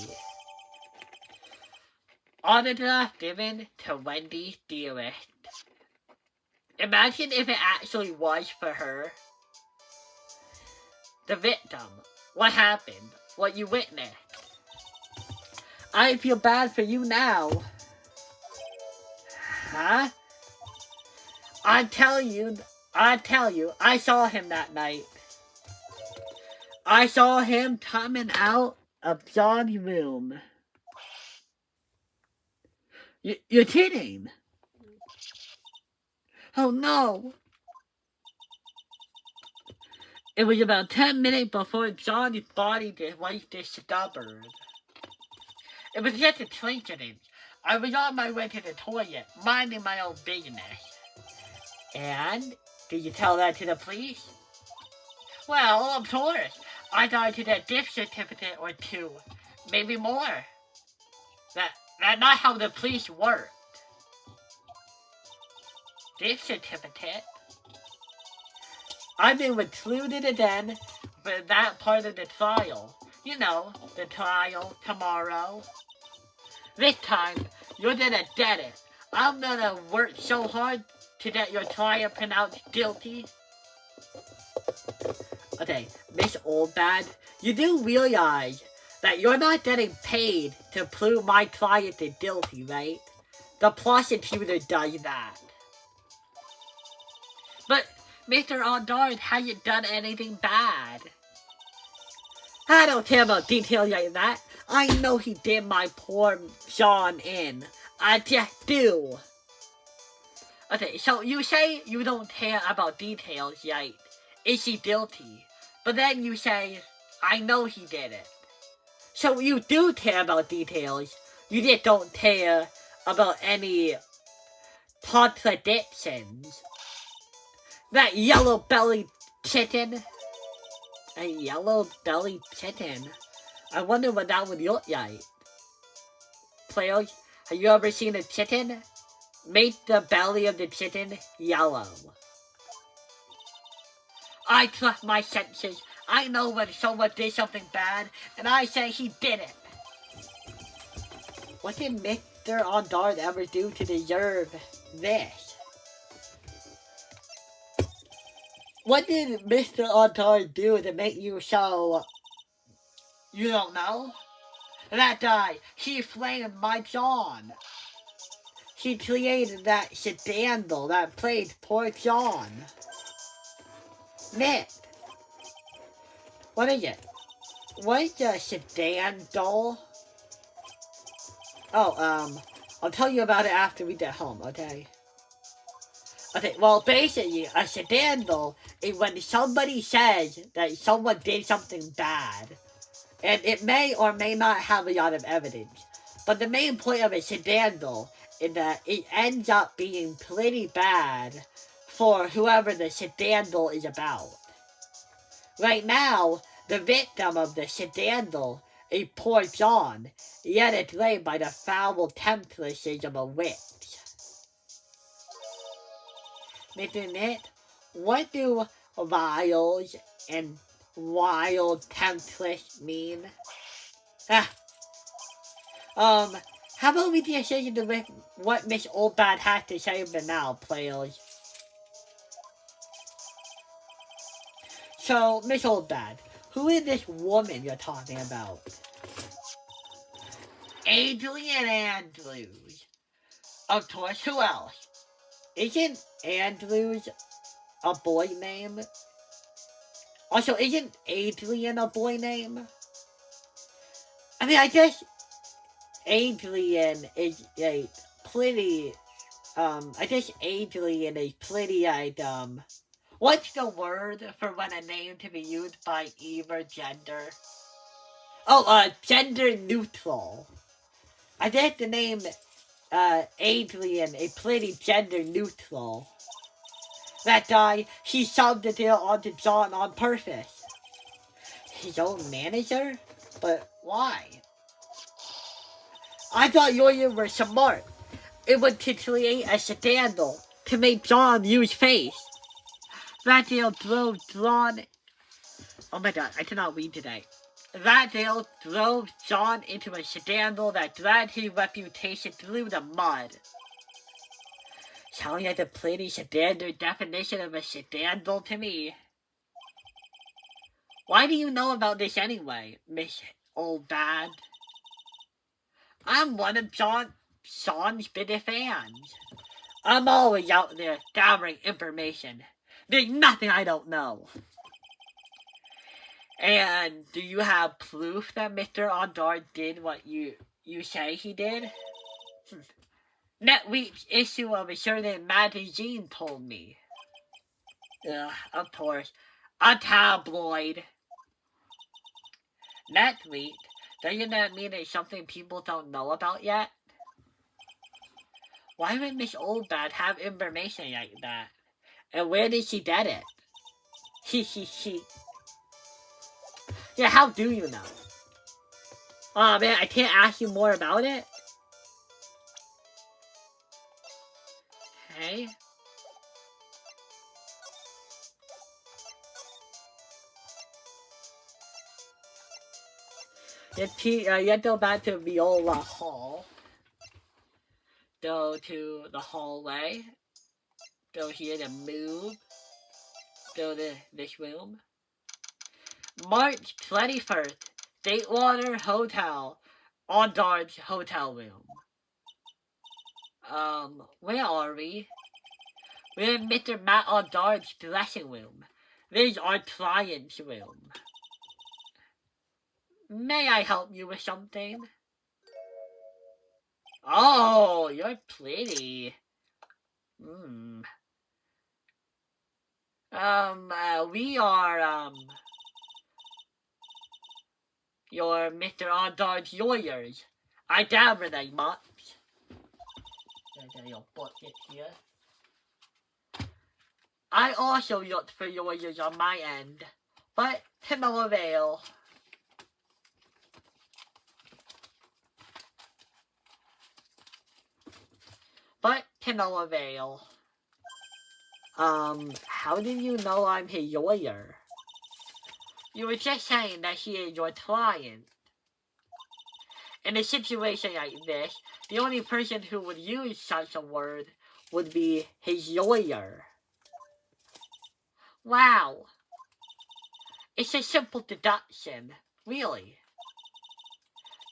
Autograph given to Wendy dearest. Imagine if it actually was for her. The victim. What happened? What you witnessed. I feel bad for you now. Huh? I tell you, I saw him that night. I saw him coming out of John's room. You're kidding. Oh no. It was about 10 minutes before John's body was discovered. It was just a coincidence. I was on my way to the toilet, minding my own business. And, did you tell that to the police? Well, of course. I got to that gift certificate or two. Maybe more. That's not how the police work. Gift certificate? I've been included again for that part of the trial. You know, the trial tomorrow. This time, you're gonna get it. I'm gonna work so hard to get your client pronounced guilty. Okay, Miss Oldbad, you do realize that you're not getting paid to prove my client is guilty, right? The prosecutor does that. But Mr. Ondard hasn't done anything bad. I don't care about details like that. I know he did my poor John in. I just do. Okay, so you say you don't care about details, like, is he guilty? But then you say, I know he did it. So you do care about details, you just don't care about any contradictions. That yellow-bellied chicken. A yellow-bellied chicken. I wonder what that would look like. Players, have you ever seen a chicken? Make the belly of the chicken yellow. I trust my senses. I know when someone did something bad, and I say he did it. What did Mr. Ondard ever do to deserve this? What did Mr. Ondard do to make you so... You don't know? That guy, he flamed my John. He created that scandal that played poor John. Nick. What is it? What is a scandal? Oh, I'll tell you about it after we get home, okay? Okay, well, basically, a scandal is when somebody says that someone did something bad. And it may or may not have a lot of evidence. But the main point of a scandal is that it ends up being pretty bad for whoever the scandal is about. Right now, the victim of the scandal is poor John, yet it's led by the foul temptations of a witch. Mr. Nick, what do vials and wild temptress mean? How about we just listen to what Miss Oldbad has to say for now, players? So, Miss Oldbad, who is this woman you're talking about? Adrian Andrews. Of course, who else? Isn't Andrews a boy name? Also, isn't Adrian a boy name? I mean, I guess Adrian is a pretty, I guess Adrian is pretty, like, what's the word for when a name can be used by either gender? Oh, gender neutral. I guess the name, Adrian is pretty gender neutral. That guy, he subbed it onto John on purpose. His own manager? But why? I thought you were smart. It would create a scandal to make John use face. That deal drove John... Oh my god, I cannot read today. That deal drove John into a scandal that dragged his reputation through the mud. Sounding like a pretty standard definition of a scandal to me. Why do you know about this anyway, Miss Oldbad? I'm one of Sean's biggest fans. I'm always out there gathering information. There's nothing I don't know. And do you have proof that Mr. Ondard did what you say he did? Next issue of a certain magazine told me. Of course. A tabloid. Next week, doesn't that mean there's something people don't know about yet? Why would Miss Oldbad have information like that? And where did she get it? He. Yeah, how do you know? Oh man, I can't ask you more about it? Okay. You go back to Viola Hall. Go to the hallway. Go here to move. Go to this room. March 21st, Statewater Hotel. Ondard's hotel room. Where are we? We're in Mr. Matt Aldard's dressing room. This is our client's room. May I help you with something? Oh, you're pretty. We are, your Mr. Aldard's lawyers. I doubt very much. Get your bucket here. I also looked for lawyers on my end, but to no avail. How do you know I'm his lawyer? You were just saying that he is your client. In a situation like this, the only person who would use such a word would be his lawyer. Wow. It's a simple deduction, really.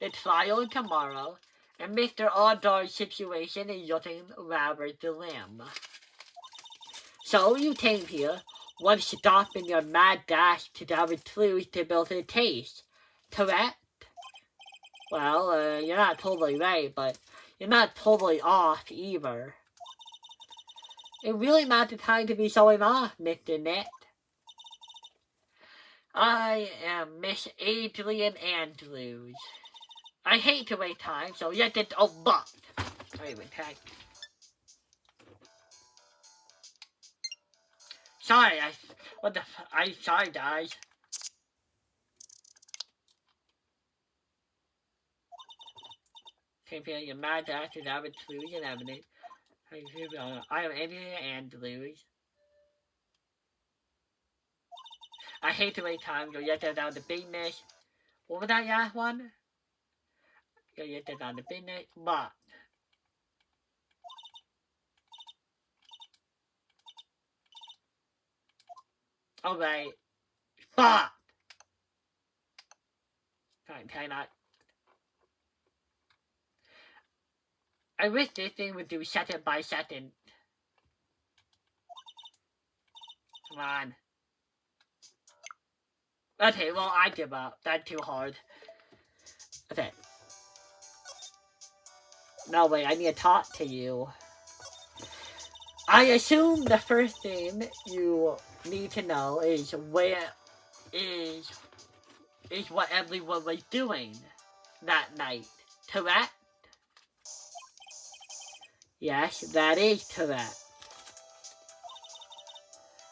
The trial tomorrow, and Mr. Aldar's situation is looking rather grim. So you came here, want to stop in your mad dash to gather clues to build a case, correct? Well, you're not totally right, but you're not totally off either. It really not the time to be showing off, Mr. Nick. I am Miss Adrian Andrews. I hate to waste time, so let it but. Sorry, I'm sorry, guys. Comparing your mad dash to average clues and evidence. I am Adrian Andrews. I hate to waste time, you'll get that down to business. What was that last one? You'll get that down to business, but. Alright. But. Can I not? I wish this thing would do second by second. Come on. Okay, well, I give up. That's too hard. Okay. No, wait, I need to talk to you. I assume the first thing you need to know is where is what everyone was doing that night, correct? Yes, that is correct.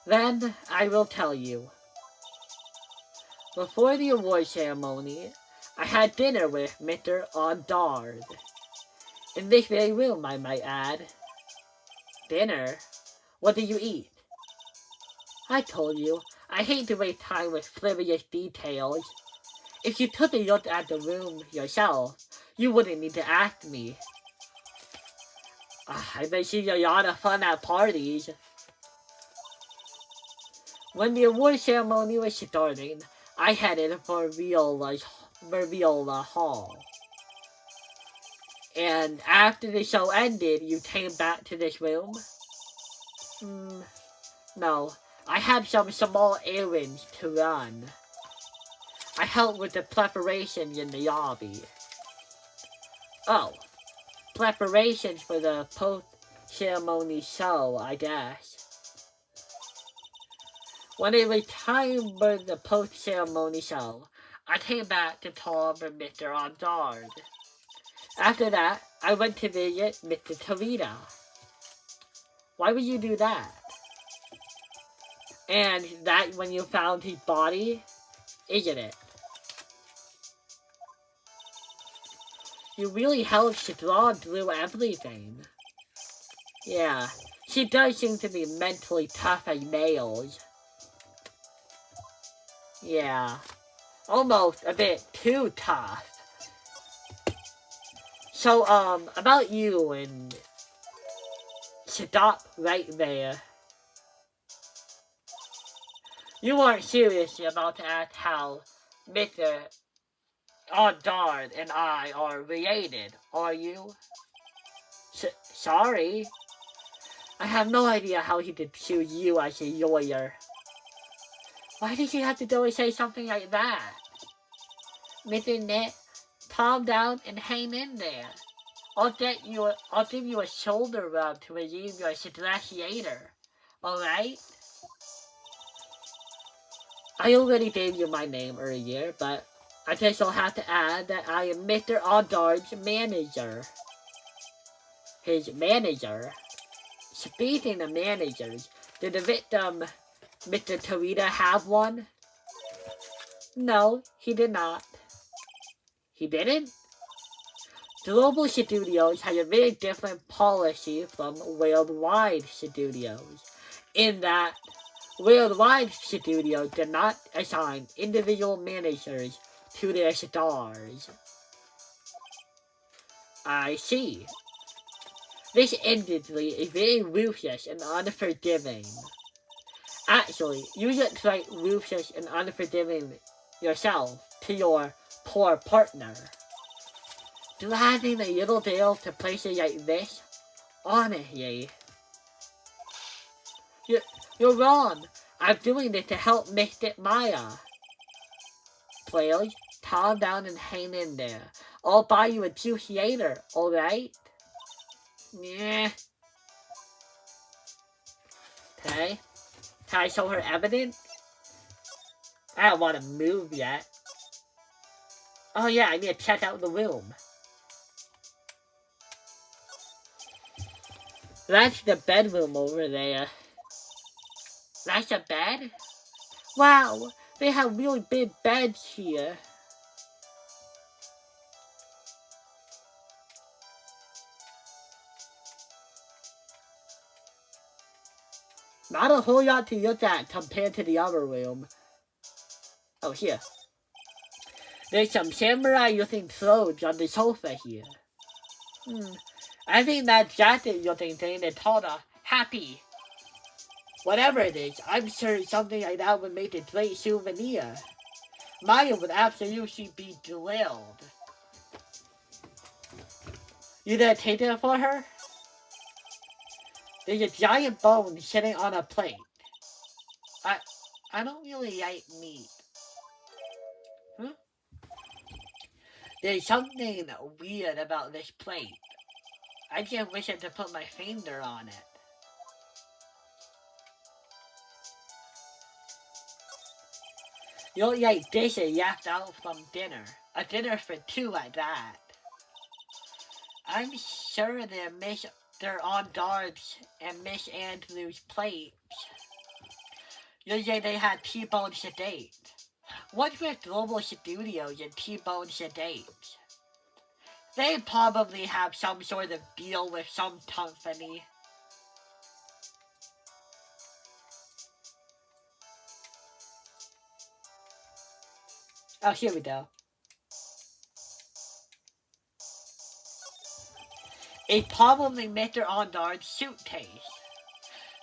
Then I will tell you. Before the award ceremony, I had dinner with Mr. Audard. In this very room, I might add. Dinner? What did you eat? I told you, I hate to waste time with frivolous details. If you took a look at the room yourself, you wouldn't need to ask me. I bet you a lot of fun at parties. When the award ceremony was starting, I headed for Viola Hall. And after the show ended, you came back to this room? No. I had some small errands to run. I helped with the preparations in the lobby. Oh. Preparations for the post-ceremony show, I guess. When it was time for the post-ceremony show, I came back to call for Mr. Audard. After that, I went to visit Mr. Torita. Why would you do that? And that when you found his body, isn't it? You really helped Shadra through everything. Yeah, she does seem to be mentally tough as nails. Yeah, almost a bit too tough. So, about you and stop right there. You weren't serious about to ask how Mr. Audard and I are related, are you? Sorry. I have no idea how he could choose you as a lawyer. Why did you have to do and say something like that? Mr. Net, calm down and hang in there. I'll give you a shoulder rub to relieve your stress later. Alright? I already gave you my name earlier, but I guess I'll have to add that I am Mr. Oddard's manager. His manager? Speaking of managers, did the victim, Mr. Torita, have one? No, he did not. He didn't? Global Studios has a very different policy from Worldwide Studios, in that Worldwide Studios did not assign individual managers to their stars. I see. This industry is very ruthless and unforgiving. Actually, you look like ruthless and unforgiving yourself to your poor partner. Dragging a little girl to places like this? Honestly. You're wrong. I'm doing this to help Mystic Maya. Please, calm down and hang in there. I'll buy you a juice later, alright? Yeah. Okay. Can I show her evidence? I don't want to move yet. Oh yeah, I need to check out the room. That's the bedroom over there. That's a bed? Wow, they have really big beds here. Not a whole lot to look at compared to the other room. Oh, here. There's some samurai-looking clothes on the sofa here. I think that jacket-looking thing is called a happy. Whatever it is, I'm sure something like that would make a great souvenir. Maya would absolutely be thrilled. You gonna take it for her? There's a giant bone sitting on a plate. I don't really like meat. Huh? There's something weird about this plate. I just wish I could put my finger on it. You look like dishes left out from dinner. A dinner for two at that. I'm sure they're on Darb's and Miss Andrews' plates. Usually they had T-Bone Sedate. What's with Global Studios and T-Bone Sedate? They probably have some sort of deal with some company. Oh, here we go. It's probably Mr. Ondard's suitcase.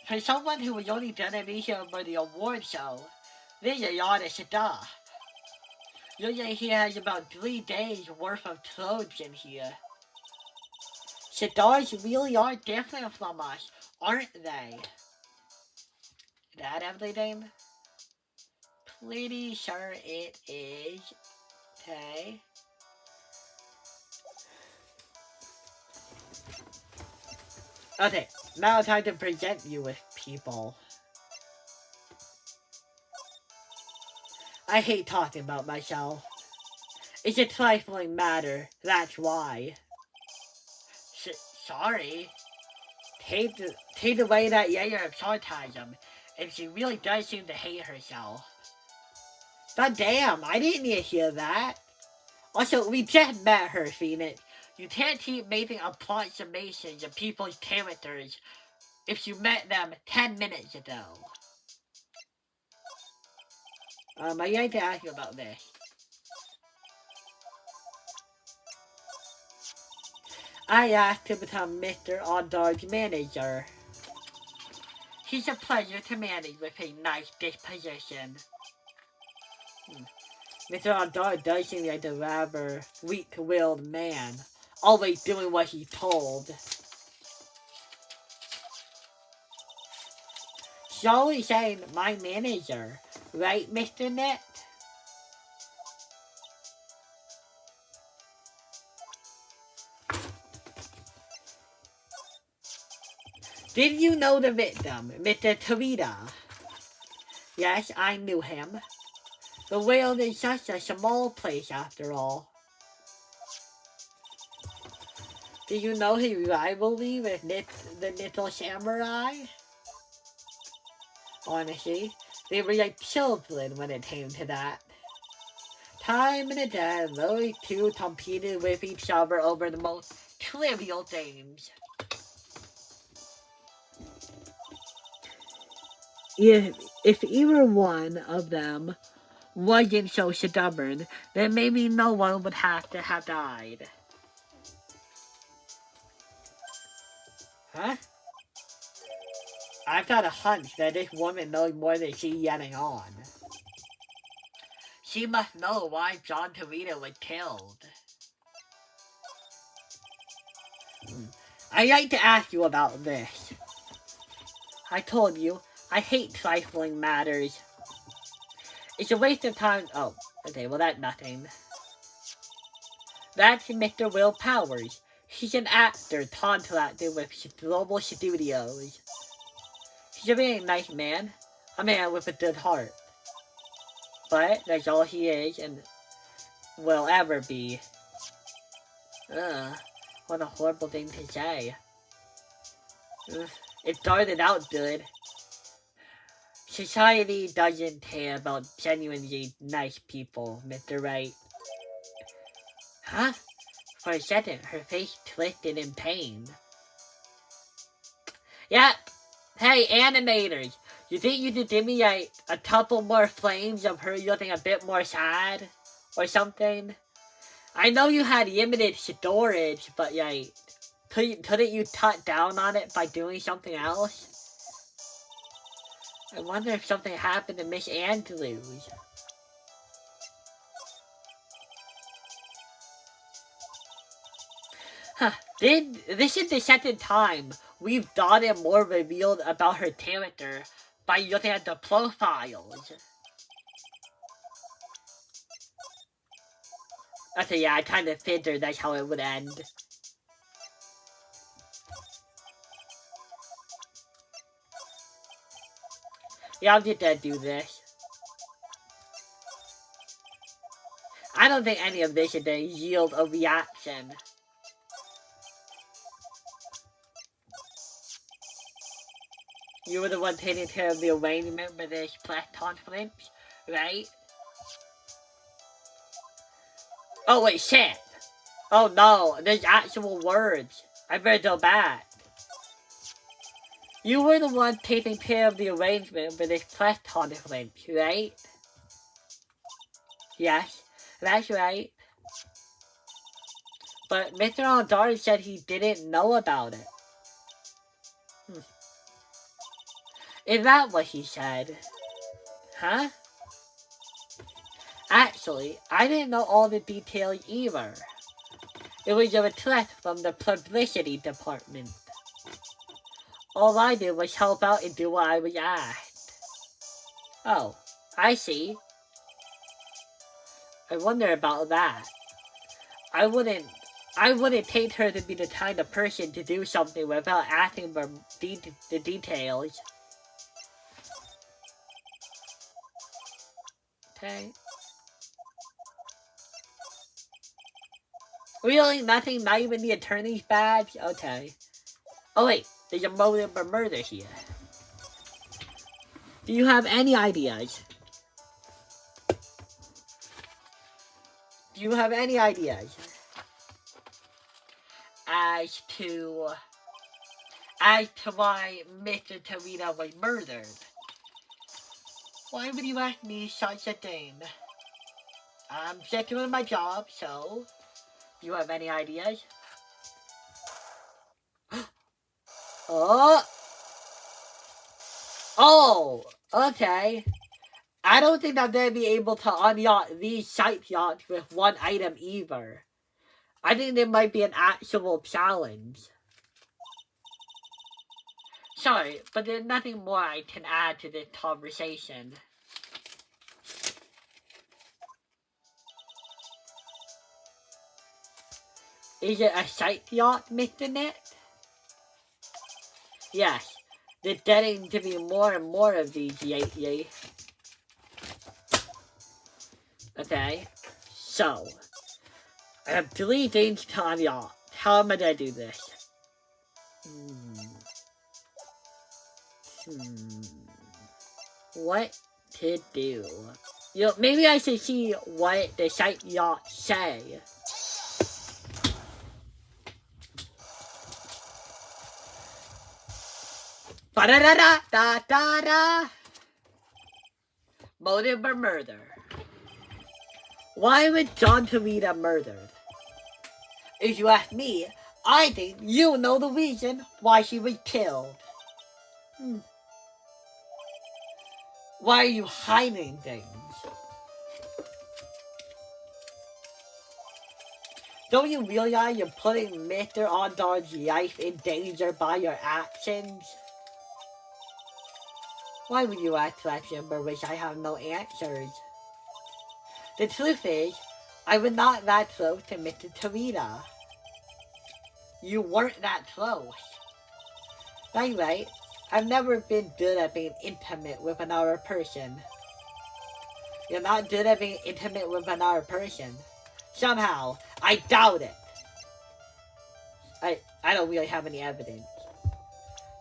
For someone who was only gonna be here for the award show, there's a lot of stuff. Usually he has about 3 days worth of clothes in here. Stars really are different from us, aren't they? Is that everything? Pretty sure it is. Okay. Okay, now it's time to present you with people. I hate talking about myself. It's a trifling matter, that's why. Sorry. Take away that layer of sarcasm, and she really does seem to hate herself. But damn, I didn't need to hear that. Also, we just met her, Phoenix. You can't keep making approximations of people's characters if you met them 10 minutes ago. I'd like to ask you about this. I asked to become Mr. Oddard's manager. He's a pleasure to manage with a nice disposition. Mr. Oddard does seem like a rather weak-willed man, always doing what he's told. She's always saying my manager. Right, Mr. Net? Did you know the victim, Mr. Tarita? Yes, I knew him. The world is such a small place after all. Do you know his rivalry with the Little Samurai? Honestly, they were like children when it came to that. Time and again, those two competed with each other over the most trivial things. If either one of them wasn't so stubborn, then maybe no one would have to have died. Huh? I've got a hunch that this woman knows more than she's letting on. She must know why John Torito was killed. I'd like to ask you about this. I told you, I hate trifling matters. It's a waste of time. Oh, okay, well that's nothing. That's Mr. Will Powers. He's an actor contracted with Global Studios. He's a very nice man. A man with a good heart. But that's all he is and will ever be. What a horrible thing to say. It started out good. Society doesn't care about genuinely nice people, Mr. Wright. Huh? For a second, her face twisted in pain. Yeah. Hey, animators. You think you could give me a couple more frames of her looking a bit more sad? Or something? I know you had limited storage, but like, couldn't you cut down on it by doing something else? I wonder if something happened to Miss Andrews. Huh. This is the second time we've gotten more revealed about her character by looking at the profiles. Okay, yeah, I kind of figured that's how it would end. Yeah, I'll get to do this. I don't think any of this is going to yield a reaction. You were the one taking care of the arrangement with this press conference, right? Oh wait, shit! Oh no, there's actual words. I better go back. You were the one taking care of the arrangement for this press conference, right? Yes, that's right. But Mr. Aldari said he didn't know about it. Is that what he said? Huh? Actually, I didn't know all the details either. It was a request from the publicity department. All I did was help out and do what I was asked. Oh, I see. I wonder about that. I wouldn't take her to be the kind of person to do something without asking for the details. Okay. Really? Nothing? Not even the attorney's badge? Okay. Oh wait, there's a motive for murder here. Do you have any ideas? Do you have any ideas as to why Mr. Torito was murdered? Why would you ask me such a thing? I'm just doing my job, so do you have any ideas? Oh, okay. I don't think I'm going to be able to unlock these site yachts with one item either. I think there might be an actual challenge. Sorry, but there's nothing more I can add to this conversation. Is it a sight yacht, Mr. Net? Yes, there's getting to be more and more of these lately. Okay, so I have 3 things on yacht. How am I gonna do this? What to do? You know, maybe I should see what the sight yacht say. Ba-da-da-da-da-da-da! Motive or murder? Why was John Torita murdered? If you ask me, I think you know the reason why he was killed. Why are you hiding things? Don't you realize you're putting Mr. Ondar's life in danger by your actions? Why would you ask questions for which I have no answers? The truth is, I was not that close to Mr. Torita. You weren't that close. Anyway, I've never been good at being intimate with another person. You're not good at being intimate with another person. Somehow, I doubt it. I don't really have any evidence.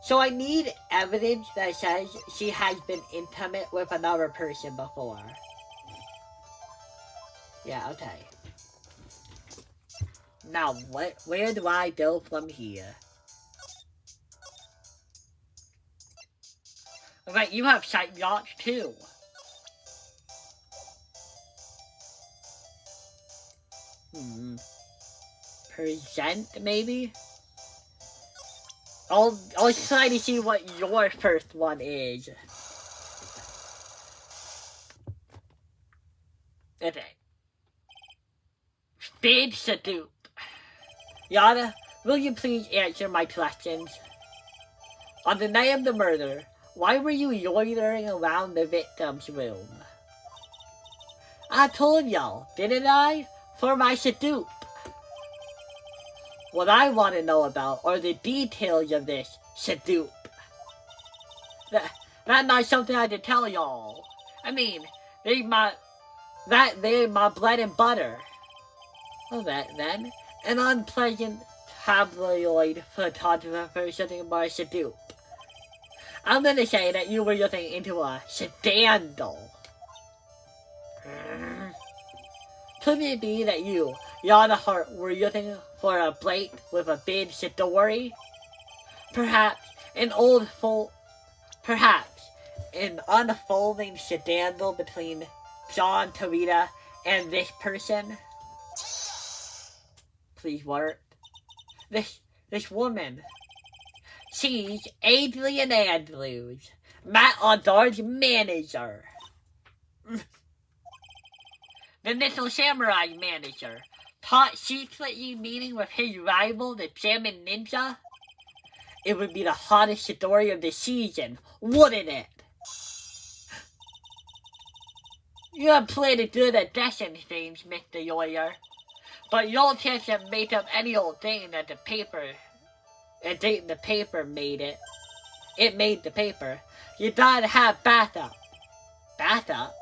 So I need evidence that says she has been intimate with another person before. Yeah, okay. Now, where do I go from here? Alright, you have sight yachts too. Present, maybe? I'll try to see what your first one is. Okay. Speed seduce. Yada, will you please answer my questions? On the night of the murder, why were you loitering around the victim's room? I told y'all, didn't I? For my seduce. What I want to know about are the details of this seduce. That's not something I can tell y'all. I mean, they're my bread and butter. Oh, that then. An unpleasant tabloid photographer for something more seduce. I'm gonna say that you were looking into a scandal. Could it be that you, Yana Hart, were looking for a break with a big story? Perhaps an unfolding scandal between John Torita and this person? Please work. This woman. She's Adrian Andrews, Matt Ondar's manager. The Little Samurai manager, caught secretly meeting with his rival, the German Ninja? It would be the hottest story of the season, wouldn't it? You're pretty good at guessing things, Mr. Lawyer. But you don't just make up any old thing that the paper made it. It made the paper. You gotta have backup. Backup?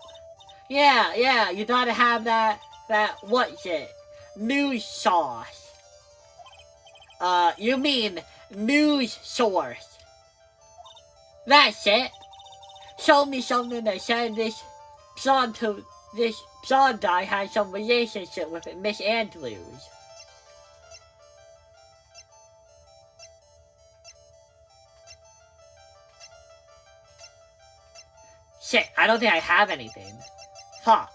Yeah, you gotta have that, what's it? News sauce. You mean news source. That's it. Show me something that said this John guy had some relationship with Miss Andrews. Shit, I don't think I have anything. Fuck.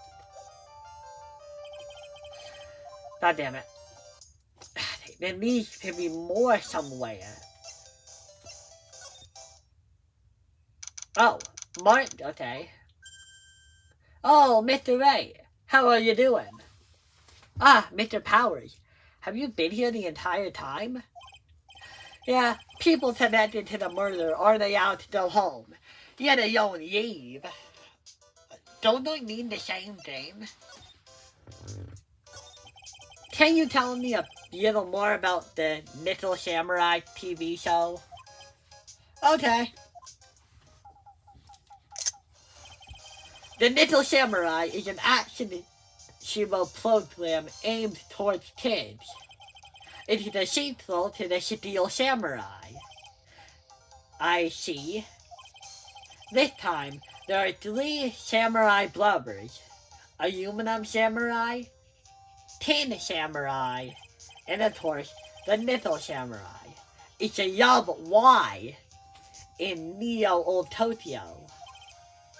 God damn it. There needs to be more somewhere. Oh, Mark, okay. Oh, Mr. Wright, how are you doing? Ah, Mr. Powers, have you been here the entire time? Yeah, people connected to the murder are they out to go home. Yeah, they don't leave. Don't they mean the same thing? Can you tell me a little more about the Little Samurai TV show? Okay. The Little Samurai is an action sumo program aimed towards kids. It is a sequel to the Steel Samurai. I see. This time, there are 3 samurai brothers. Aluminum Samurai, Tin Samurai, and of course, the Little Samurai. It's a Yub Y in Neo Old Tokyo.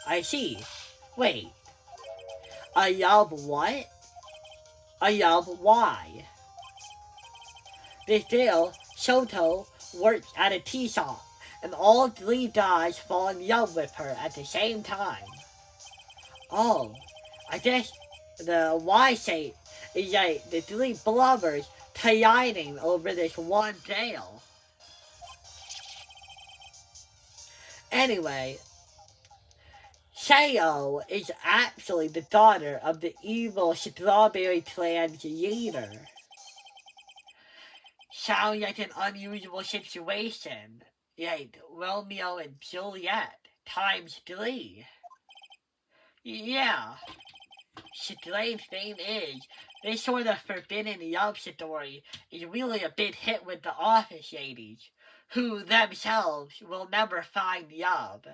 I see. Wait. A Yub what? A Yub Y. This girl, Shoto, works at a tea shop, and all 3 guys fall in love with her at the same time. Oh, I guess the Y shape is like the 3 brothers colliding over this one girl. Anyway, Sayo is actually the daughter of the evil Strawberry Clan's leader. Sounds like an unusual situation. Like Romeo and Juliet times 3. Yeah. Strange thing is, this sort of forbidden love story is really a big hit with the office ladies, who themselves will never find love.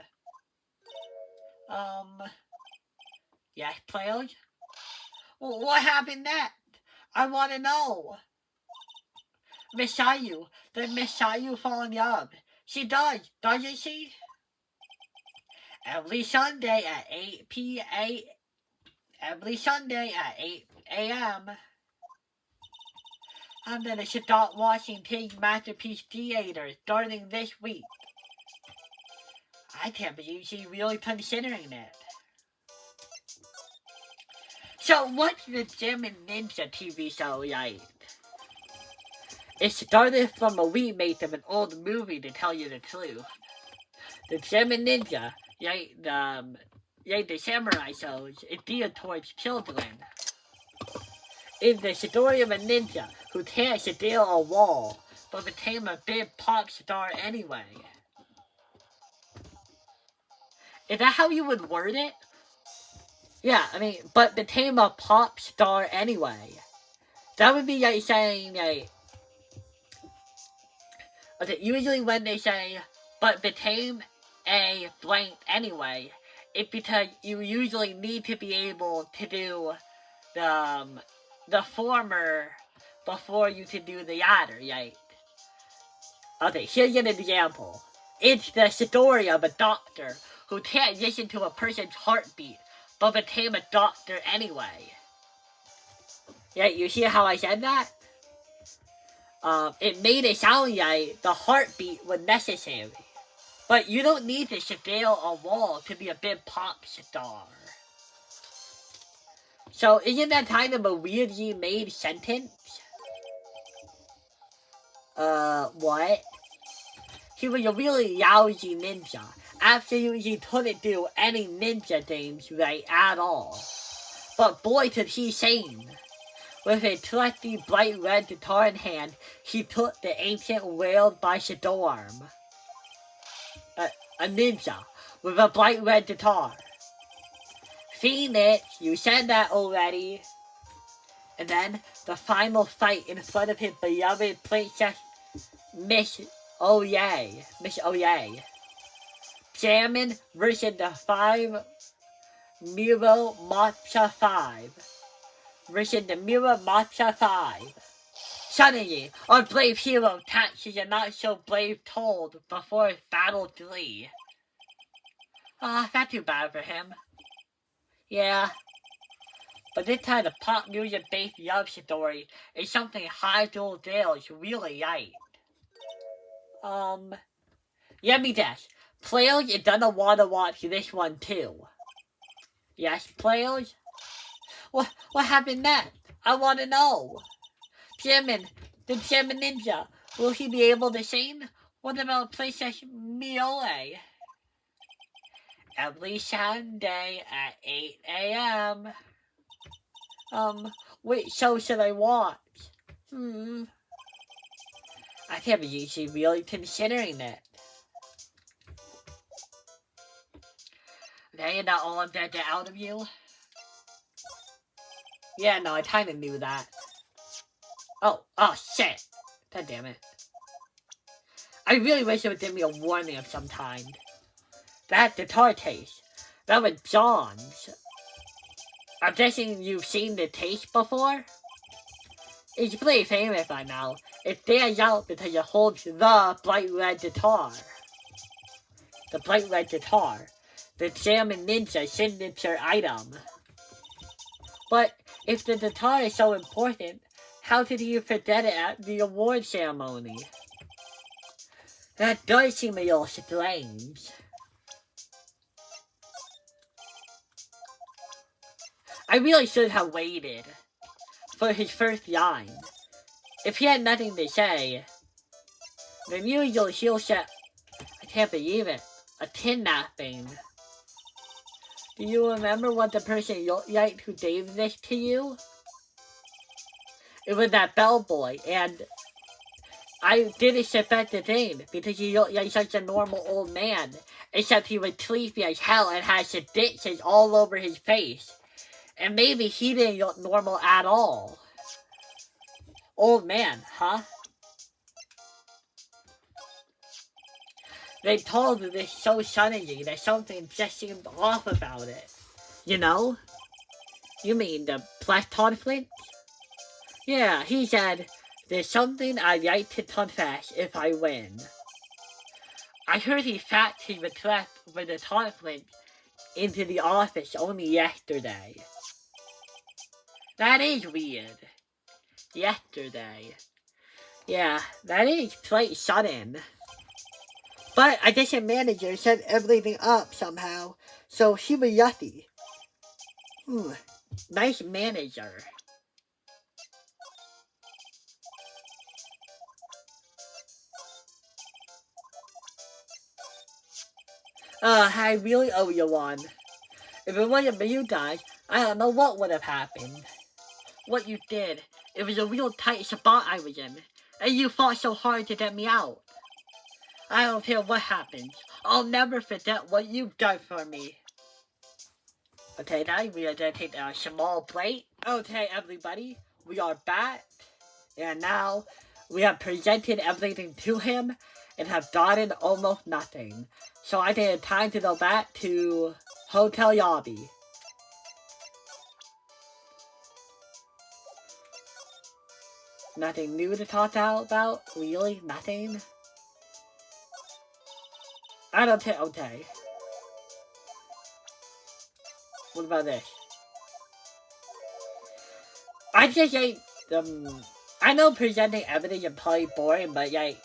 Yes, players? Well, what happened next? I want to know. Miss Sayu, did Miss Sayu fall in love? She does, doesn't she? Every Sunday at 8 p.m. Every Sunday at 8 a.m. I'm gonna start watching Pig Masterpiece Theater starting this week. I can't believe she's really considering it. So what's the German Ninja TV show like? It started from a remake of an old movie, to tell you the truth. The German Ninja, the samurai shows, is geared towards children. It's the story of a ninja who can't scale a wall, but became a big pop star anyway. Is that how you would word it? Yeah, I mean, but became a pop star anyway. That would be like saying, like, okay, usually when they say, but became a blank anyway, it's because you usually need to be able to do the former before you can do the latter, right? Okay, here's an example. It's the story of a doctor who can't listen to a person's heartbeat, but became a doctor anyway. Yeah, you see how I said that? It made it sound like the heartbeat was necessary. But you don't need to scale a wall to be a big pop star. So isn't that kind of a weirdly made sentence? What? He was a really lousy ninja. Absolutely couldn't do any ninja things right at all. But boy could he sing. With a trusty bright red guitar in hand, he took the ancient world by storm. A ninja with a bright red guitar. Phoenix, you said that already. And then the final fight in front of his beloved princess, Miss Oye. Salmon versus the 5 Miro Matcha 5. Versus the Miro Matcha 5. Suddenly, our brave hero catches a not-so-brave toad before Battle 3. Not too bad for him. Yeah. But this kind of pop music-based love story is something high school girls really like. Let me guess. Players are gonna want to watch this one too. Yes, players? What happened next? I want to know. The German Ninja, Will he be able to sing? What about Princess Miole? Every Sunday at 8 a.m. Which show should I watch? I can't be usually really considering it. Now you're not all I'm dead out of you? Yeah, no, I kinda knew that. Oh shit! God damn it. I really wish it would give me a warning of some kind. That guitar case. That was John's. I'm guessing you've seen the taste before? It's pretty famous by now. It stands out because it holds the bright red guitar. The bright red guitar. The Salmon Ninja signature item. But if the guitar is so important, how did you forget it at the award ceremony? That does seem a little strange. I really should have waited for his first line. If he had nothing to say, then usually he'll say, I can't believe it, a kidnapping. Do you remember what the person Wright who gave this to you? It was that bellboy, and I didn't suspect a thing because he looked like such a normal old man, except he was sleepy as hell and had stitches all over his face. And maybe he didn't look normal at all. Old man, huh? They told me this so suddenly that something just seemed off about it. You know? You mean the Black conflict? Yeah, he said, there's something I'd like to confess if I win. I heard he faxed his request for the conflict into the office only yesterday. That is weird. Yesterday. Yeah, that is quite sudden. But I guess the manager set everything up somehow, so he was yucky. Nice manager. I really owe you one. If it wasn't for you guys, I don't know what would have happened. What you did, it was a real tight spot I was in, and you fought so hard to get me out. I don't care what happens. I'll never forget what you've done for me. Okay, now we are going to take a small break. Okay, everybody, we are back. And now we have presented everything to him and have gotten almost nothing. So I think it's time to go back to hotel lobby. Nothing new to talk about? Really? Nothing? I don't think. Okay. What about this? I just like I know presenting evidence is probably boring, but like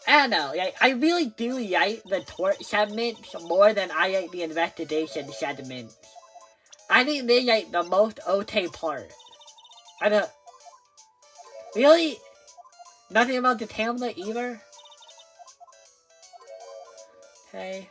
I don't know, like I really do like the tort segments more than I like the investigation segments. I think they're like the most okay part. I don't really nothing about the Tamla either. Okay.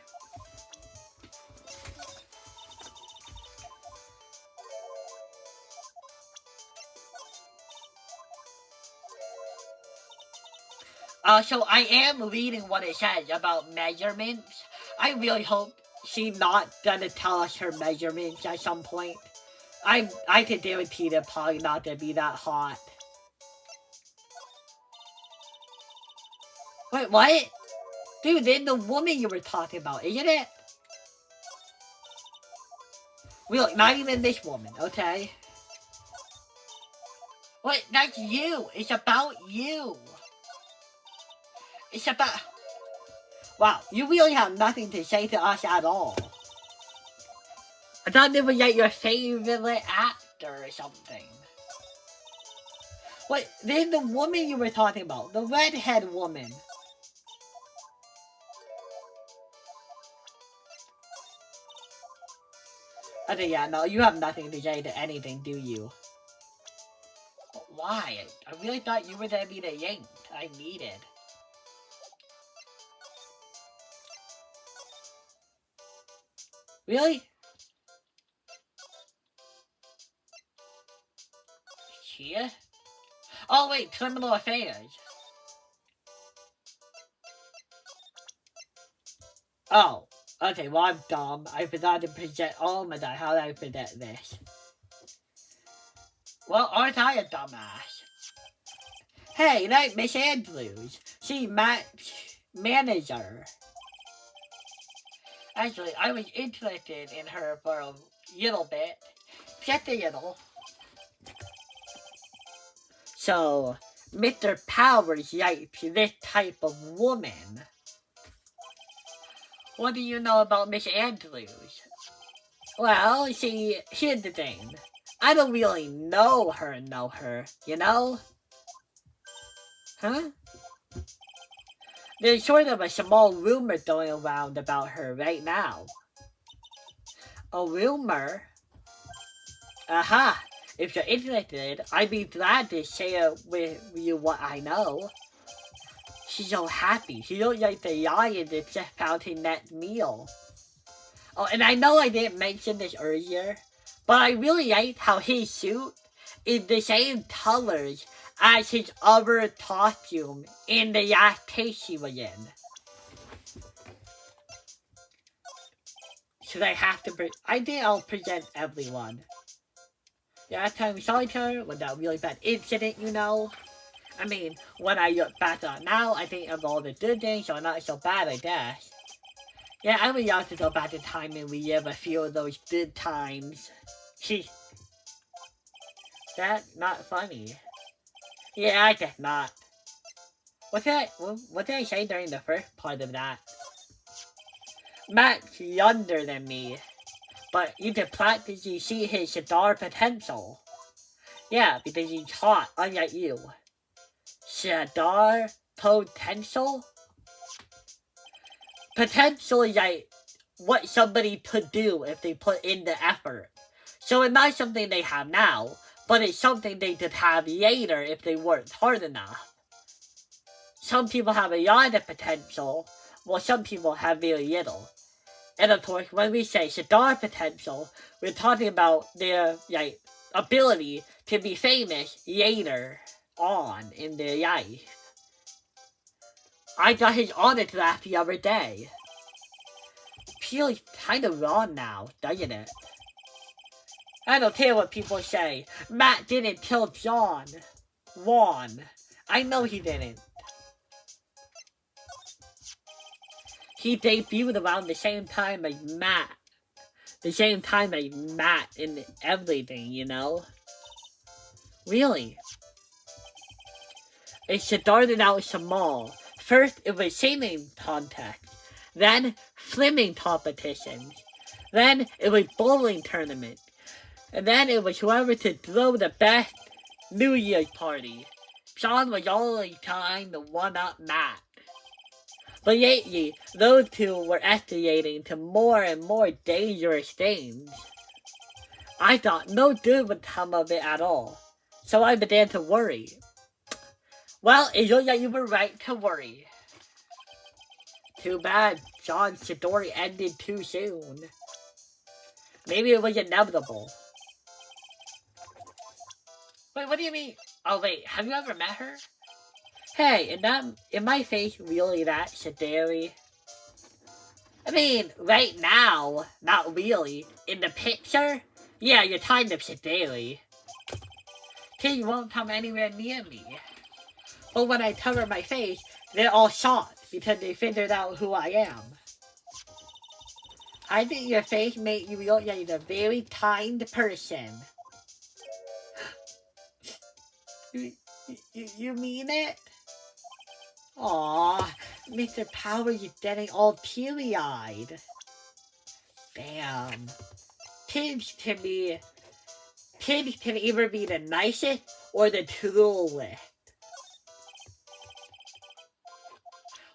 So I am reading what it says about measurements. I really hope she's not gonna tell us her measurements at some point. I could guarantee they're probably not gonna be that hot. Wait, what? Dude, then the woman you were talking about, isn't it? Look, not even this woman, okay? Wait, that's you. It's about you. It's about... Wow, you really have nothing to say to us at all. I thought it was like your favorite actor or something. Wait, then the woman you were talking about, the redhead woman. Okay, yeah, no, you have nothing to say to anything, do you? Why? I really thought you were gonna be the yank I needed. Really? Chia? Oh wait, criminal affairs. Oh, okay, well I'm dumb. I forgot to present, oh my god, how did I forget this? Well, aren't I a dumbass? Hey, that Miss Andrews. She's Matt's manager. Actually, I was interested in her for a little bit. Just a little. So, Mr. Powers likes this type of woman. What do you know about Miss Andrews? Well, here's the thing. I don't really know her, you know? Huh? There's sort of a small rumor going around about her right now. A rumor? Aha! If you're interested, I'd be glad to share with you what I know. She's so happy. She looks like the lion that just found his next meal. Oh, and I know I didn't mention this earlier, but I really like how his suit is the same colors as his other costume in the last case he was in. Should I have to I think I'll present everyone. The last time we saw each other was that really bad incident, you know? I mean, when I look back on it now, I think of all the good things, so not so bad, I guess. Yeah, I would love to go back in time and relive a few of those good times. That's not funny. Yeah, I guess not. What did I say during the first part of that? Matt's younger than me, but you can practically see his star potential. Yeah, because he's hot, unlike you. Star potential? Potential is like what somebody could do if they put in the effort. So it's not something they have now, but it's something they could have later if they worked hard enough. Some people have a lot of potential, while some people have very little. And of course, when we say star potential, we're talking about their ability to be famous later on in their life. I got his autograph the other day. Feels kind of wrong now, doesn't it? I don't care what people say. Matt didn't kill John. Juan. I know he didn't. He debuted around the same time as Matt. The same time as Matt in everything, you know? Really? It started out small. First, it was singing contest. Then, swimming competitions. Then, it was bowling tournament. And then, it was whoever could throw the best New Year's party. John was always trying to one-up Matt. But lately, those two were escalating to more and more dangerous things. I thought no good would come of it at all. So I began to worry. Well, it looks like you were right to worry. Too bad John's story ended too soon. Maybe it was inevitable. Wait, what do you mean? Oh wait, have you ever met her? Hey, is my face really that scary? I mean, right now, not really. In the picture, yeah, you're kind of scary. Kids won't come anywhere near me. But when I cover my face, they're all shocked because they figured out who I am. I think your face makes you look like a very kind person. You mean it? Aw, Mr. Powers is getting all teary-eyed. Damn. Kids can either be the nicest or the cruelest.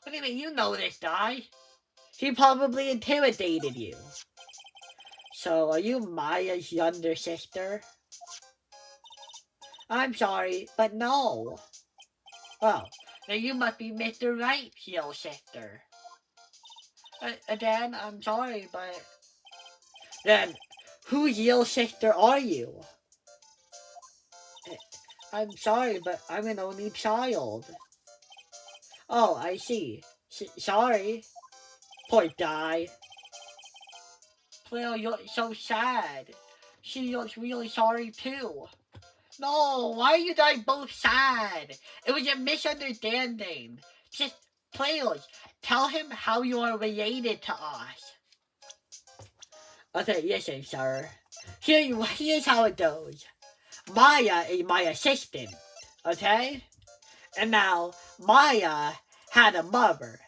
What do you mean? You know this guy. He probably intimidated you. So, are you Maya's younger sister? I'm sorry, but no. Oh, then you must be Mr. Wright, heel shifter. Then, I'm sorry, but... Then, whose heel shifter are you? I'm sorry, but I'm an only child. Oh, I see. Sorry. Poor Di. Well, you're so sad. She looks really sorry, too. No, why are you guys both sad? It was a misunderstanding. Just, please, tell him how you are related to us. Okay, listen, sir. Here's how it goes. Maya is my assistant, okay? And now, Maya had a mother,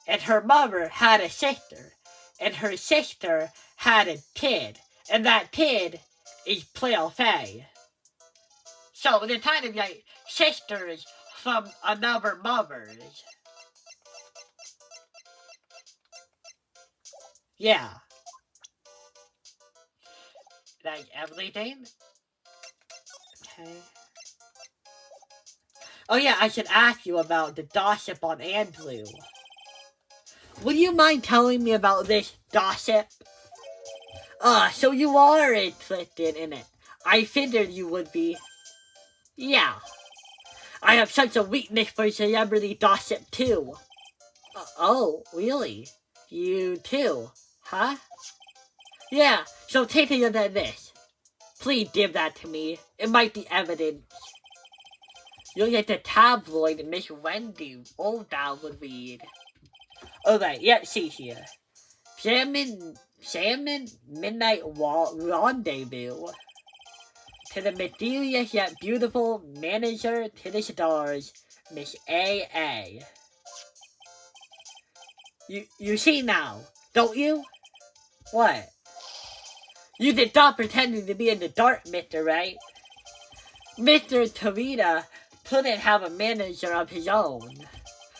and her mother had a sister, and her sister had a kid, and that kid is Pleo Faye. So they're kind of like sisters from another mother. Yeah. Like everything? Okay. Oh yeah, I should ask you about the gossip on Andrew. Would you mind telling me about this gossip? So you are interested in it. I figured you would be. Yeah. I have such a weakness for celebrity gossip too. Oh, really? You too, huh? Yeah, so take a look at this. Please give that to me. It might be evidence. Look at the tabloid Miss Wendy Olddown would read. Alright, let's see here. Salmon Midnight Rendezvous. To the mysterious yet beautiful manager to the stars, Miss A.A. You see now, don't you? What? You did not pretending to be in the dark, Mr. Wright. Mr. Tarita couldn't have a manager of his own.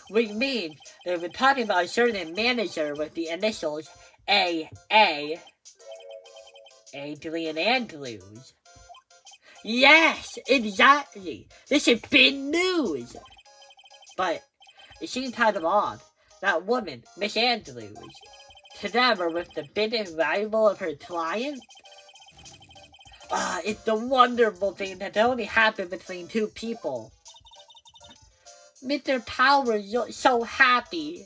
Which means they were talking about a certain manager with the initials A.A. Adrian Andrews. Yes, exactly. This is big news. But it seems kind of odd. That woman, Miss Andrews, together with the biggest rival of her client? It's the wonderful thing that only happened between two people. Mr. Powers looks so happy.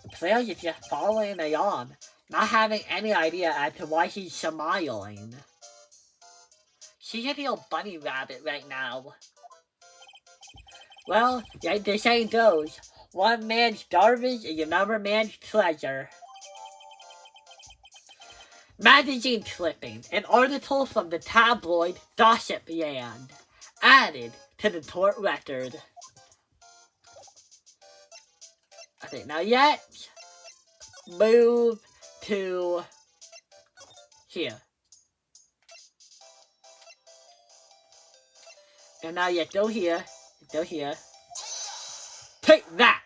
The player is just following along, not having any idea as to why she's smiling. She's a real bunny rabbit right now. Well, like the saying goes, one man's garbage is another man's treasure. Magazine clipping, an article from the tabloid Gossip Land, added to the court record. Okay, now let's move to here. And now you go here, Take that!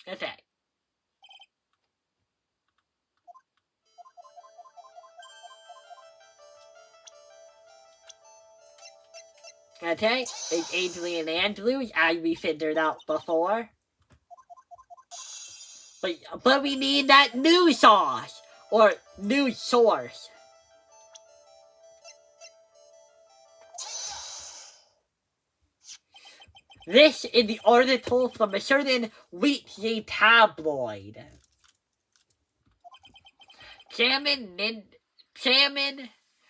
Okay. Okay, it's Adrian Andrews, as we figured out before. But we need that news source, or news source. This is the article from a certain weekly tabloid. Salmon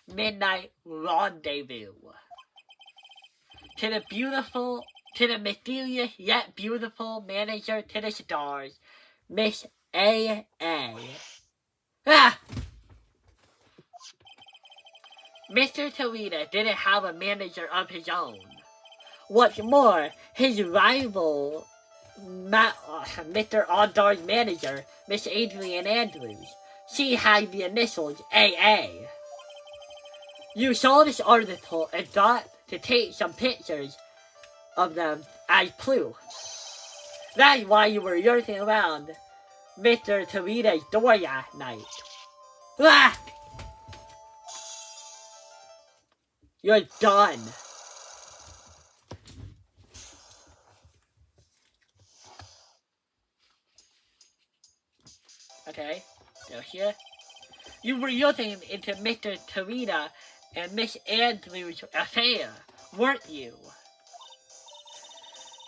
Midnight Rendezvous. To the mysterious yet beautiful manager to the stars, Miss A.A. Mr. Tarita didn't have a manager of his own. What's more, his rival, Mr. Oddar's manager, Miss Adrian Andrews, she had the initials A.A. You saw this article and thought to take some pictures of them as proof. That's why you were lurking around Mr. Tarita's door last night. You're done. Okay, so here. You were looking into Mr. Tarita and Miss Andrews' affair, weren't you?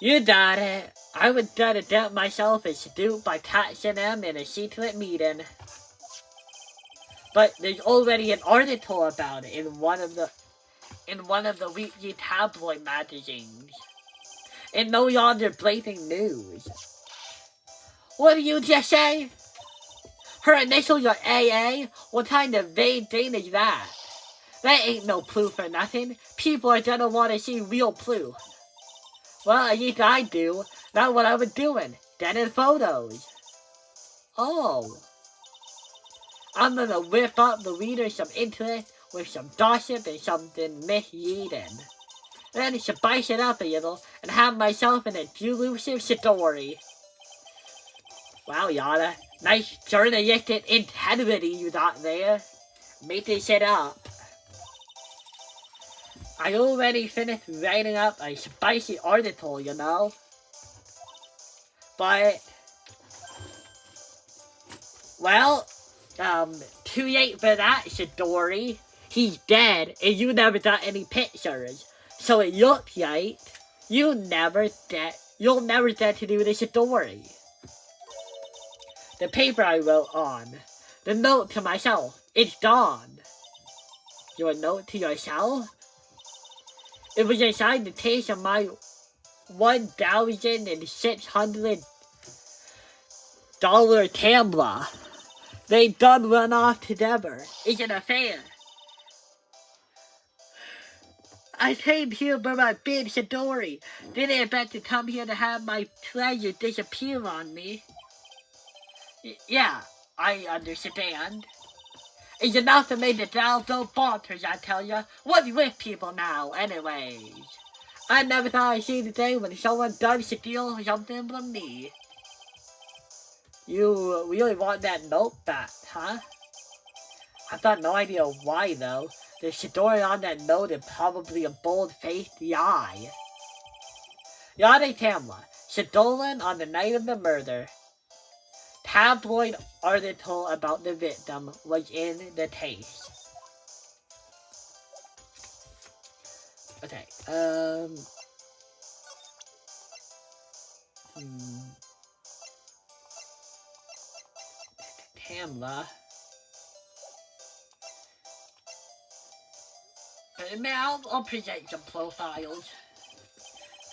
You got it. I would try to doubt myself and seduced by catching them in a secret meeting. But there's already an article about it in one of the weekly tabloid magazines. And no longer breaking news. What did you just say? Her initials are AA? What kind of vague thing is that? That ain't no proof or nothing. People are gonna want to see real proof. Well, at least I do. That's what I was doing. Getting photos. Oh. I'm gonna whip up the reader some interest with some gossip and something misleading. Then spice it up a little and have myself in a delusive story. Wow, Yada. Nice journalistic integrity you got there. Making shit up. I already finished writing up a spicy article, you know. But, well, too late for that story. He's dead, and you never got any pictures. So it looks like you'll never get to do this story. The paper I wrote on, the note to myself, it's gone. Your note to yourself? It was inside the case of my $1,600 camera. They done run off together. It's an affair. I came here for my big story. Didn't expect to come here to have my treasure disappear on me. Yeah, I understand. It's enough to make the download bonkers, I tell ya. What's with people now, anyways? I never thought I'd see the day when someone does steal something from me. You really want that note back, huh? I've got no idea why, though. The story on that note is probably a bold-faced lie. Yada camera, stolen on the night of the murder. Tabloid article about the victim was in the case. Okay, Tamla. I'll present some profiles.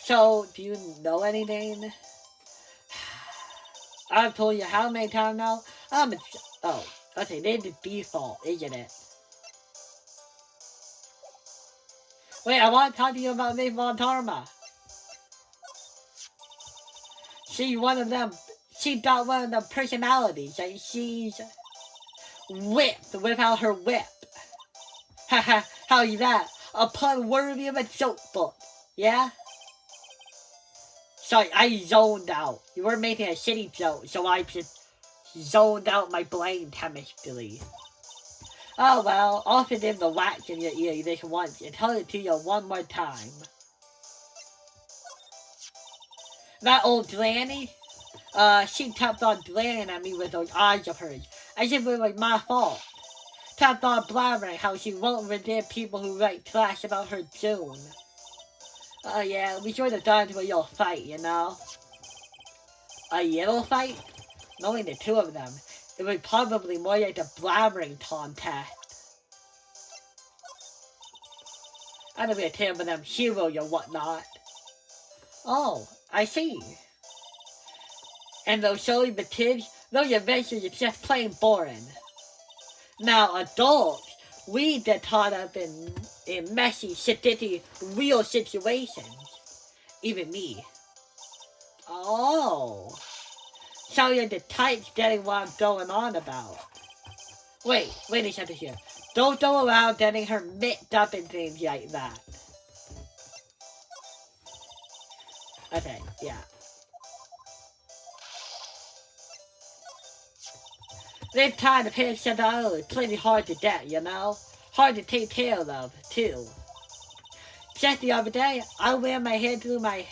So, do you know anything? I've told you how many times now? Oh, okay, there's the default, isn't it? Wait, I want to talk to you about Miss Montarma. She's got one of the personalities, and she's whipped without her whip. Haha, how you that? A pun worthy of a joke book, yeah? Sorry, I zoned out. You were making a shitty joke, so I just zoned out my brain chemistry. Oh well, I'll fit in the wax in your ear this once and tell it to you one more time. That old Granny? She kept on glaring at me with those eyes of hers, as if it was my fault. Kept on blabbering how she won't forgive people who write trash about her June. Oh yeah, we should have gone to a little fight, you know? A little fight? Knowing the two of them, it was probably more like a blabbering contest. I don't really care for them heroes or whatnot. Oh, I see. And those silly kids, those adventures are just plain boring. Now, adults, we get caught up in messy, shitty, real situations. Even me. Oh. So you're the types getting what I'm going on about. Wait a second here. Don't go around getting her mixed up in things like that. Okay, yeah. This kind of personality is pretty hard to get, you know? Hard to take care of, too. Just the other day, I ran my hand through my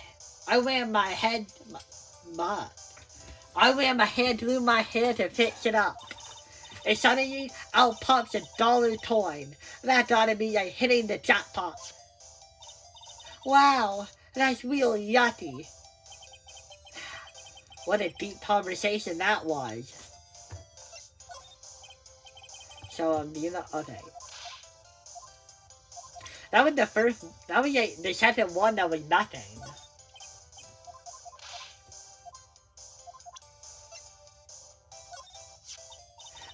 hair to fix it up. And suddenly, out pops a dollar coin. That gotta be like hitting the jackpot. Wow, that's really yucky. What a deep conversation that was. So, okay. That was the second one that was nothing.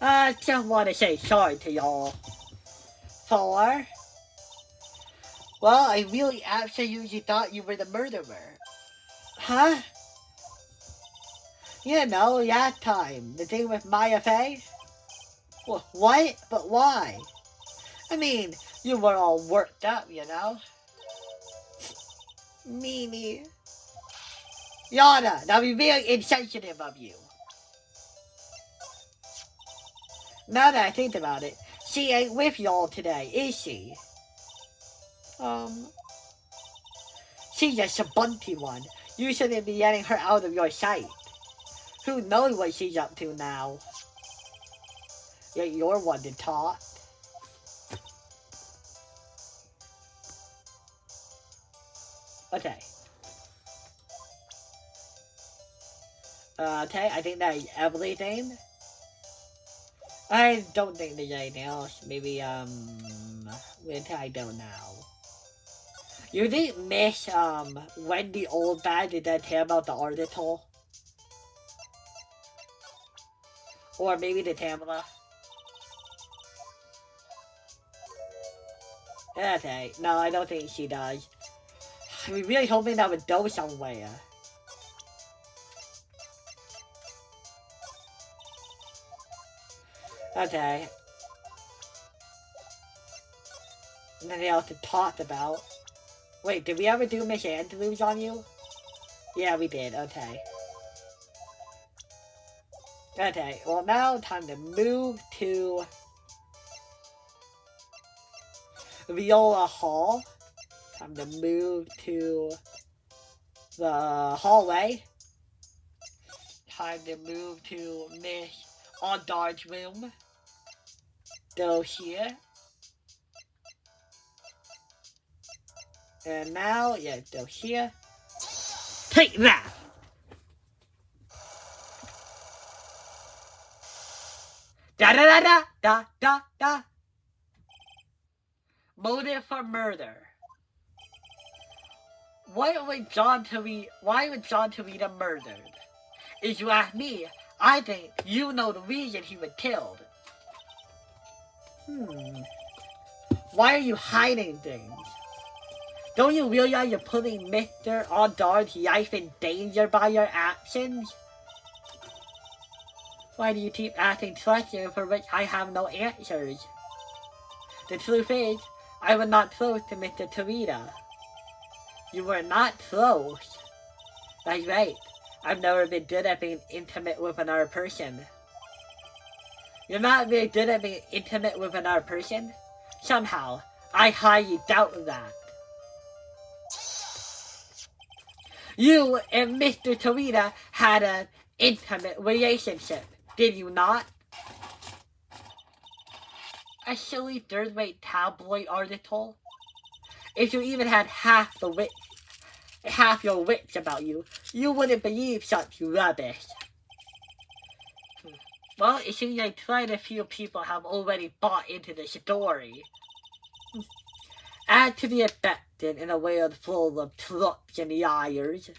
I just want to say sorry to y'all. For? Well, I really absolutely thought you were the murderer. Huh? You know, that time. The thing with Maya Fey? Well, what? But why? I mean, you were all worked up, you know? Mimi. Yana, that would be very insensitive of you. Now that I think about it, she ain't with y'all today, is she? She's a shabunty one. You shouldn't be getting her out of your sight. Who knows what she's up to now? Yet you're one to talk. Okay. Okay, I think that is everything. I don't think there's anything else. Maybe, wait till I don't know. You think Miss, Wendy Oldbad did that hear about the article? Or maybe the Tamala? Okay, no, I don't think she does. I'm really hoping that would go somewhere. Okay. Nothing else to talk about. Wait, did we ever do Miss Andrews on you? Yeah, we did. Okay. Okay, well now time to move to Viola Hall. Time to move to the hallway. Time to move to Miss Ondard's room. Go here. And now, yeah, go here. Take that! Da da da da da da da. Motive for murder. Why was John Terita murdered? If you ask me, I think you know the reason he was killed. Why are you hiding things? Don't you realize you're putting Mr. Ondard's life in danger by your actions? Why do you keep asking questions for which I have no answers? The truth is, I was not close to Mr. Terita. You were not close. That's right. I've never been good at being intimate with another person. You're not very good at being intimate with another person? Somehow, I highly doubt that. You and Mr. Terita had an intimate relationship, did you not? A silly third-rate tabloid article? If you even had half your wits about you, you wouldn't believe such rubbish. Well, it seems like quite a few people have already bought into the story. Add to the affected in a world full of trucks and liars.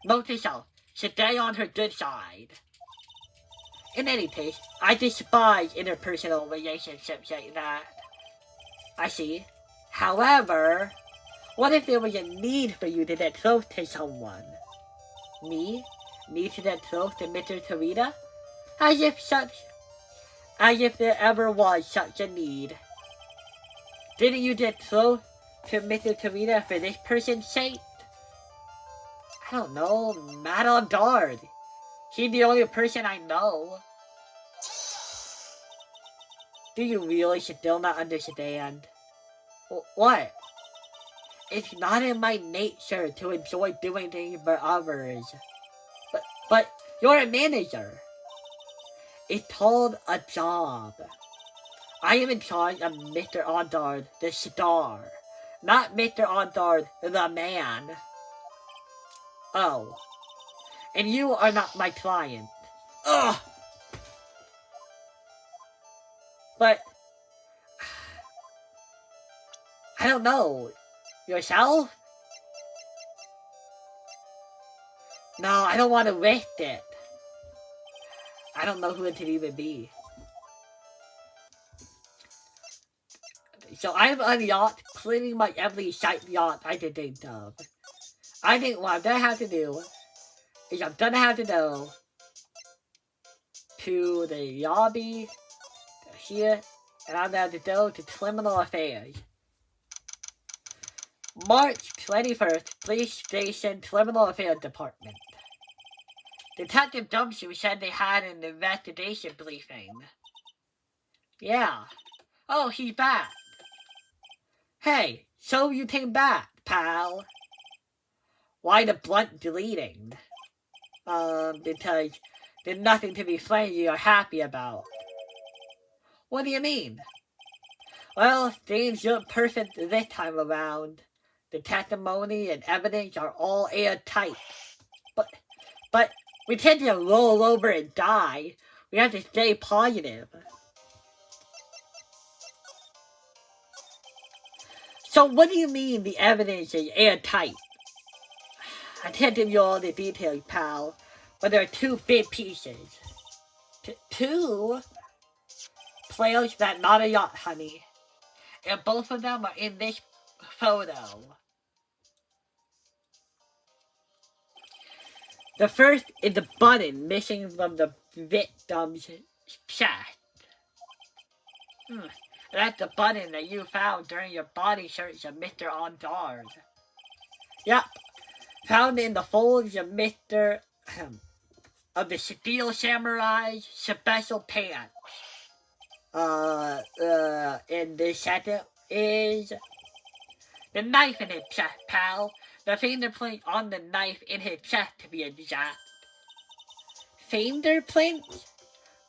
Note to self, stay on her good side. In any case, I despise interpersonal relationships like that. I see. However, what if there was a need for you to get close to someone? Me? Need to get close to Mr. Terita? As if there ever was such a need. Didn't you get close to Mr. Terita for this person's sake? I don't know, Madame Dard. He's the only person I know. Do you really still not understand? What? It's not in my nature to enjoy doing things for others. But you're a manager. It's called a job. I am in charge of Mr. Ondard, the star. Not Mr. Ondard, the man. Oh. And you are not my client. Ugh! But... I don't know. Yourself? No, I don't want to risk it. I don't know who it could even be. So I'm on a yacht, pretty much every shite yacht I could think of. I think what I'm gonna have to do is I'm gonna have to go to the lobby here, and I'm gonna have to go to criminal affairs. March 21st, Police Station Criminal Affairs Department. Detective Dumpster said they had an investigation briefing. Yeah. Oh, he's back. Hey, so you came back, pal. Why the blunt deleting? Because there's nothing to be friendly or happy about. What do you mean? Well, things look perfect this time around. The testimony and evidence are all airtight. But we can't just roll over and die. We have to stay positive. So what do you mean the evidence is airtight? I can't give you all the details, pal, but there are two big pieces. Two players that not a yacht, honey. And both of them are in this photo. The first is the button missing from the victim's chest. That's the button that you found during your body search of Mr. Ondard. Yep. Found in the folds of Mr. of the Steel Samurai's special pants. And the second is the knife in his chest, pal. The fingerprint on the knife in his chest, to be exact. Fingerprints?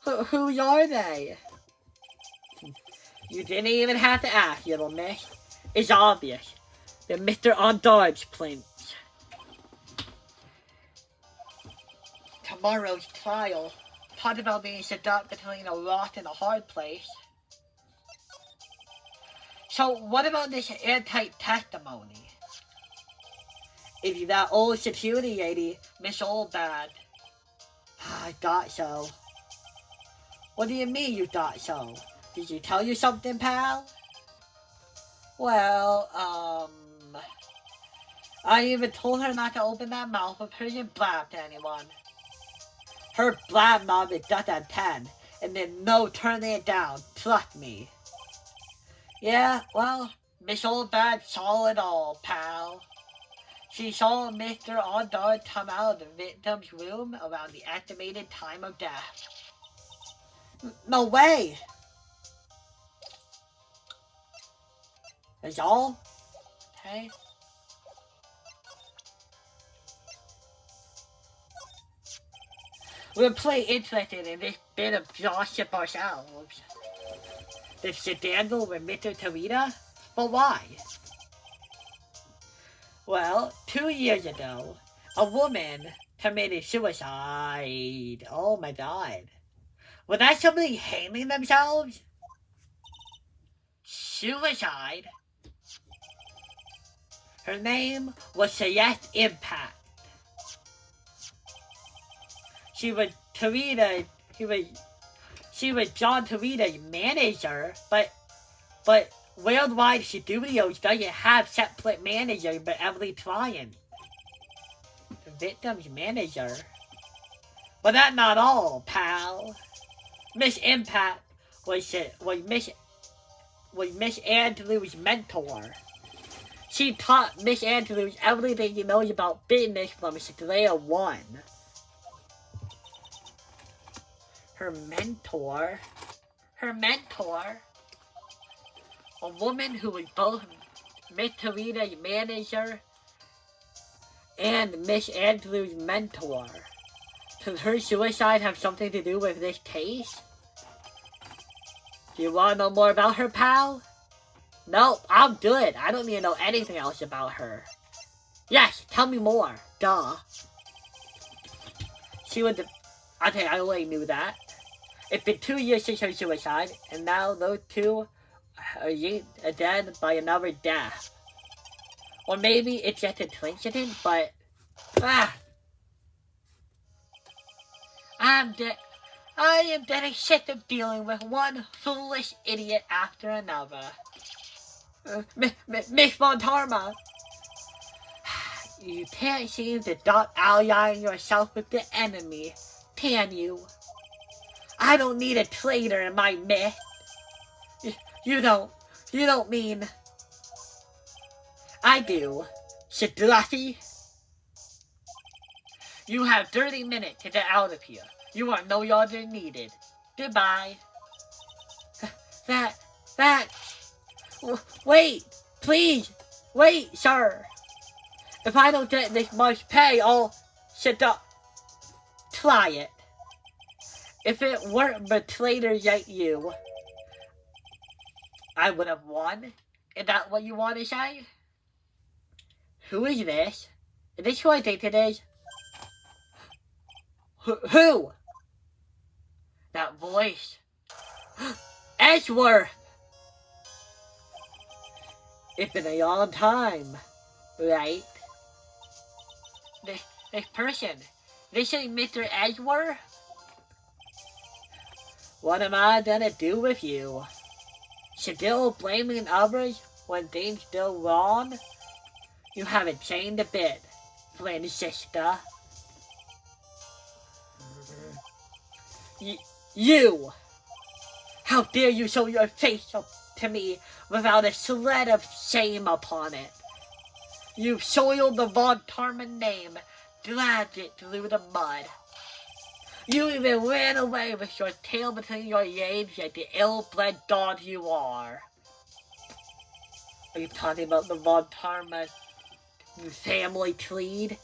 Whose are they? You didn't even have to ask, little miss. It's obvious. They're Mr. Ondard's prints. Tomorrow's trial. Talk about being stuck between a rock and a hard place. So, what about this airtight testimony? Is it that old security lady, Miss Oldbad? I thought so. What do you mean you thought so? Did she tell you something, pal? Well, I even told her not to open that mouth of hers and blab to anyone. Her blab mouth is just at 10, and there's no turning it down, trust me. Yeah, well, Miss Oldbad saw it all, pal. She saw Mr. Ondard come out of the victim's room around the estimated time of death. No way! That's all? Okay. We're pretty interested in this bit of gossip ourselves. The scandal with Mr. Tarita? But why? Well, 2 years ago, a woman committed suicide. Oh my god. Was that somebody hanging themselves? Suicide? Her name was Celeste Impact. She was John Tarita's manager, but Worldwide Studios doesn't have separate managers but every client. The victim's manager. But that's not all, pal. Miss Impact was Miss Andrew's mentor. She taught Miss Andrews everything she knows about business from square one. Her mentor? A woman who was both Miss Tarita's manager and Miss Andrews' mentor. Does her suicide have something to do with this case? Do you want to know more about her, pal? No, I'm good. I don't need to know anything else about her. Yes, tell me more. Duh. She would... Okay, I already knew that. It's been 2 years since her suicide, and now those two are dead by another death. Or maybe it's just a coincidence, but... I am getting sick of dealing with one foolish idiot after another. Miss Von Tarma, you can't seem to stop allying yourself with the enemy, can you? I don't need a traitor in my midst. You don't mean... I do. Shadrafi? You have 30 minutes to get out of here. You are no longer needed. Goodbye. Wait! Please! Wait, sir! If I don't get this much pay, I'll... Shut up. Try it. If it weren't for traitors like you, I would have won. Is that what you want to say? Who is this? Is this who I think it is? Who? That voice. Edgeworth! It's been a long time, right? This person. This is Mr. Edgeworth? What am I gonna do with you? Still blaming others when things go wrong? You haven't changed a bit, Francisca. You! How dare you show your face up to me without a shred of shame upon it? You soiled the Von Tarman name, dragged it through the mud. You even ran away with your tail between your legs like the ill-bred dog you are. Are you talking about the Von Tarman family tree?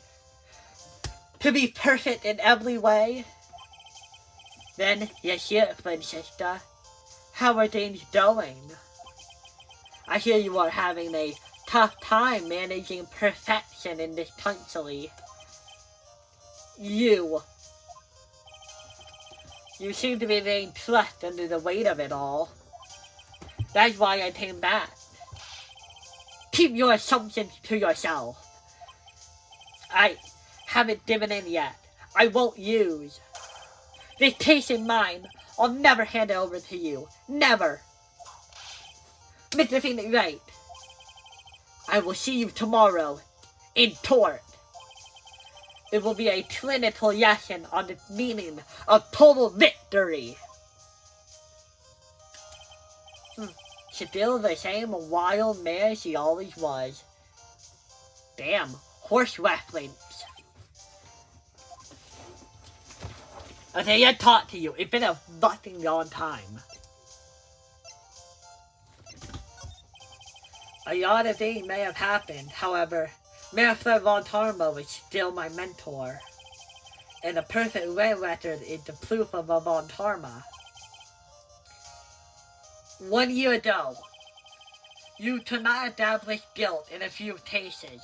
To be perfect in every way? Then, yes, here, Francisca. How are things going? I hear you are having a tough time managing perfection in this country. You seem to be being crushed under the weight of it all. That's why I came back. Keep your assumptions to yourself. I haven't given in yet. I won't use. This case in mine, I'll never hand it over to you. Never. Mr. Phoenix Wright, I will see you tomorrow in court. It will be a clinical lesson on the meaning of total victory. Still the same wild mare she always was. Damn, horse reference. Okay, I talked to you. It's been a fucking long time. A lot of things may have happened, however, Master Von Tarmo is still my mentor. And the perfect way record is the proof of a Von Tarma. 1 year ago, you could not establish guilt in a few cases.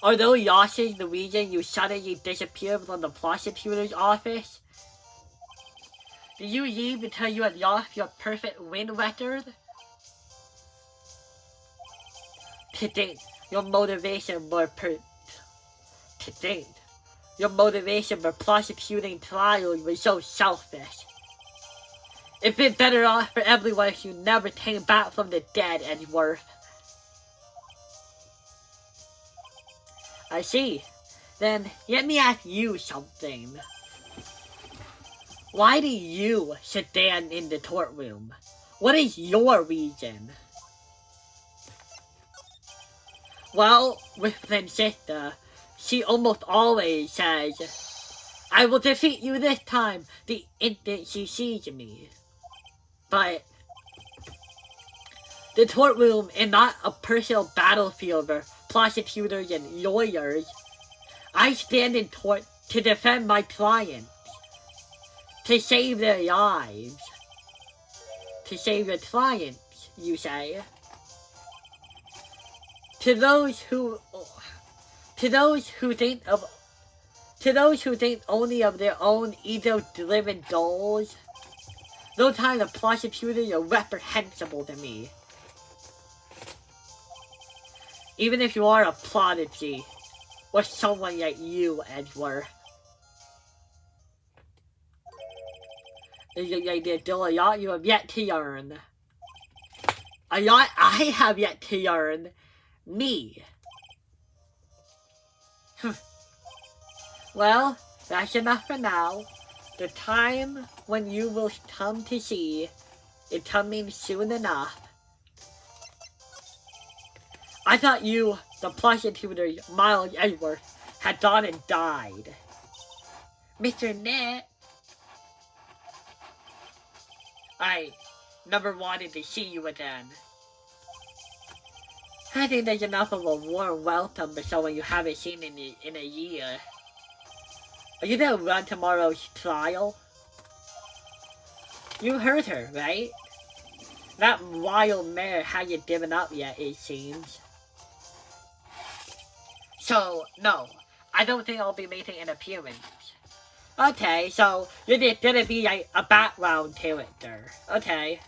Are those losses the reason you suddenly disappeared from the prosecutor's office? Did you leave because you had lost your perfect win record? To date, your motivation for prosecuting trials was so selfish. It'd been better off for everyone if you never came back from the dead, Edgeworth. I see. Then, let me ask you something. Why do you stand in the courtroom? What is your reason? Well, with Francisca, she almost always says, I will defeat you this time, the instant she sees me. But The courtroom is not a personal battlefield for prosecutors and lawyers. I stand in court to defend my clients, to save their lives. To save your clients, you say? To those who think only of their own ego-driven goals, those kind of prosecutors are reprehensible to me. Even if you are a prodigy, or someone like you, Edward. There's still a lot you have yet to learn. A lot I have yet to learn. Me. Well, that's enough for now. The time when you will come to see is coming soon enough. I thought you, the prosecutor, Miles Edwards, had gone and died. Mr. Nett. I never wanted to see you again. I think there's enough of a warm welcome for someone you haven't seen in a year. Are you gonna run tomorrow's trial? You heard her, right? That wild mare hasn't given up yet, it seems. So, no, I don't think I'll be making an appearance. Okay, so you're just gonna be like a background character. Okay.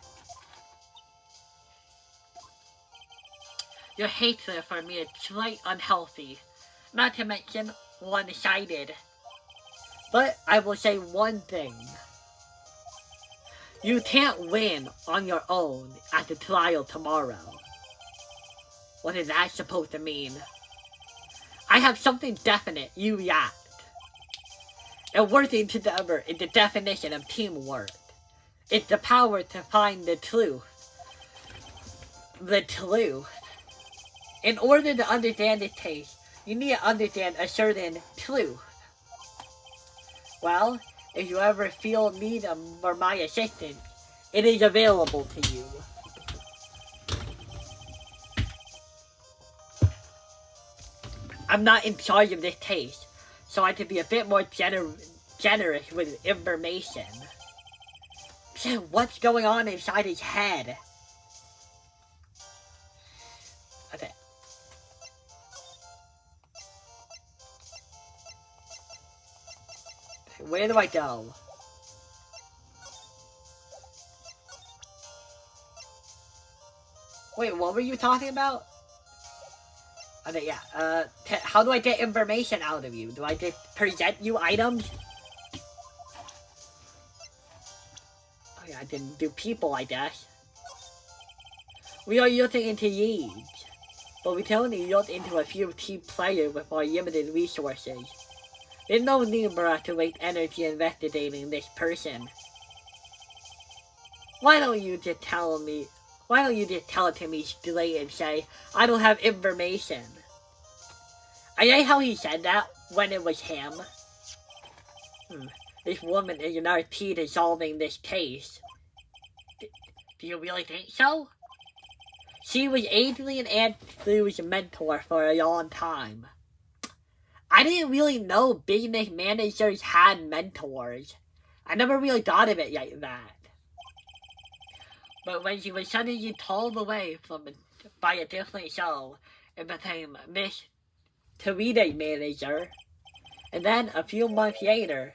Your hatred for me is quite unhealthy, not to mention one-sided. But I will say one thing. You can't win on your own at the trial tomorrow. What is that supposed to mean? I have something definite you lacked. And working together is the definition of teamwork. It's the power to find the truth. The truth. In order to understand this case, you need to understand a certain truth. Well, if you ever feel need for my assistance, it is available to you. I'm not in charge of this case, so I could be a bit more generous with information. So what's going on inside his head? Okay. Where do I go? Wait, what were you talking about? Okay, yeah, how do I get information out of you? Do I just present you items? Oh yeah, I didn't do people, I guess. We are looking into leads, but we can only look into a few key players with our limited resources. There's no need for us to waste energy investigating this person. Why don't you just tell it to me straight and say, I don't have information? I like how he said that when it was him. This woman is another key to solving this case. Do you really think so? She was Adrian Andrews' mentor for a long time. I didn't really know business managers had mentors. I never really thought of it like that. But when she was suddenly told away by a different show, it became Miss Teresa's manager. And then a few months later,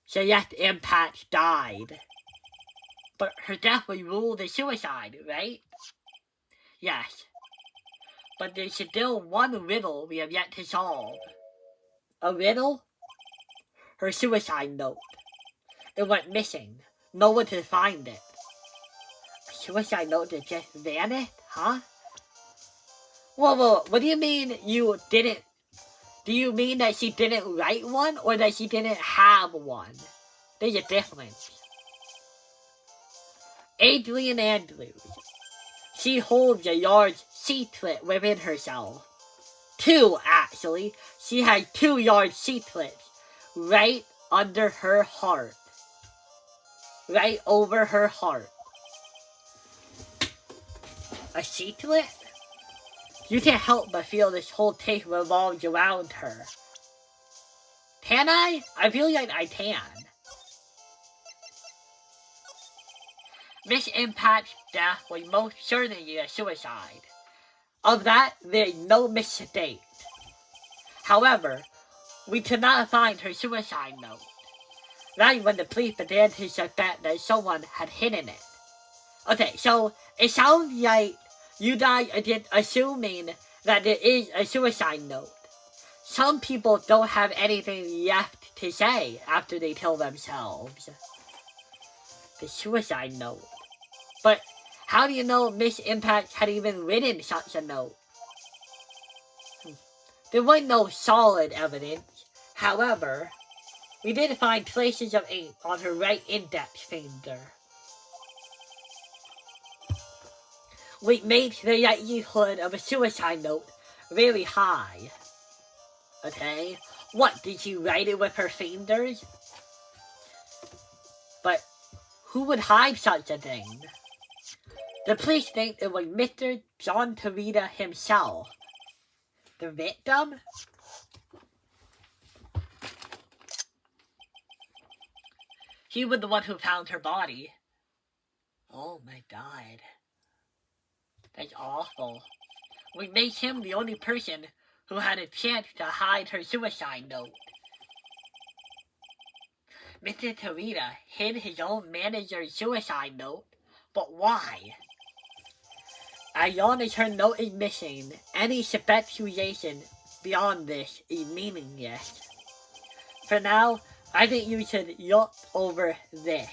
Celeste Impact died. But her death was ruled as suicide, right? Yes. But there's still one riddle we have yet to solve. A riddle? Her suicide note. It went missing. No one could find it. A suicide note that just vanished? Huh? Whoa, what do you mean you didn't? Do you mean that she didn't write one, or that she didn't have one? There's a difference. Adrian Andrews. She holds a large secret within herself. 2, actually. She has 2 large secrets right under her heart. Right over her heart. A sheetlet? You can't help but feel this whole tape revolves around her. Can I? I feel like I can. Miss Impact's death was most certainly a suicide. Of that, there is no mistake. However, we could not find her suicide note. That is when the police began to suspect that someone had hidden it. Okay, so it sounds like you guys are just assuming that there is a suicide note. Some people don't have anything left to say after they kill themselves. The suicide note. But how do you know Miss Impact had even written such a note? There was no solid evidence. However, we did find traces of ink on her right index finger, which makes the likelihood of a suicide note very high. Okay? What, did she write it with her fingers? But who would hide such a thing? The police think it was Mr. John Tarita himself. The victim? He was the one who found her body. Oh my god. That's awful. We made him the only person who had a chance to hide her suicide note. Mr. Tarita hid his own manager's suicide note, but why? As long as her note is missing, any speculation beyond this is meaningless. For now, I think you should look over this.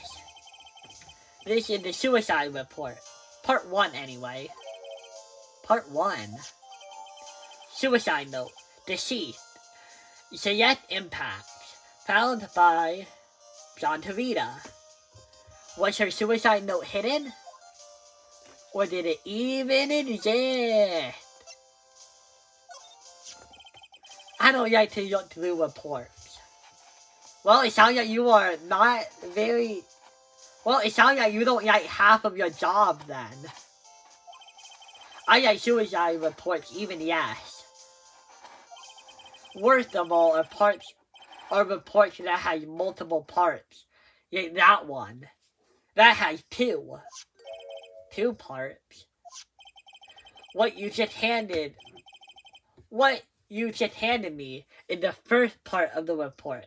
This is the suicide report. Part 1 anyway. Part 1. Suicide note. Deceased. Select impacts. Found by John Tarita. Was her suicide note hidden? Or did it even exist? I don't like to look through reports. Well, it sounds like you are not very... Well, it sounds like you don't like half of your job then. I like suicide reports even less. Worst of all are reports that has multiple parts. Like that one. That has 2. 2 parts. What you just handed me is the first part of the report.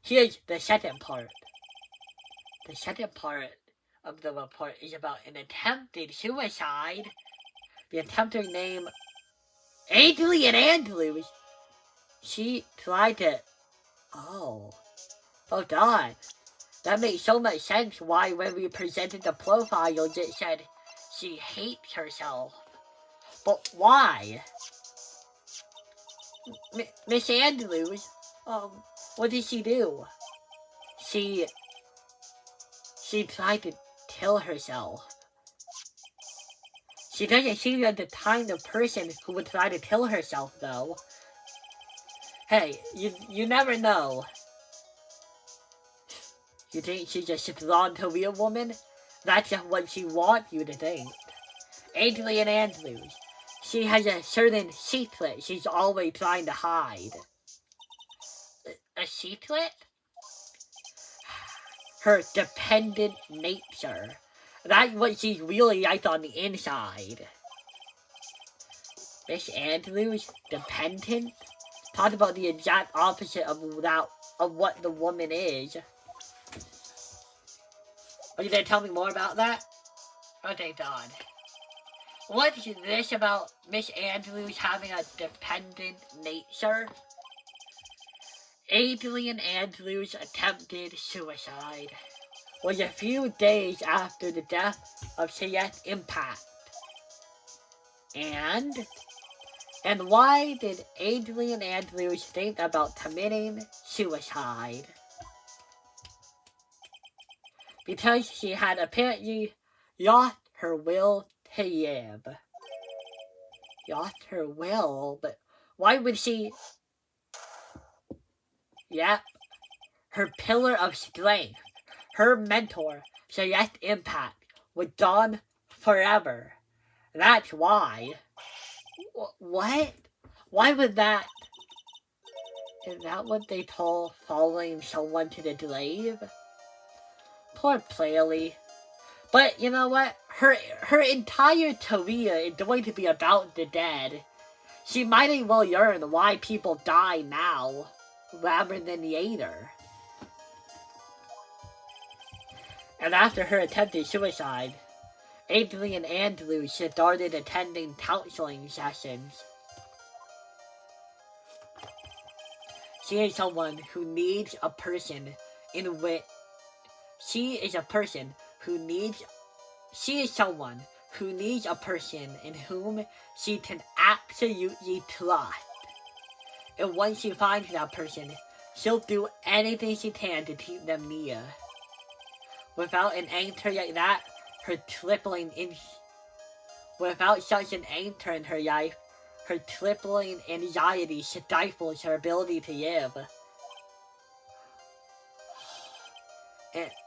Here's the second part. The second part of the report is about an attempted suicide. The attempter named Adrian Andrews. She tried to... Oh god. That makes so much sense why when we presented the profile it said she hates herself. But why? Miss Andrews, what did she do? She tried to kill herself. She doesn't seem like the kind of person who would try to kill herself, though. Hey, you never know. You think she's just drawn to a real woman? That's just what she wants you to think. Adrian Andrews. She has a certain secret she's always trying to hide. A secret? Her dependent nature. That's what she's really like on the inside. Miss Andrews, dependent? Talk about the exact opposite of what the woman is. Are you gonna tell me more about that? Oh, thank God. What's this about Miss Andrews having a dependent nature? Adrian Andrews' attempted suicide was a few days after the death of Select Impact. And why did Adrian Andrews think about committing suicide? Because she had apparently lost her will to live. Lost her will, but why would she... Yep. Her pillar of strength, her mentor, Select Impact, was gone forever. That's why. What? Why would that? Is that what they call following someone to the grave? Poor Playley. But you know what? Her entire career is going to be about the dead. She might as well learn why people die now, rather than later. And after her attempted suicide, Adrian Andrews started attending counseling sessions. She is someone who needs a person in which she is someone who needs a person in whom she can absolutely trust. And once she finds that person, she'll do anything she can to keep them near. Without an anchor like that, without such an anchor in her life, her crippling anxiety stifles her ability to live.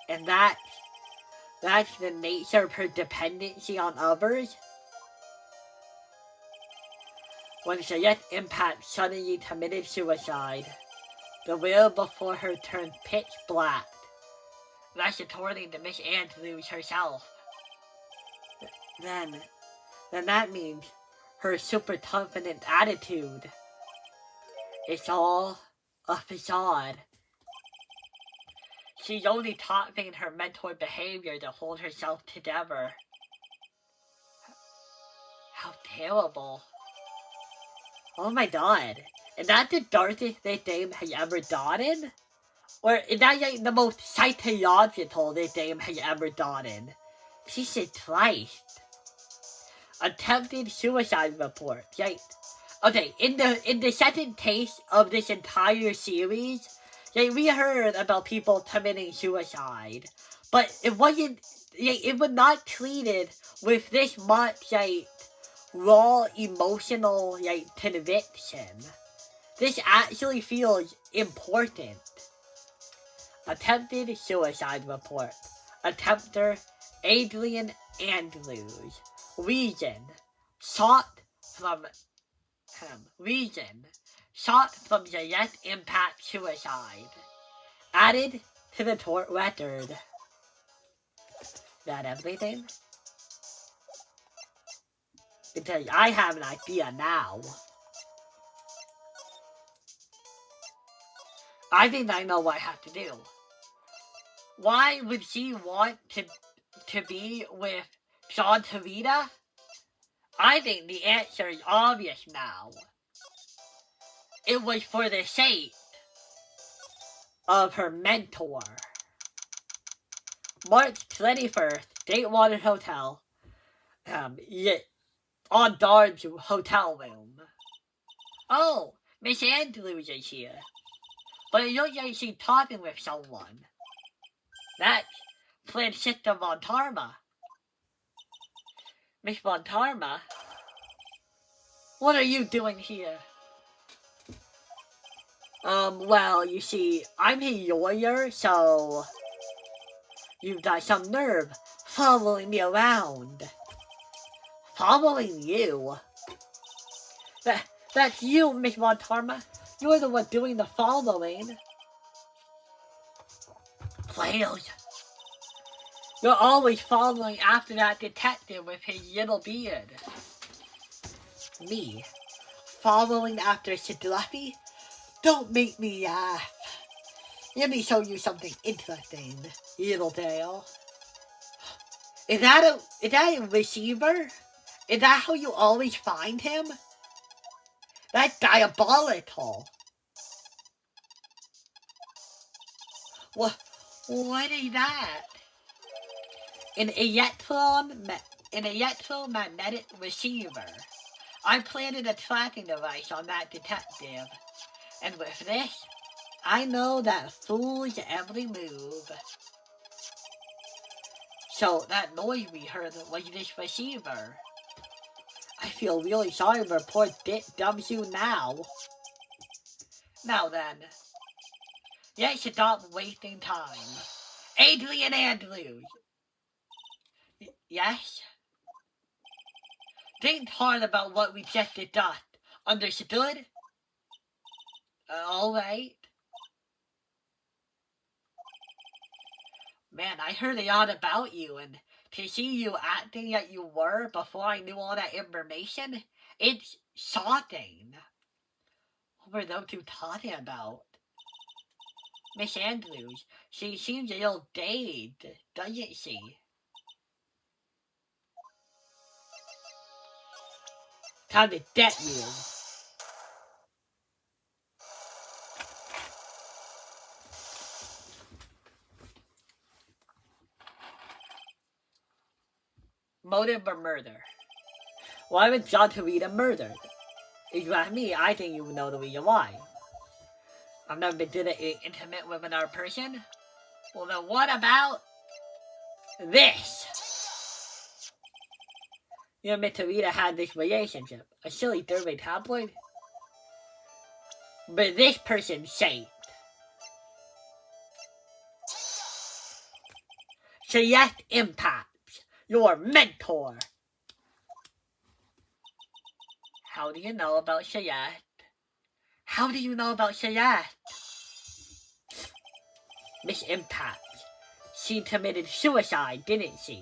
And that's the nature of her dependency on others. When Celeste Impact suddenly committed suicide, the world before her turned pitch black. That's according to Miss Andrews herself. Then that means her super confident attitude. It's all a facade. She's only topping her mental behavior to hold herself together. How terrible. Oh my god. Is that the darkest this game has ever gotten? Or is that like the most psychological this game has ever gotten? Jesus Christ. Attempted suicide report. Like, okay, in the second case of this entire series, like, we heard about people committing suicide, but it wasn't, like, it was not treated with this much, like, raw emotional, like, conviction. This actually feels important. Attempted suicide report. Attempter Adrian Andrews. Reason. Shot from direct impact suicide. Added to the court record. That everything? Because I have an idea now. I think I know what I have to do. Why would she want to be with John Tavita? I think the answer is obvious now. It was for the sake of her mentor. March 21st, Gatewater Hotel. On Dard's hotel room. Oh, Miss Andrews is here. But it looks like she's talking with someone. That's Francisca Von Tarma. Miss Von Tarma? What are you doing here? Well, you see, I'm a lawyer, so you've got some nerve following me around. Following you? That's you, Miss Von Tarma. You're the one doing the following. Players. You're always following after that detective with his little beard. Me? Following after Sidlaffy? Don't make me laugh. Let me show you something interesting, little Dale. Is that a receiver? Is that how you always find him? That's diabolical. What is that? An electromagnetic receiver. I planted a tracking device on that detective. And with this, I know that fool's every move. So that noise we heard was this receiver. I feel really sorry for poor Dick W now. Now then, let's stop wasting time. Adrian Andrews. Yes? Think hard about what we just did. Understood? Alright. Man, I heard a lot about you, and to see you acting like you were before I knew all that information, it's shocking. What were those two talking about? Miss Andrews, she seems a little dazed, doesn't she? Time to debt you. Motive or murder? Why was John Tarita murdered? If you ask me, I think you know the reason why. I've never been intimate with another person. Well, then what about this? You and Tarita had this relationship. A silly third-rate tabloid. But this person saved. Celeste Impact, your mentor. How do you know about Celeste? How do you know about Celeste? Miss Impact, she committed suicide, didn't she?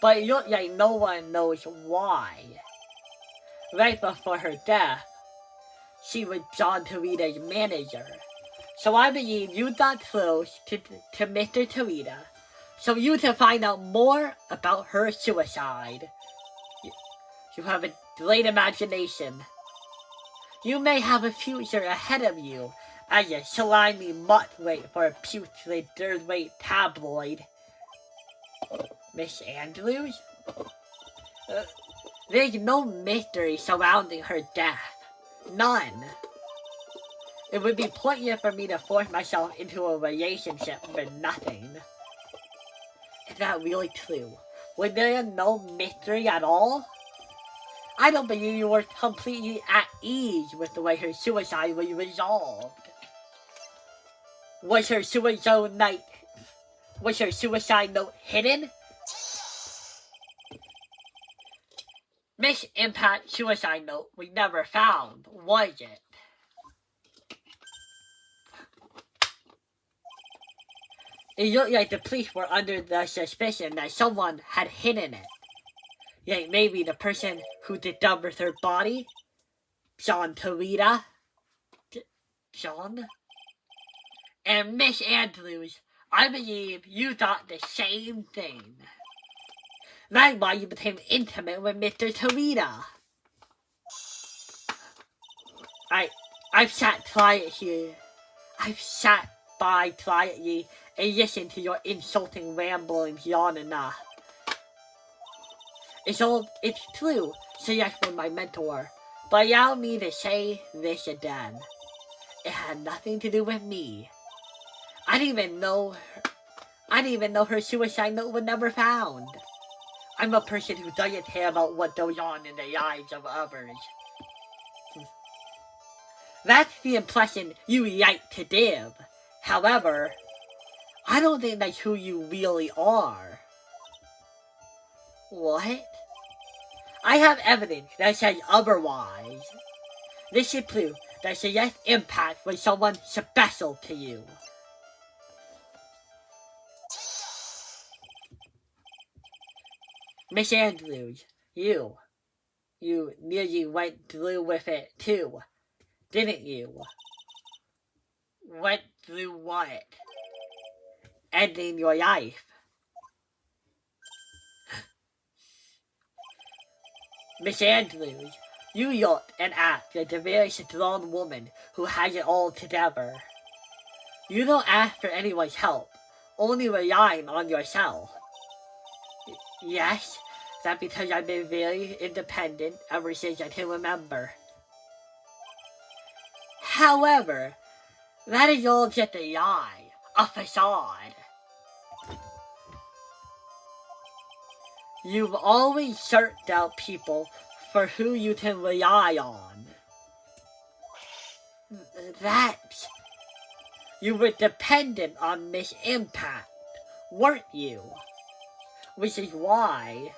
But it looks like no one knows why. Right before her death, she was John Tarita's manager. So I believe you got close to Mr. Tarita, so you can find out more about her suicide. You have a great imagination. You may have a future ahead of you as a slimy muckweight for a putrid third-rate tabloid. Miss Andrews? There's no mystery surrounding her death. None. It would be pointless for me to force myself into a relationship for nothing. Is that really true? Was there no mystery at all? I don't believe you were completely at ease with the way her suicide was resolved. Was her suicide note hidden? Miss Impact's suicide note was never found, was it? It looked like the police were under the suspicion that someone had hidden it. Like maybe the person who discovered her body? John Tarita? John? And Miss Andrews, I believe you thought the same thing. That's why you became intimate with Mr. Tarita. I've sat quietly and listened to your insulting ramblings long enough. It's true, Celeste was my mentor, but allow me to say this again. It had nothing to do with me. I didn't even know her suicide note was never found. I'm a person who doesn't care about what goes on in the lives of others. That's the impression you like to give. However, I don't think that's who you really are. What? I have evidence that says otherwise. This should prove that Celeste Impact was someone special to you. Miss Andrews, you nearly went through with it too, didn't you? Went through what? Ending your life. Miss Andrews, you look and act like a very strong woman who has it all together. You don't ask for anyone's help, only relying on yourself. Yes, that's because I've been very independent ever since I can remember. However, that is all just a lie, a facade. You've always searched out people for who you can rely on. You were dependent on Miss Impact, weren't you? Which is why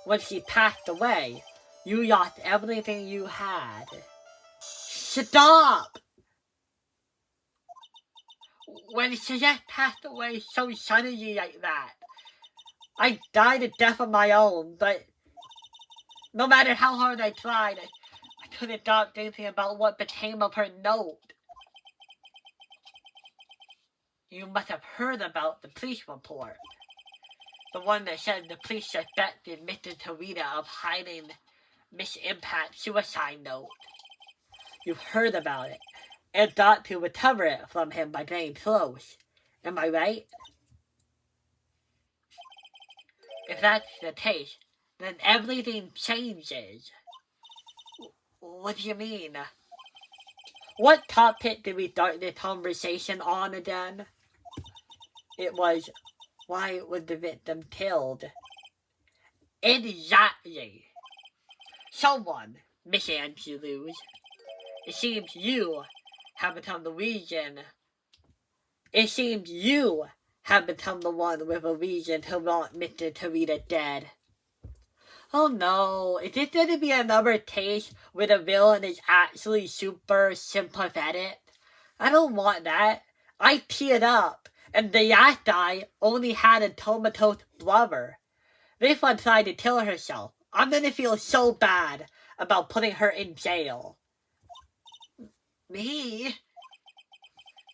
when she passed away, you lost everything you had. Stop! When she just passed away so suddenly like that, I died a death of my own, but no matter how hard I tried, I couldn't stop thinking about what became of her note. You must have heard about the police report. The one that said the police suspected Mr. Torita of hiding Miss Impact's suicide note. You've heard about it, and thought to recover it from him by getting close. Am I right? If that's the case, then everything changes. What do you mean? What topic did we start the conversation on again? It was, why was the victim killed? Exactly. Someone, Miss Andrews. It seems you have become the reason. It seems you have become the one with a reason to want Mr. Torita dead. Oh no, is this going to be another case where the villain is actually super sympathetic? I don't want that. I teared up, and the last guy only had a comatose brother. This one tried to kill herself. I'm gonna feel so bad about putting her in jail. Me?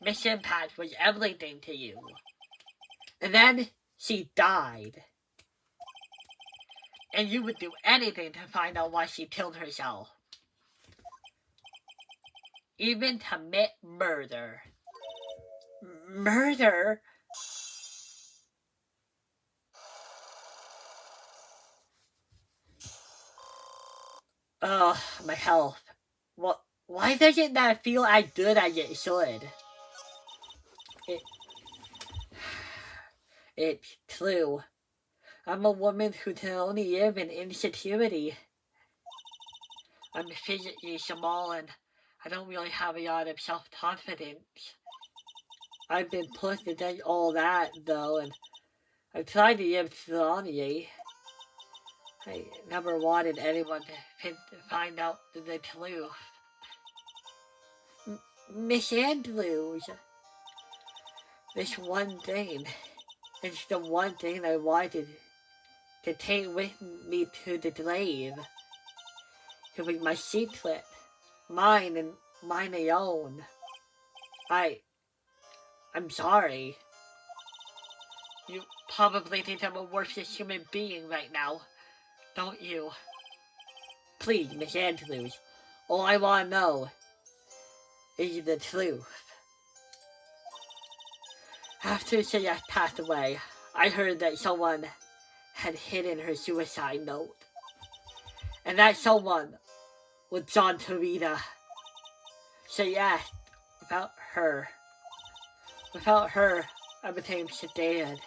Miss Impact was everything to you. And then she died. And you would do anything to find out why she killed herself. Even commit murder. Murder? Ugh, my health. What? Why doesn't that feel as good as it should? It's true. I'm a woman who can only live in insecurity. I'm physically small and I don't really have a lot of self-confidence. I've been pushed against all that, though, and I've tried to live strongly. I never wanted anyone to find out the truth. Miss Andrews, this one thing, it's the one thing I wanted to take with me to the grave. It was my secret, mine and mine alone. I'm sorry. You probably think I'm a worthless human being right now, don't you? Please, Miss Andrews, all I want to know is the truth. After she had passed away, I heard that someone had hidden her suicide note. And that someone was John Torita. She asked about her. Without her, I became sedated.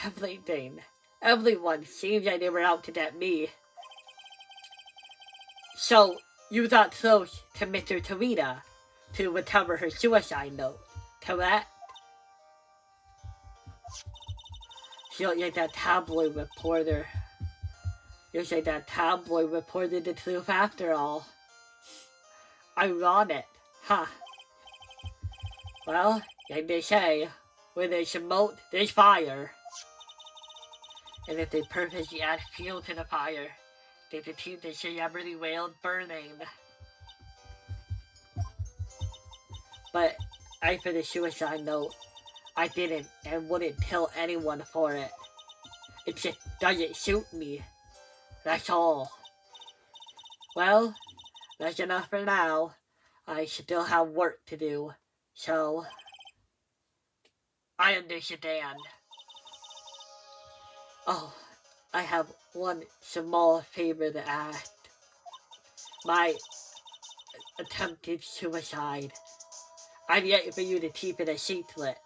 Everything, everyone seemed like they were out to get me. So, you got close to Mr. Torita to recover her suicide note, correct? You look like that tabloid reporter. You look like that tabloid reported the truth after all. Ironic, huh? Well, like they say, where there's smoke, there's fire. And if they purposely add fuel to the fire, they could keep the celebrity whale burning. But as for the suicide note, I didn't and wouldn't kill anyone for it. It just doesn't suit me. That's all. Well, that's enough for now. I still have work to do, so I understand. Oh, I have one small favor to ask. My attempted suicide. I'd like for you to keep it a secret.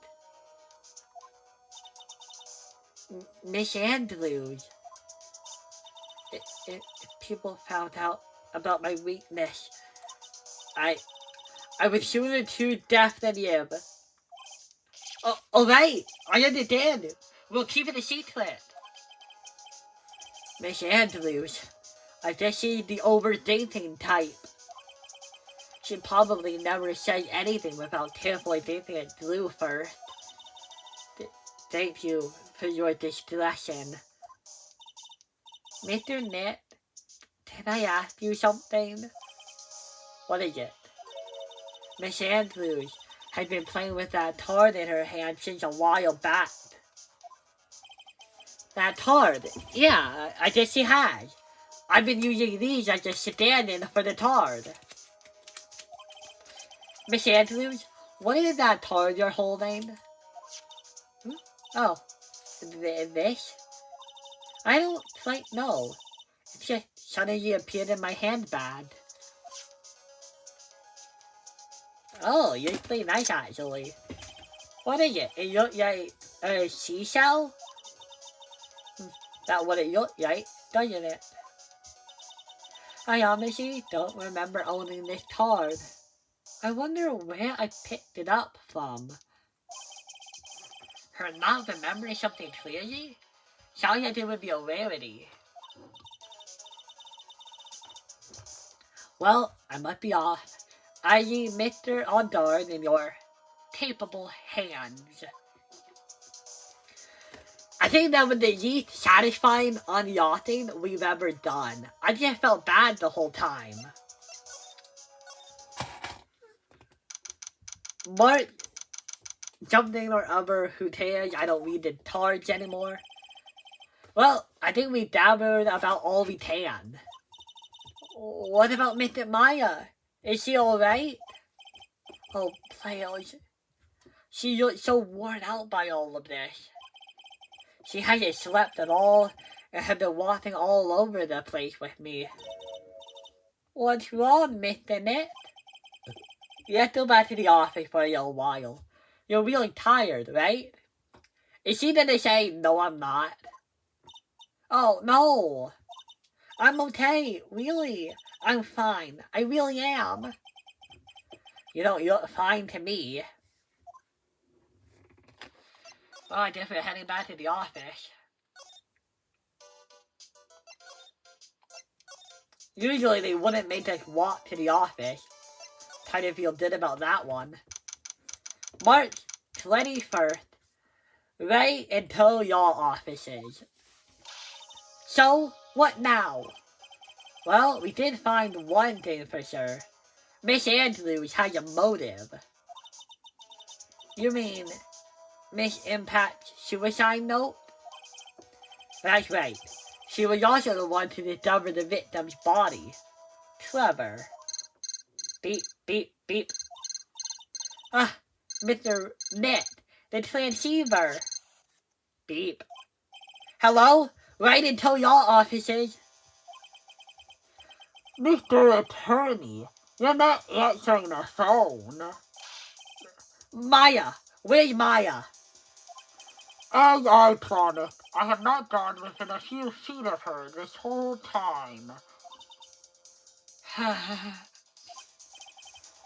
Miss Andrews, if people found out about my weakness, I would sooner choose death than live. Alright, I understand. We'll keep it a secret. Miss Andrews, I guess she's the overthinking type. She probably never says anything without carefully thinking it through first. Thank you for your discretion. Mr. Nit, can I ask you something? What is it? Miss Andrews has been playing with that card in her hand since a while back. That card? Yeah, I guess she has. I've been using these as a stand-in for the card. Miss Andrews, what is that card you're holding? Oh, this? I don't quite know. It just suddenly appeared in my handbag. Oh, you're pretty nice actually. What is it? It looks like a seashell? That's what it looks like, doesn't it? I honestly don't remember owning this card. I wonder where I picked it up from. Her not remembering something clearly? Sounds like it would be a rarity. Well, I must be off. I leave Mr. Ondard in your capable hands. I think that was the least satisfying unyachting we've ever done. I just felt bad the whole time. Mark, something or other who cares I don't read the cards anymore. Well, I think we gathered about all we can. What about Mr. Maya? Is she alright? Oh, players. She looks so worn out by all of this. She hasn't slept at all and has been walking all over the place with me. What's wrong, Mr. Nit? Let's go back to the office for a little while. You're really tired, right? Is she gonna say, no, I'm not? Oh, no. I'm okay, really. I'm fine. I really am. You don't look fine to me. Well, I guess we're heading back to the office. Usually they wouldn't make us walk to the office. Kind of feel good about that one. March 21st. Right until your offices. So, what now? Well, we did find one thing for sure. Miss Andrews has a motive. You mean Miss Impact's suicide note? That's right. She was also the one to discover the victim's body. Clever. Beep, beep, beep. Ah, Mr. Nit, the transceiver. Beep. Hello? Right until your offices. Mr. Attorney, you're not answering the phone. Maya! Where's Maya? As I promised, I have not gone within a few feet of her this whole time.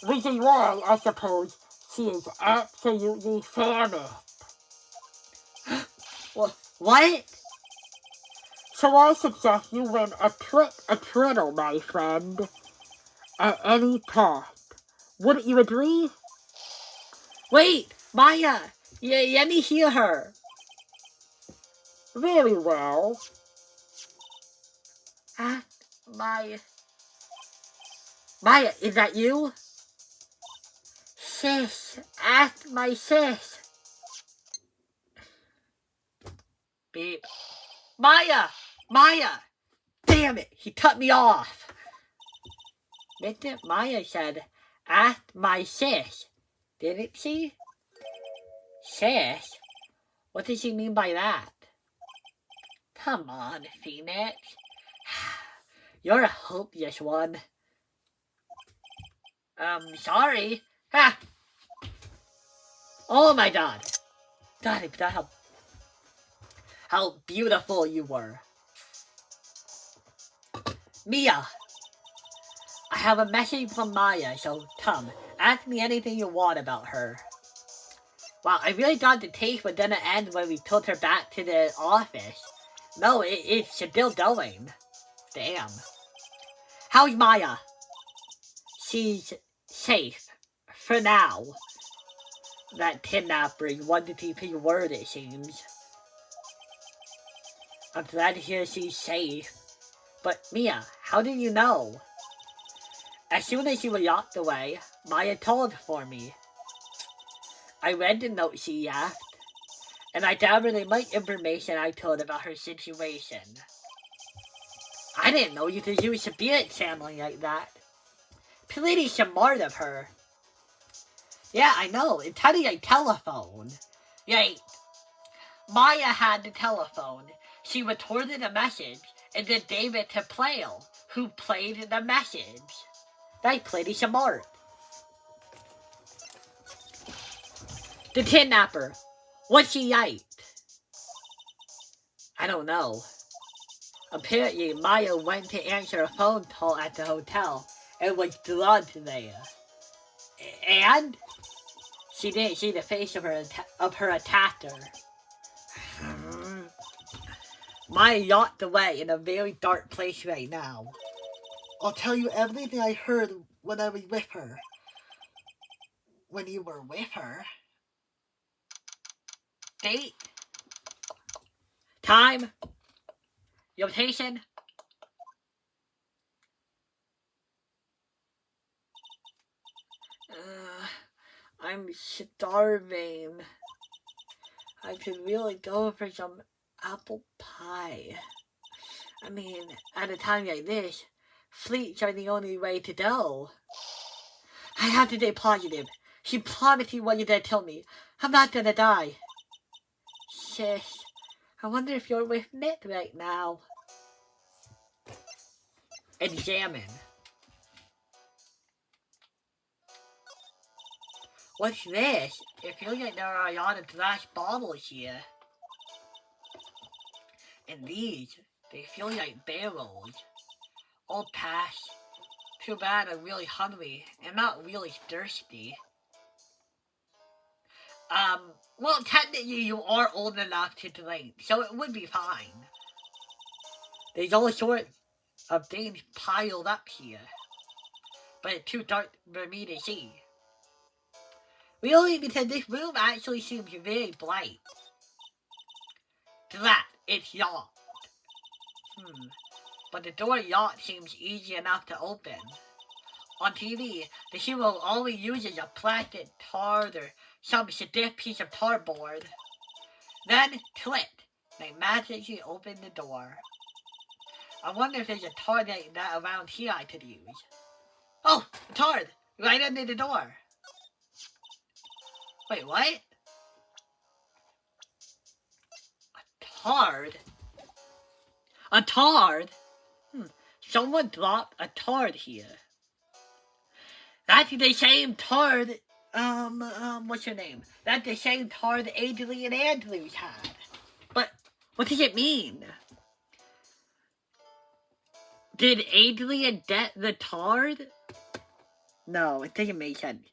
Which is why, I suppose, she is absolutely famished. What? So I suggest you win a trip a triddle, my friend. At any cost. Wouldn't you agree? Wait! Maya! Let me hear her. Very well. Maya, is that you? Sis, ask my sis. Beep. Maya! Damn it, he cut me off. Mr. Maya said, ask my sis. Didn't she? Sis? What does she mean by that? Come on, Phoenix. You're a hopeless one. Sorry. Ha! Oh my god. God, I forgot how beautiful you were. Mia! I have a message from Maya, so come, ask me anything you want about her. Wow, I really thought the taste was gonna end when we took her back to the office. No, it's still going. Damn. How's Maya? She's safe. For now. That kidnapper wanted to be word, it seems. I'm glad to hear she's safe. But Mia, how did you know? As soon as you were locked away, Maya told for me. I read the note she left, and I downloaded much information I told about her situation. I didn't know you could use spirit channeling like that. Pretty smart of her. Yeah, I know. It's kind of like telephone. Like, Maya had the telephone. She recorded a message and then gave it to Playo, who played the message. That's pretty smart. The kidnapper. What's she like? I don't know. Apparently, Maya went to answer a phone call at the hotel and was drugged there. And she didn't see the face of her attacker. Maya yacht away in a very dark place right now. I'll tell you everything I heard when I was with her. When you were with her? Date? Time? Location? I'm starving. I could really go for some apple pie. I mean, at a time like this, fleets are the only way to go. I have to stay positive. She promised me what you did tell me. I'm not gonna die. Sis, I wonder if you're with Nick right now. Examine. What's this? It feels like there are a lot of glass bottles here. And these, they feel like barrels. Old pass. Too bad I'm really hungry and not really thirsty. Well, technically you are old enough to drink, so it would be fine. There's all sorts of things piled up here. But it's too dark for me to see. Really, because this room actually seems very bright. That, it's locked. But the door lock seems easy enough to open. On TV, the hero only uses a plastic tard or some stiff piece of cardboard. Then, click, they magically open the door. I wonder if there's a tard like that around here I could use. Oh, a tard! Right under the door. Wait, what? A tard? A tard? Someone dropped a tard here. That's the same tard, what's your name? That's the same tard Adrian Andrews had. But, what does it mean? Did Adrian get the tard? No, it doesn't make sense.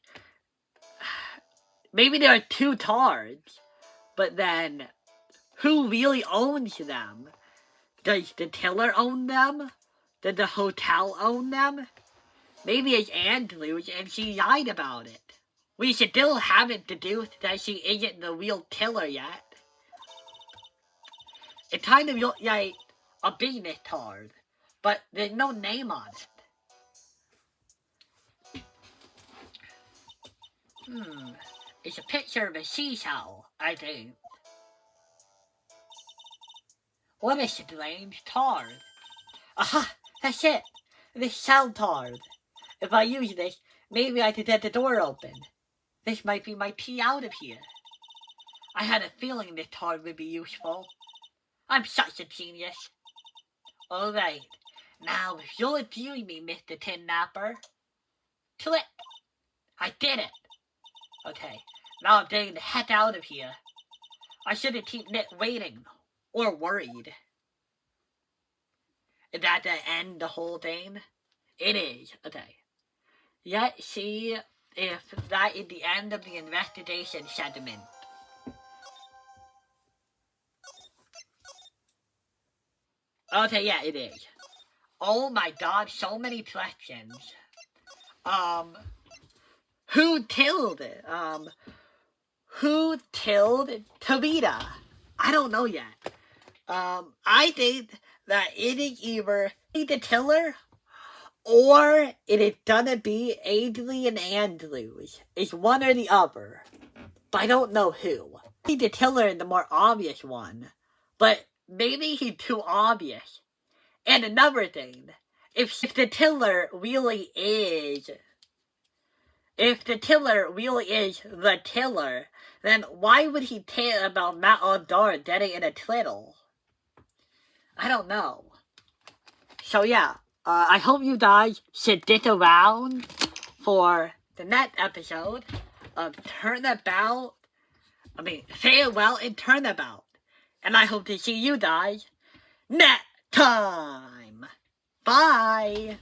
Maybe there are two tards, but then, who really owns them? Does the tiller own them? Does the hotel own them? Maybe it's Andrew's and she lied about it. We still haven't deduced that she isn't the real killer yet. It kind of looks like a business card, but there's no name on it. It's a picture of a seashell, I think. What a strange card. Aha! That's it! This shell card. If I use this, maybe I could get the door open. This might be my key out of here. I had a feeling this card would be useful. I'm such a genius. Alright, now if you'll excuse me, Mr. Kidnapper. Click! I did it! Okay, now I'm getting the heck out of here. I shouldn't keep Nick waiting, or worried. Is that the end the whole thing? It is, okay. Let's see if that is the end of the investigation segment. Okay, yeah, it is. Oh my god, so many questions. Who killed it? Who killed Tabita? I don't know yet. I think that it is either the killer or it is gonna be Adrian Andrews. It's one or the other. But I don't know who. The killer is the more obvious one. But maybe he's too obvious. And another thing, if the killer really is the killer, then why would he care about Matt Aldar getting in a twiddle? I don't know. So yeah, I hope you guys should stick around for the next episode of Turnabout. Farewell and Turnabout. And I hope to see you guys next time. Bye.